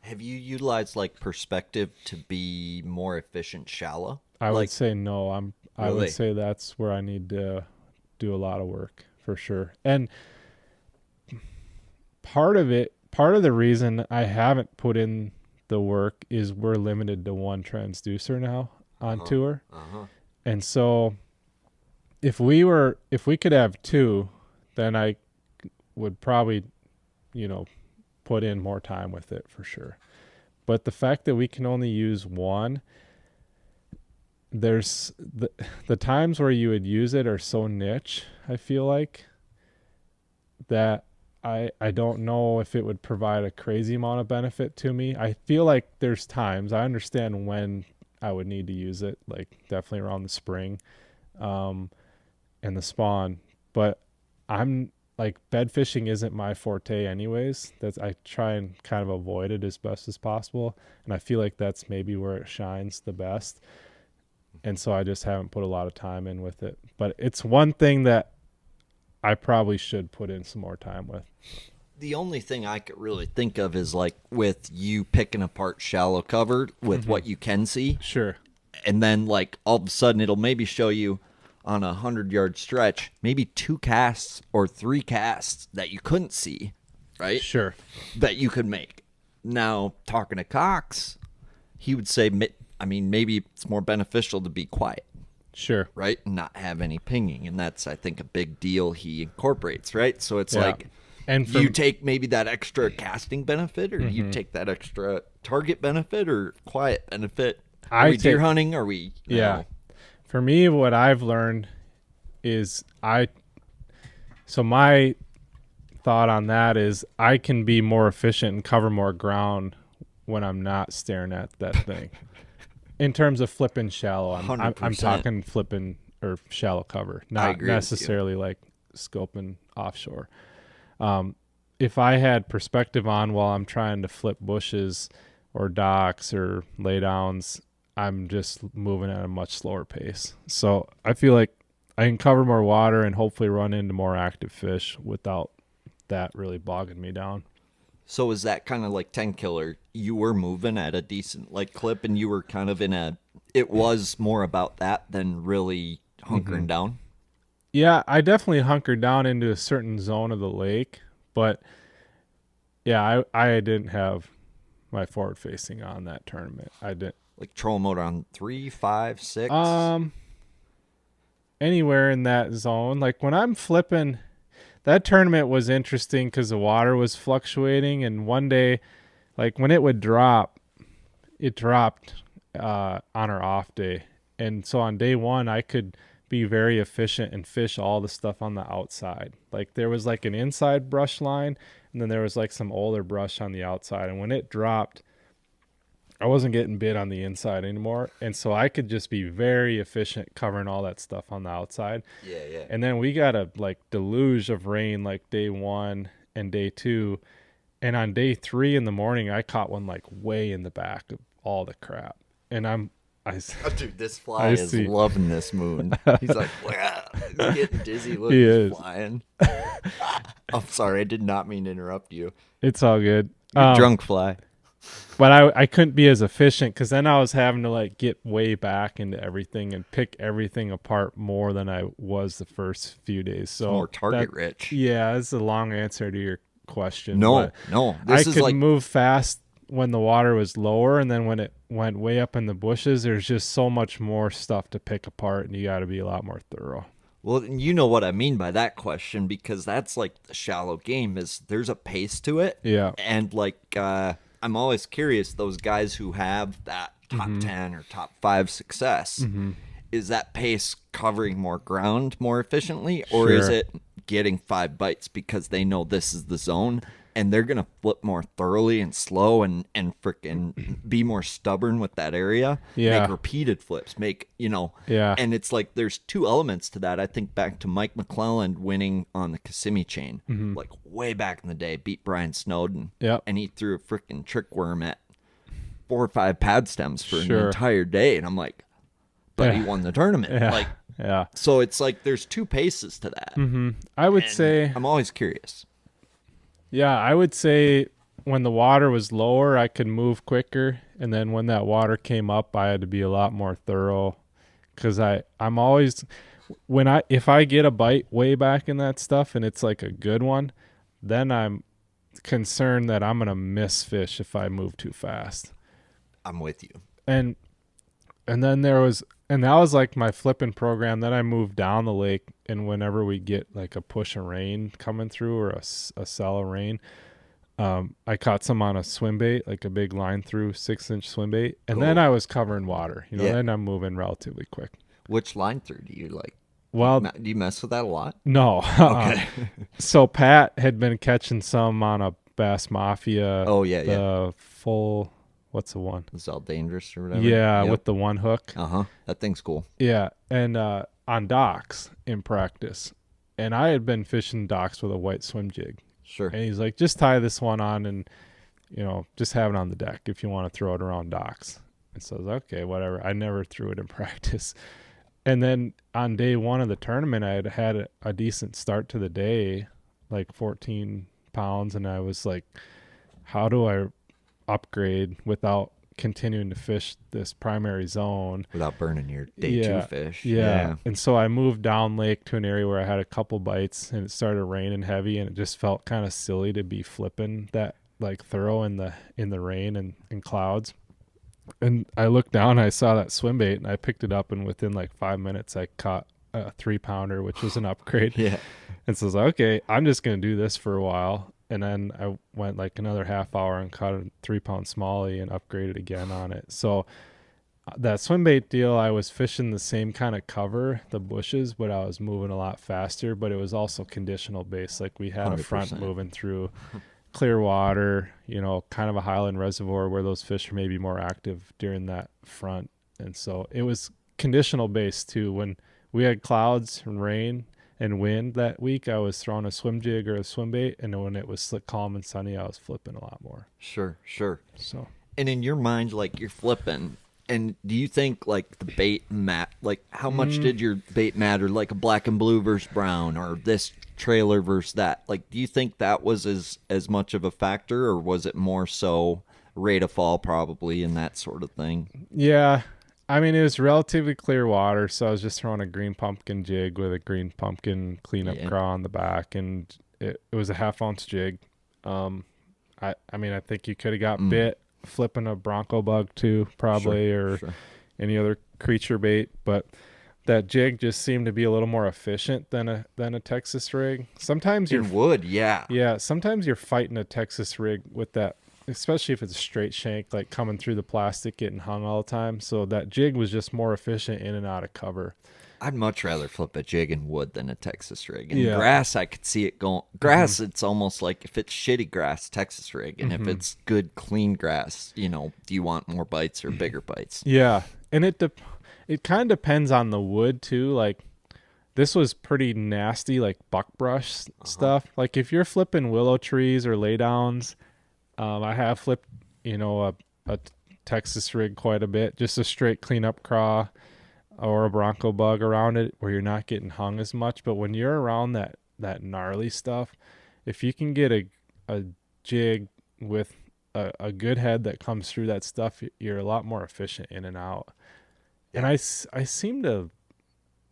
B: Have you utilized like perspective to be more efficient shallow?
C: I
B: Like,
C: would say no. I
B: Really?
C: would say that's where I need to do a lot of work for sure. And part of the reason I haven't put in the work is we're limited to one transducer now on tour. And so if we could have two, then I would probably, put in more time with it for sure. But the fact that we can only use one, there's the times where you would use it are so niche, I feel like, that I don't know if it would provide a crazy amount of benefit to me. I feel like there's times I understand when I would need to use it, like definitely around the spring, and the spawn. But I'm like, bed fishing isn't my forte anyways. I try and kind of avoid it as best as possible. And I feel like that's maybe where it shines the best. And so I just haven't put a lot of time in with it. But it's one thing that I probably should put in some more time with.
B: the only thing I could really think of is like with you picking apart shallow cover with what you can see.
C: Sure.
B: And then like all of a sudden it'll maybe show you on a 100-yard stretch, maybe 2 casts or 3 casts that you couldn't see, right?
C: Sure.
B: That you could make. Now, talking to Cox, he would say, I mean, maybe it's more beneficial to be quiet,
C: Sure.
B: right? And not have any pinging. And that's, I think, a big deal he incorporates, right? So it's
C: Yeah.
B: like,
C: And
B: do you take maybe that extra casting benefit, or do you take that extra target benefit or quiet benefit? Are we deer hunting? Are we?
C: Yeah. For me, what I've learned is so my thought on that is I can be more efficient and cover more ground when I'm not staring at that thing. In terms of flipping shallow, I'm
B: 100%.
C: talking flipping or shallow cover, not
B: agree with you.
C: necessarily like scoping offshore. If I had perspective on while I'm trying to flip bushes or docks or laydowns, I'm just moving at a much slower pace. So I feel like I can cover more water and hopefully run into more active fish without that really bogging me down.
B: So is that kind of like 10 killer? You were moving at a decent like clip, and you were kind of it was more about that than really hunkering down.
C: Yeah, I definitely hunkered down into a certain zone of the lake, but yeah, I didn't have my forward facing on that tournament. I didn't.
B: Like troll mode on 3, 5, 6.
C: Anywhere in that zone. Like when I'm flipping, that tournament was interesting because the water was fluctuating, and one day, like when it would drop, it dropped on our off day, and so on day one I could be very efficient and fish all the stuff on the outside. Like there was like an inside brush line, and then there was like some older brush on the outside, and when it dropped, I wasn't getting bit on the inside anymore, and so I could just be very efficient covering all that stuff on the outside.
B: Yeah.
C: And then we got a like deluge of rain like day 1 and day 2, and on day 3 in the morning I caught one like way in the back of all the crap, and
B: Dude, this fly is loving this moon. He's like, wow, he's getting dizzy. Look, he's flying. I'm sorry, I did not mean to interrupt you.
C: It's all good.
B: You're drunk fly.
C: But I couldn't be as efficient because then I was having to like get way back into everything and pick everything apart more than I was the first few days. So
B: more target rich.
C: Yeah, that's a long answer to your question.
B: No.
C: I could move fast when the water was lower, and then when it went way up in the bushes, there's just so much more stuff to pick apart, and you got to be a lot more thorough.
B: Well, you know what I mean by that question, because that's like the shallow game is there's a pace to it.
C: Yeah.
B: And like I'm always curious, those guys who have that top 10 or top 5 success, is that pace covering more ground more efficiently, or is it getting 5 bites because they know this is the zone and they're going to flip more thoroughly and slow and freaking be more stubborn with that area, make repeated flips, and it's like there's 2 elements to that. I think back to Mike McClelland winning on the Kissimmee chain, like way back in the day, beat Brian Snowden, and he threw a freaking trick worm at 4 or 5 pad stems for an
C: Sure.
B: entire day, and I'm like, but he
C: Yeah.
B: won the tournament.
C: Yeah.
B: Like,
C: Yeah.
B: so it's like there's 2 paces to that.
C: I would
B: And
C: say,
B: I'm always curious.
C: yeah, I would say when the water was lower, I could move quicker. And then when that water came up, I had to be a lot more thorough. Cause I'm always, if I get a bite way back in that stuff and it's like a good one, then I'm concerned that I'm going to miss fish if I move too fast.
B: I'm with you.
C: And then that was like my flipping program. Then I moved down the lake, and whenever we get like a push of rain coming through or a cell of rain, I caught some on a swim bait, like a big line through 6-inch swim bait. And then
B: Cool.
C: I was covering water,
B: Yeah.
C: then I'm moving relatively quick.
B: Which line through do you like?
C: Well,
B: Do you mess with that a lot?
C: no.
B: Okay.
C: So Pat had been catching some on a Bass Mafia.
B: Oh, yeah,
C: the full, what's the one?
B: Is all dangerous or whatever?
C: Yeah,
B: Yep.
C: with the one hook.
B: That thing's cool.
C: Yeah, and on docks in practice. And I had been fishing docks with a white swim jig.
B: Sure.
C: And he's like, just tie this one on and, just have it on the deck if you want to throw it around docks. And so I was like, okay, whatever. I never threw it in practice. And then on day 1 of the tournament, I had a decent start to the day, like 14 pounds. And I was like, how do I upgrade without continuing to fish this primary zone?
B: Without burning your day 2 fish.
C: Yeah. And so I moved down lake to an area where I had a couple bites, and it started raining heavy, and it just felt kind of silly to be flipping that like thorough in the rain and clouds. And I looked down, I saw that swim bait, and I picked it up, and within like 5 minutes I caught a 3-pounder, which was an upgrade.
B: Yeah.
C: And so I was like, okay, I'm just going to do this for a while. And then I went like another half hour and caught a 3-pound smallie and upgraded again on it. So that swim bait deal, I was fishing the same kind of cover, the bushes, but I was moving a lot faster. But it was also conditional based. Like we had a front
B: 100%.
C: moving through clear water, kind of a highland reservoir where those fish are maybe more active during that front. And so it was conditional based too. When we had clouds and rain and wind that week, I was throwing a swim jig or a swim bait, and when it was slick, calm, and sunny, I was flipping a lot more.
B: Sure.
C: So
B: And in your mind, like you're flipping, and do you think like the bait like how much did your bait matter? Like a black and blue versus brown, or this trailer versus that? Like, do you think that was as much of a factor, or was it more so rate of fall probably and that sort of thing?
C: yeah, I mean, it was relatively clear water, so I was just throwing a green pumpkin jig with a green pumpkin cleanup
B: Yeah.
C: craw on the back, and it was a 1/2-ounce jig. I mean, I think you could have got bit flipping a bronco bug too, probably, or any other creature bait, but that jig just seemed to be a little more efficient than a Texas rig. Sometimes
B: In wood, yeah.
C: sometimes you're fighting a Texas rig with that, especially if it's a straight shank, like coming through the plastic, getting hung all the time. So that jig was just more efficient in and out of cover.
B: I'd much rather flip a jig in wood than a Texas rig. In
C: Yeah.
B: grass, I could see it going. Grass, it's almost like if it's shitty grass, Texas rig, and if it's good, clean grass, do you want more bites or bigger bites?
C: Yeah, and it kind of depends on the wood too. Like this was pretty nasty, like buckbrush stuff. Like if you're flipping willow trees or laydowns, I have flipped, a Texas rig quite a bit, just a straight cleanup craw or a bronco bug around it where you're not getting hung as much. But when you're around that gnarly stuff, if you can get a jig with a good head that comes through that stuff, you're a lot more efficient in and out. And I seem to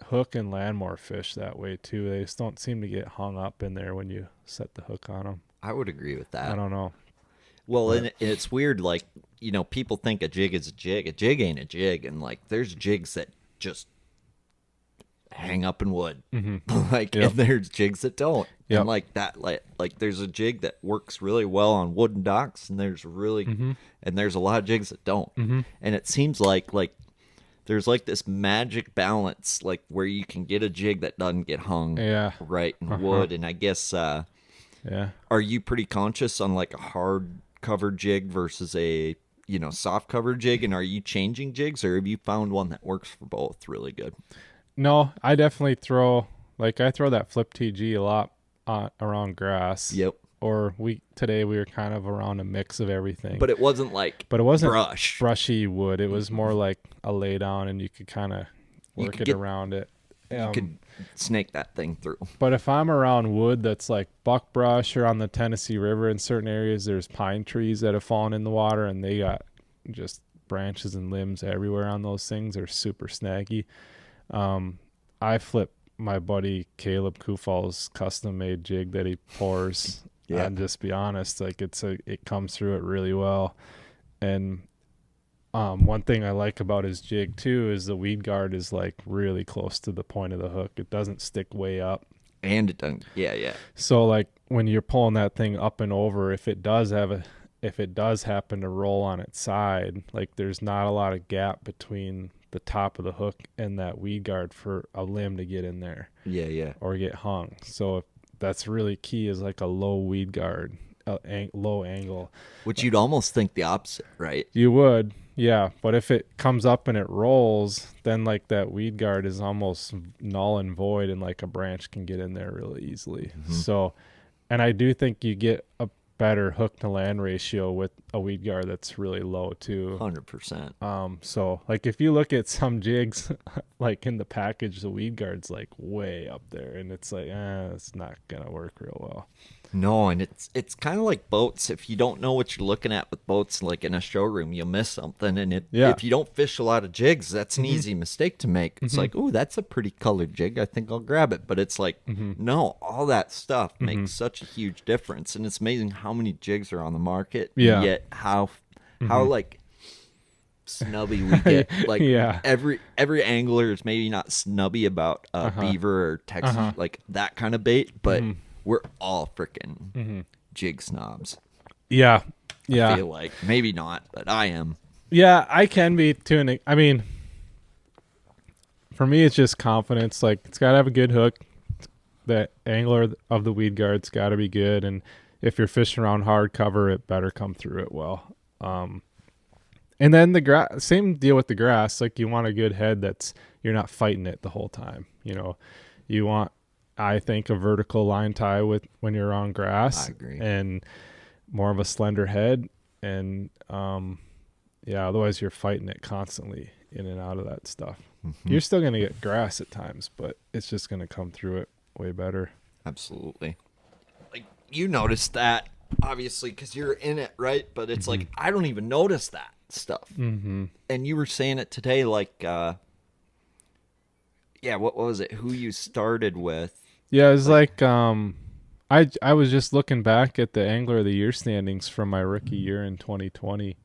C: hook and land more fish that way too. They just don't seem to get hung up in there when you set the hook on them.
B: I would agree with that.
C: I don't know.
B: Well, and it's weird, like, people think a jig is a jig. A jig ain't a jig, and, like, there's jigs that just hang up in wood. Like,
C: Yep.
B: and there's jigs that don't.
C: Yep.
B: And, like, that, like, there's a jig that works really well on wooden docks, and there's and there's a lot of jigs that don't. And it seems like, there's, like, this magic balance, like, where you can get a jig that doesn't get hung right in wood, and I guess,
C: Yeah.
B: are you pretty conscious on like a hard cover jig versus a soft cover jig, and are you changing jigs, or have you found one that works for both really good?
C: No, I definitely throw that flip TG a lot around grass.
B: Yep.
C: or today we were kind of around a mix of everything.
B: But it wasn't like
C: But it wasn't
B: brush.
C: brushy wood. It was more like a lay down, and you could kind of work it around it.
B: You could snake that thing through.
C: But if I'm around wood that's like buckbrush, or on the Tennessee River in certain areas, there's pine trees that have fallen in the water, and they got just branches and limbs everywhere on those things. They're super snaggy. I flip my buddy Caleb Kufal's custom made jig that he pours.
B: Yeah.
C: And just be honest, like it comes through it really well. And one thing I like about his jig too is the weed guard is like really close to the point of the hook. It doesn't stick way up.
B: And it doesn't. Yeah.
C: So like when you're pulling that thing up and over, if it does happen to roll on its side, like there's not a lot of gap between the top of the hook and that weed guard for a limb to get in there.
B: Yeah.
C: Or get hung. So that's really key, is like a low weed guard, low angle.
B: Which you'd almost think the opposite, right?
C: You would, yeah. But if it comes up and it rolls, then like that weed guard is almost null and void, and like a branch can get in there really easily.
B: Mm-hmm.
C: So, and I do think you get a better hook to land ratio with a weed guard that's really low too.
B: 100%.
C: So like if you look at some jigs, like in the package, the weed guard's like way up there, and it's like, it's not gonna work real well.
B: No, and it's kind of like boats. If you don't know what you're looking at with boats, like in a showroom, you'll miss something. And if you don't fish a lot of jigs, that's an easy mistake to make. It's like, oh, that's a pretty colored jig. I think I'll grab it. But it's like, no, all that stuff makes such a huge difference. And it's amazing how many jigs are on the market.
C: Yeah.
B: And yet how like snubby we get. Like every angler is maybe not snubby about beaver or Texas, like that kind of bait, but we're all freaking jig snobs.
C: Yeah.
B: I feel like maybe not, but I am.
C: Yeah, I can be too. I mean, for me, it's just confidence. Like, it's got to have a good hook. The angler of the weed guard's got to be good, and if you're fishing around hard cover, it better come through it well. And then same deal with the grass. Like, you want a good head that's you're not fighting it the whole time. You know, you want, I think, a vertical line tie when you're on grass.
B: I agree.
C: And more of a slender head, and otherwise you're fighting it constantly in and out of that stuff. You're still going to get grass at times, but it's just going to come through it way better.
B: Absolutely. Like, you noticed that obviously because you're in it, right? But it's like I don't even notice that stuff. And you were saying it today, like what was it, who you started with?
C: Yeah, it was like I was just looking back at the Angler of the Year standings from my rookie year in 2020.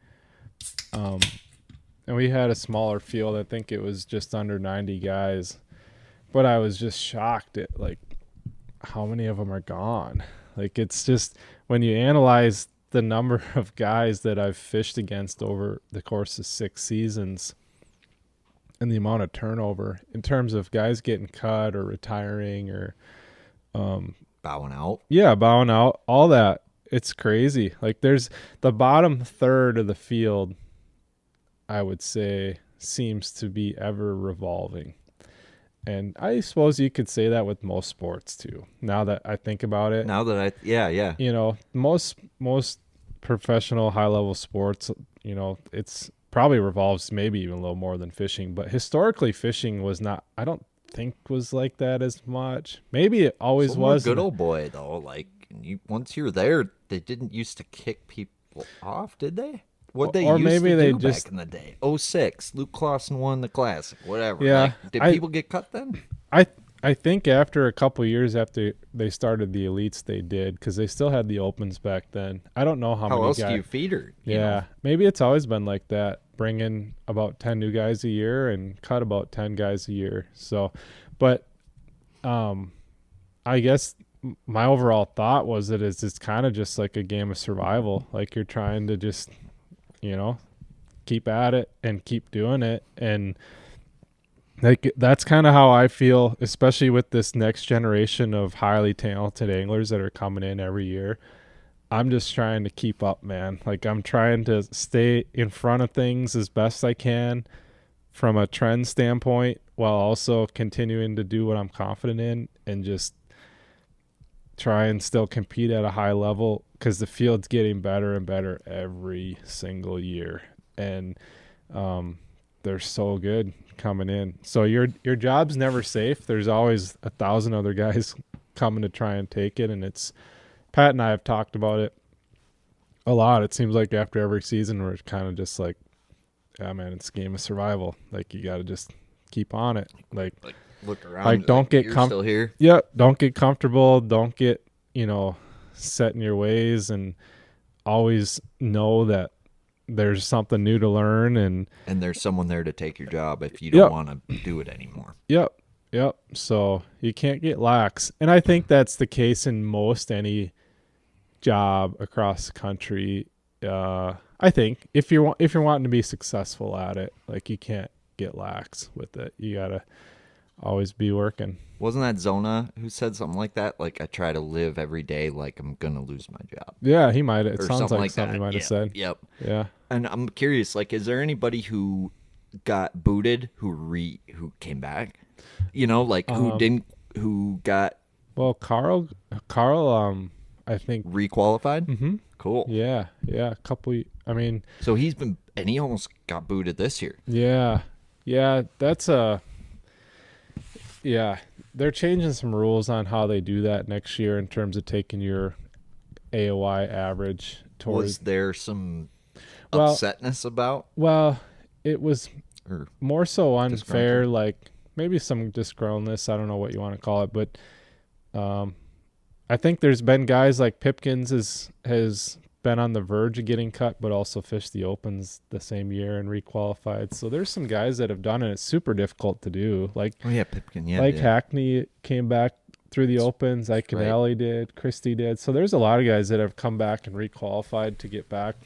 C: And we had a smaller field. I think it was just under 90 guys. But I was just shocked at like how many of them are gone. Like, it's just, when you analyze the number of guys that I've fished against over the course of 6 seasons and the amount of turnover in terms of guys getting cut or retiring or
B: Bowing out.
C: Yeah, bowing out, all that. It's crazy. Like, there's the bottom third of the field, I would say, seems to be ever revolving. And I suppose you could say that with most sports too. Now that I think about it.
B: Yeah.
C: You know, most professional high level sports, you know, it's probably revolves maybe even a little more than fishing. But historically, fishing was not, I don't think was like that as much. Maybe it always was.
B: Good old boy though. Like, once you're there, they didn't used to kick people off, did they? What they
C: or
B: used
C: maybe
B: to
C: they
B: do
C: just
B: back in the day. 06, Luke Clausen won the Classic, whatever.
C: Yeah,
B: Like, did people get cut then?
C: I think after a couple years after they started the elites, they did, because they still had the opens back then. I don't know how many
B: else
C: guys.
B: do you feed her?
C: Yeah, maybe it's always been like that. Bring in about 10 new guys a year and cut about 10 guys a year. So, but I guess my overall thought was that it's kind of just like a game of survival. Like, you're trying to just, you know, keep at it and keep doing it. And like, that's kind of how I feel, especially with this next generation of highly talented anglers that are coming in every year. I'm just trying to keep up, man. Like, I'm trying to stay in front of things as best I can from a trend standpoint, while also continuing to do what I'm confident in and just try and still compete at a high level, because the field's getting better and better every single year, and they're so good coming in. So your job's never safe. There's always 1,000 other guys coming to try and take it, and it's Pat and I have talked about it a lot. It seems like after every season we're kind of just like, yeah, man, it's a game of survival. Like, you got to just keep on it. Like
B: look around.
C: Like, don't get
B: still here.
C: Yeah, don't get comfortable. Don't get, set in your ways, and always know that there's something new to learn, and
B: there's someone there to take your job if you don't want to do it anymore.
C: Yep. So you can't get lax, and I think that's the case in most any job across the country. I think if you're wanting to be successful at it, like, you can't get lax with it. You gotta always be working.
B: Wasn't that Zona who said something like that? Like, I try to live every day like I'm gonna lose my job.
C: Yeah, he might. It
B: Or
C: sounds
B: something
C: like
B: like
C: something
B: that.
C: he might have
B: Yeah,
C: said.
B: Yep.
C: Yeah.
B: And I'm curious, like, is there anybody who got booted who came back? Who got
C: Well, Carl, I think.
B: requalified?
C: Mm-hmm.
B: Cool.
C: Yeah, a couple. I mean,
B: So he almost got booted this year.
C: yeah. That's yeah. They're changing some rules on how they do that next year in terms of taking your AOI average towards.
B: Was there some
C: Well-
B: upsetness about?
C: Well, it was
B: Or
C: more so unfair,
B: Disgruntled.
C: like maybe some disgruntledness. I don't know what you want to call it, but I think there's been guys like Pipkins has been on the verge of getting cut, but also fished the Opens the same year and requalified. So there's some guys that have done it. It's super difficult to do. Like,
B: oh yeah, Pipkin. Yeah,
C: Hackney came back through the Opens. Ike
B: right.
C: Canelli did. Christie did. So there's a lot of guys that have come back and requalified to get back.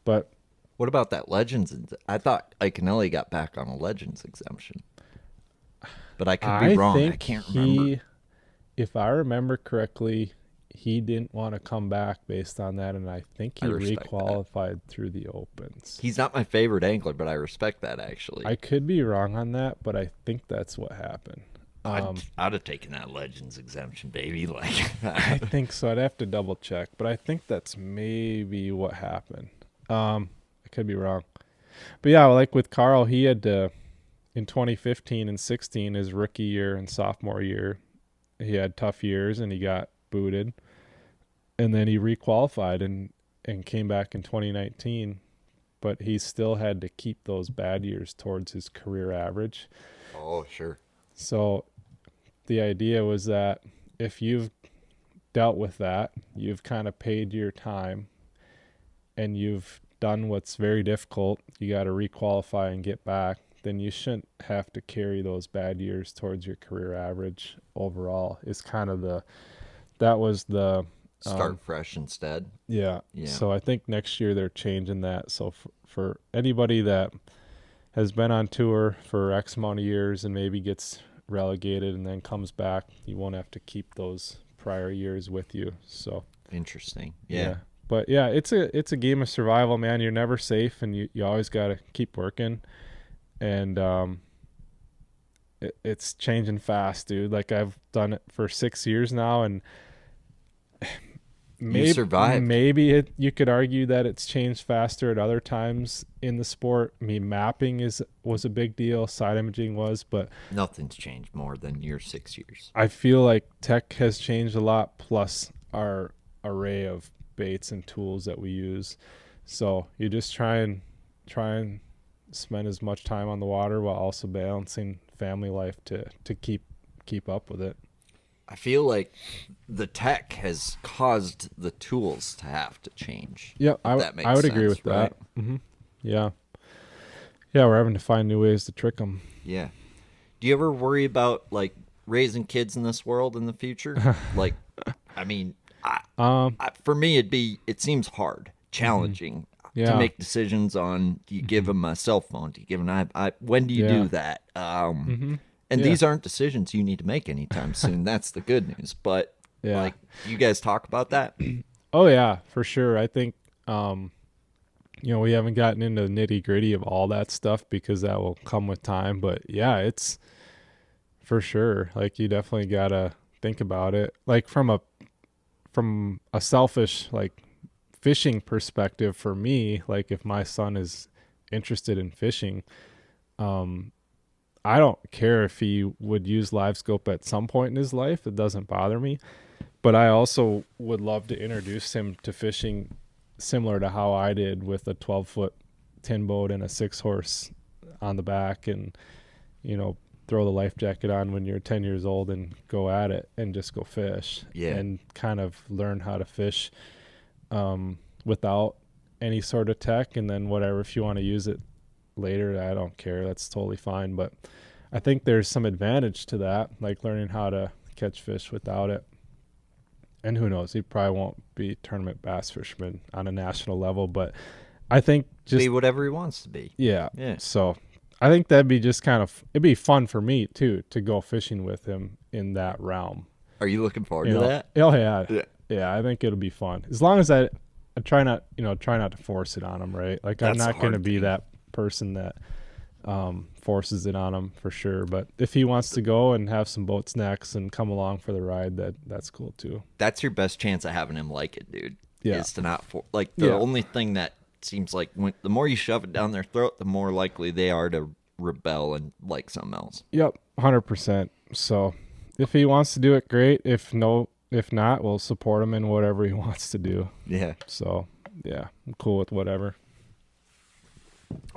C: But
B: What about that Legends? I thought Iconelli got back on a Legends exemption, but I could be wrong. I
C: think
B: can't remember.
C: if I remember correctly, he didn't want to come back based on that, and I think he
B: I respect
C: requalified through the Opens.
B: He's not my favorite angler, but I respect that actually.
C: I could be wrong on that, but I think that's what happened.
B: I'd have taken that Legends exemption, baby. Like,
C: I think so. I'd have to double check, but I think that's maybe what happened. I could be wrong. But yeah, like with Carl, he had to, in 2015 and 16, his rookie year and sophomore year, he had tough years and he got booted. And then he requalified and came back in 2019, but he still had to keep those bad years towards his career average.
B: oh sure.
C: So the idea was that if you've dealt with that, you've kind of paid your time, and you've done what's very difficult, you got to requalify and get back, then you shouldn't have to carry those bad years towards your career average overall. Is kind of that was the
B: Start fresh instead.
C: yeah.
B: Yeah.
C: So I think next year they're changing that. So for anybody that has been on tour for X amount of years and maybe gets relegated and then comes back, you won't have to keep those prior years with you. So
B: Interesting. Yeah.
C: But yeah, it's a game of survival, man. You're never safe, and you always got to keep working. And it's changing fast, dude. Like, I've done it for 6 years now, and
B: You survived.
C: Maybe you could argue that it's changed faster at other times in the sport. I mean, mapping was a big deal. Side imaging was, but
B: Nothing's changed more than your 6 years.
C: I feel like tech has changed a lot, plus our array of baits and tools that we use. So you just try and spend as much time on the water while also balancing family life to keep up with it.
B: I feel like the tech has caused the tools to have to change.
C: Yeah,
B: if that makes
C: I would agree
B: sense,
C: with
B: right?
C: that. Mm-hmm. Yeah, we're having to find new ways to trick them.
B: Yeah. Do you ever worry about like raising kids in this world in the future? Like, I mean, for me, it seems hard, challenging
C: Yeah.
B: to make decisions on. Do you give them a cell phone? Do you give them an iPad? When do you
C: Yeah.
B: do that? And
C: Yeah.
B: these aren't decisions you need to make anytime soon. That's the good news. But
C: Yeah.
B: like, you guys talk about that?
C: Oh yeah, for sure. I think we haven't gotten into the nitty gritty of all that stuff because that will come with time. But yeah, it's for sure. Like, you definitely gotta think about it. Like, from a from a selfish like fishing perspective for me, like if my son is interested in fishing, I don't care if he would use live scope at some point in his life. It doesn't bother me. But I also would love to introduce him to fishing similar to how I did with a 12-foot tin boat and a 6-horse on the back, and, you know, throw the life jacket on when you're 10 years old and go at it and just go fish.
B: Yeah.
C: And kind of learn how to fish without any sort of tech. And then whatever, if you want to use it later, I don't care. That's totally fine. But I think there's some advantage to that, like learning how to catch fish without it. And who knows, he probably won't be tournament bass fisherman on a national level, but I think just
B: be whatever he wants to be.
C: Yeah.
B: Yeah.
C: So I think that'd be just kind of, it'd be fun for me too, to go fishing with him in that realm.
B: Are you looking forward
C: You
B: to
C: know?
B: that?
C: Oh yeah.
B: Yeah.
C: Yeah. I think it'll be fun. As long as I try not to force it on him, right? Like I'm
B: That's the
C: not going to
B: hard
C: be
B: thing.
C: that person that forces it on him for sure. But if he wants to go and have some boat snacks and come along for the ride, that's cool too.
B: That's your best chance of having him like it, dude.
C: Yeah.
B: Is to not like the
C: Yeah.
B: only thing that seems like the more you shove it down their throat, the more likely they are to rebel and like something else.
C: Yep, 100%. So if he wants to do it, great. If not, we'll support him in whatever he wants to do.
B: Yeah.
C: So yeah, I'm cool with whatever.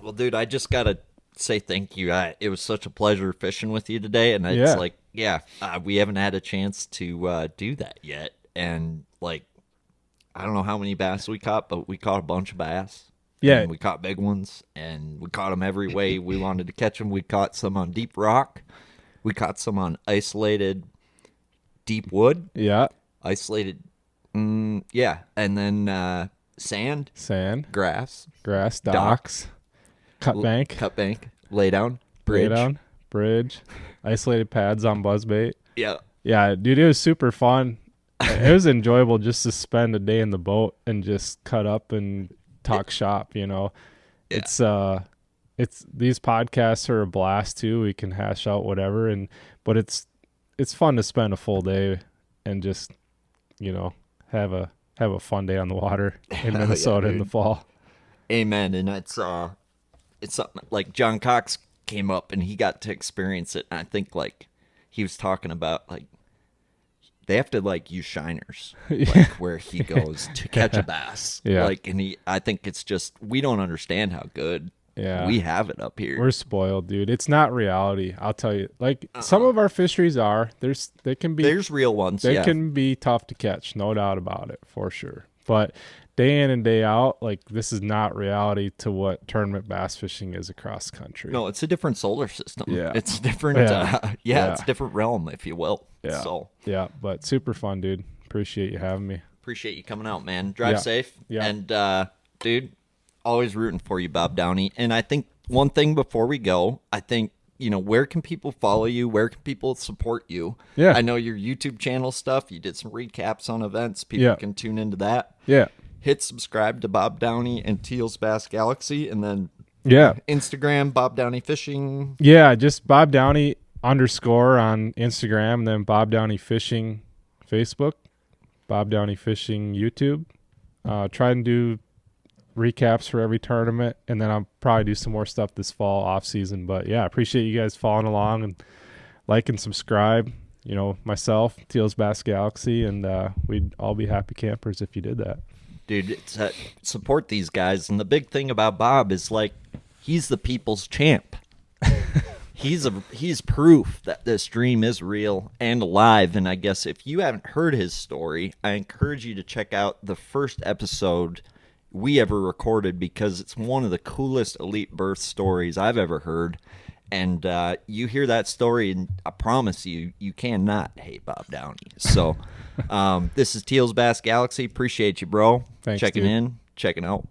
B: Well, dude, I just gotta say thank you. It was such a pleasure fishing with you today, and it's
C: Yeah.
B: like, we haven't had a chance to do that yet, and like, I don't know how many bass we caught, but we caught a bunch of bass.
C: Yeah.
B: And we caught big ones, and we caught them every way we wanted to catch them. We caught some on deep rock. We caught some on isolated deep wood.
C: Yeah,
B: Isolated, and then sand, grass,
C: docks, cut bank,
B: lay down, bridge.
C: lay down, bridge, isolated pads on buzzbait.
B: Yeah.
C: Yeah, dude, it was super fun. It was enjoyable just to spend a day in the boat and just cut up and talk shop, you know.
B: Yeah.
C: It's these podcasts are a blast too. We can hash out whatever, but it's fun to spend a full day and just, you know, have a fun day on the water in Minnesota in the fall.
B: Amen. And it's something like John Cox came up and he got to experience it. And I think like he was talking about like they have to like use shiners like where he goes to catch a bass.
C: Yeah.
B: Like, and I think it's just, we don't understand how good we have it up here.
C: We're spoiled, dude. It's not reality. I'll tell you. Like some of our fisheries are. There's
B: real ones.
C: They can be tough to catch, no doubt about it, for sure. But day in and day out, like this is not reality to what tournament bass fishing is across the country.
B: No, it's a different solar system.
C: Yeah.
B: It's different.
C: Yeah.
B: It's a different realm, if you will.
C: Yeah.
B: So
C: Yeah, but super fun, dude. Appreciate you having me.
B: appreciate you coming out, man. Drive
C: Yeah.
B: safe.
C: Yeah.
B: And dude, always rooting for you, Bob Downey. And I think one thing before we go, I think, you know, where can people follow you? Where can people support you?
C: Yeah.
B: I know your YouTube channel stuff. You did some recaps on events. People can tune into that.
C: Yeah.
B: Hit subscribe to Bob Downey and Teal's Bass Galaxy, and then
C: Yeah.
B: Instagram, Bob Downey Fishing.
C: Yeah, just Bob Downey _ on Instagram, and then Bob Downey Fishing Facebook, Bob Downey Fishing YouTube. Try and do recaps for every tournament, and then I'll probably do some more stuff this fall off season. But yeah, I appreciate you guys following along and like and subscribe. You know, myself, Teal's Bass Galaxy, and we'd all be happy campers if you did that.
B: Dude, support these guys. And the big thing about Bob is like he's the people's champ. He's proof that this dream is real and alive. And I guess if you haven't heard his story, I encourage you to check out the first episode we ever recorded, because it's one of the coolest elite birth stories I've ever heard. And you hear that story, and I promise you, you cannot hate Bob Downey. So this is Teal's Bass Galaxy. Appreciate you, bro.
C: Thanks,
B: checking
C: dude.
B: in, checking out.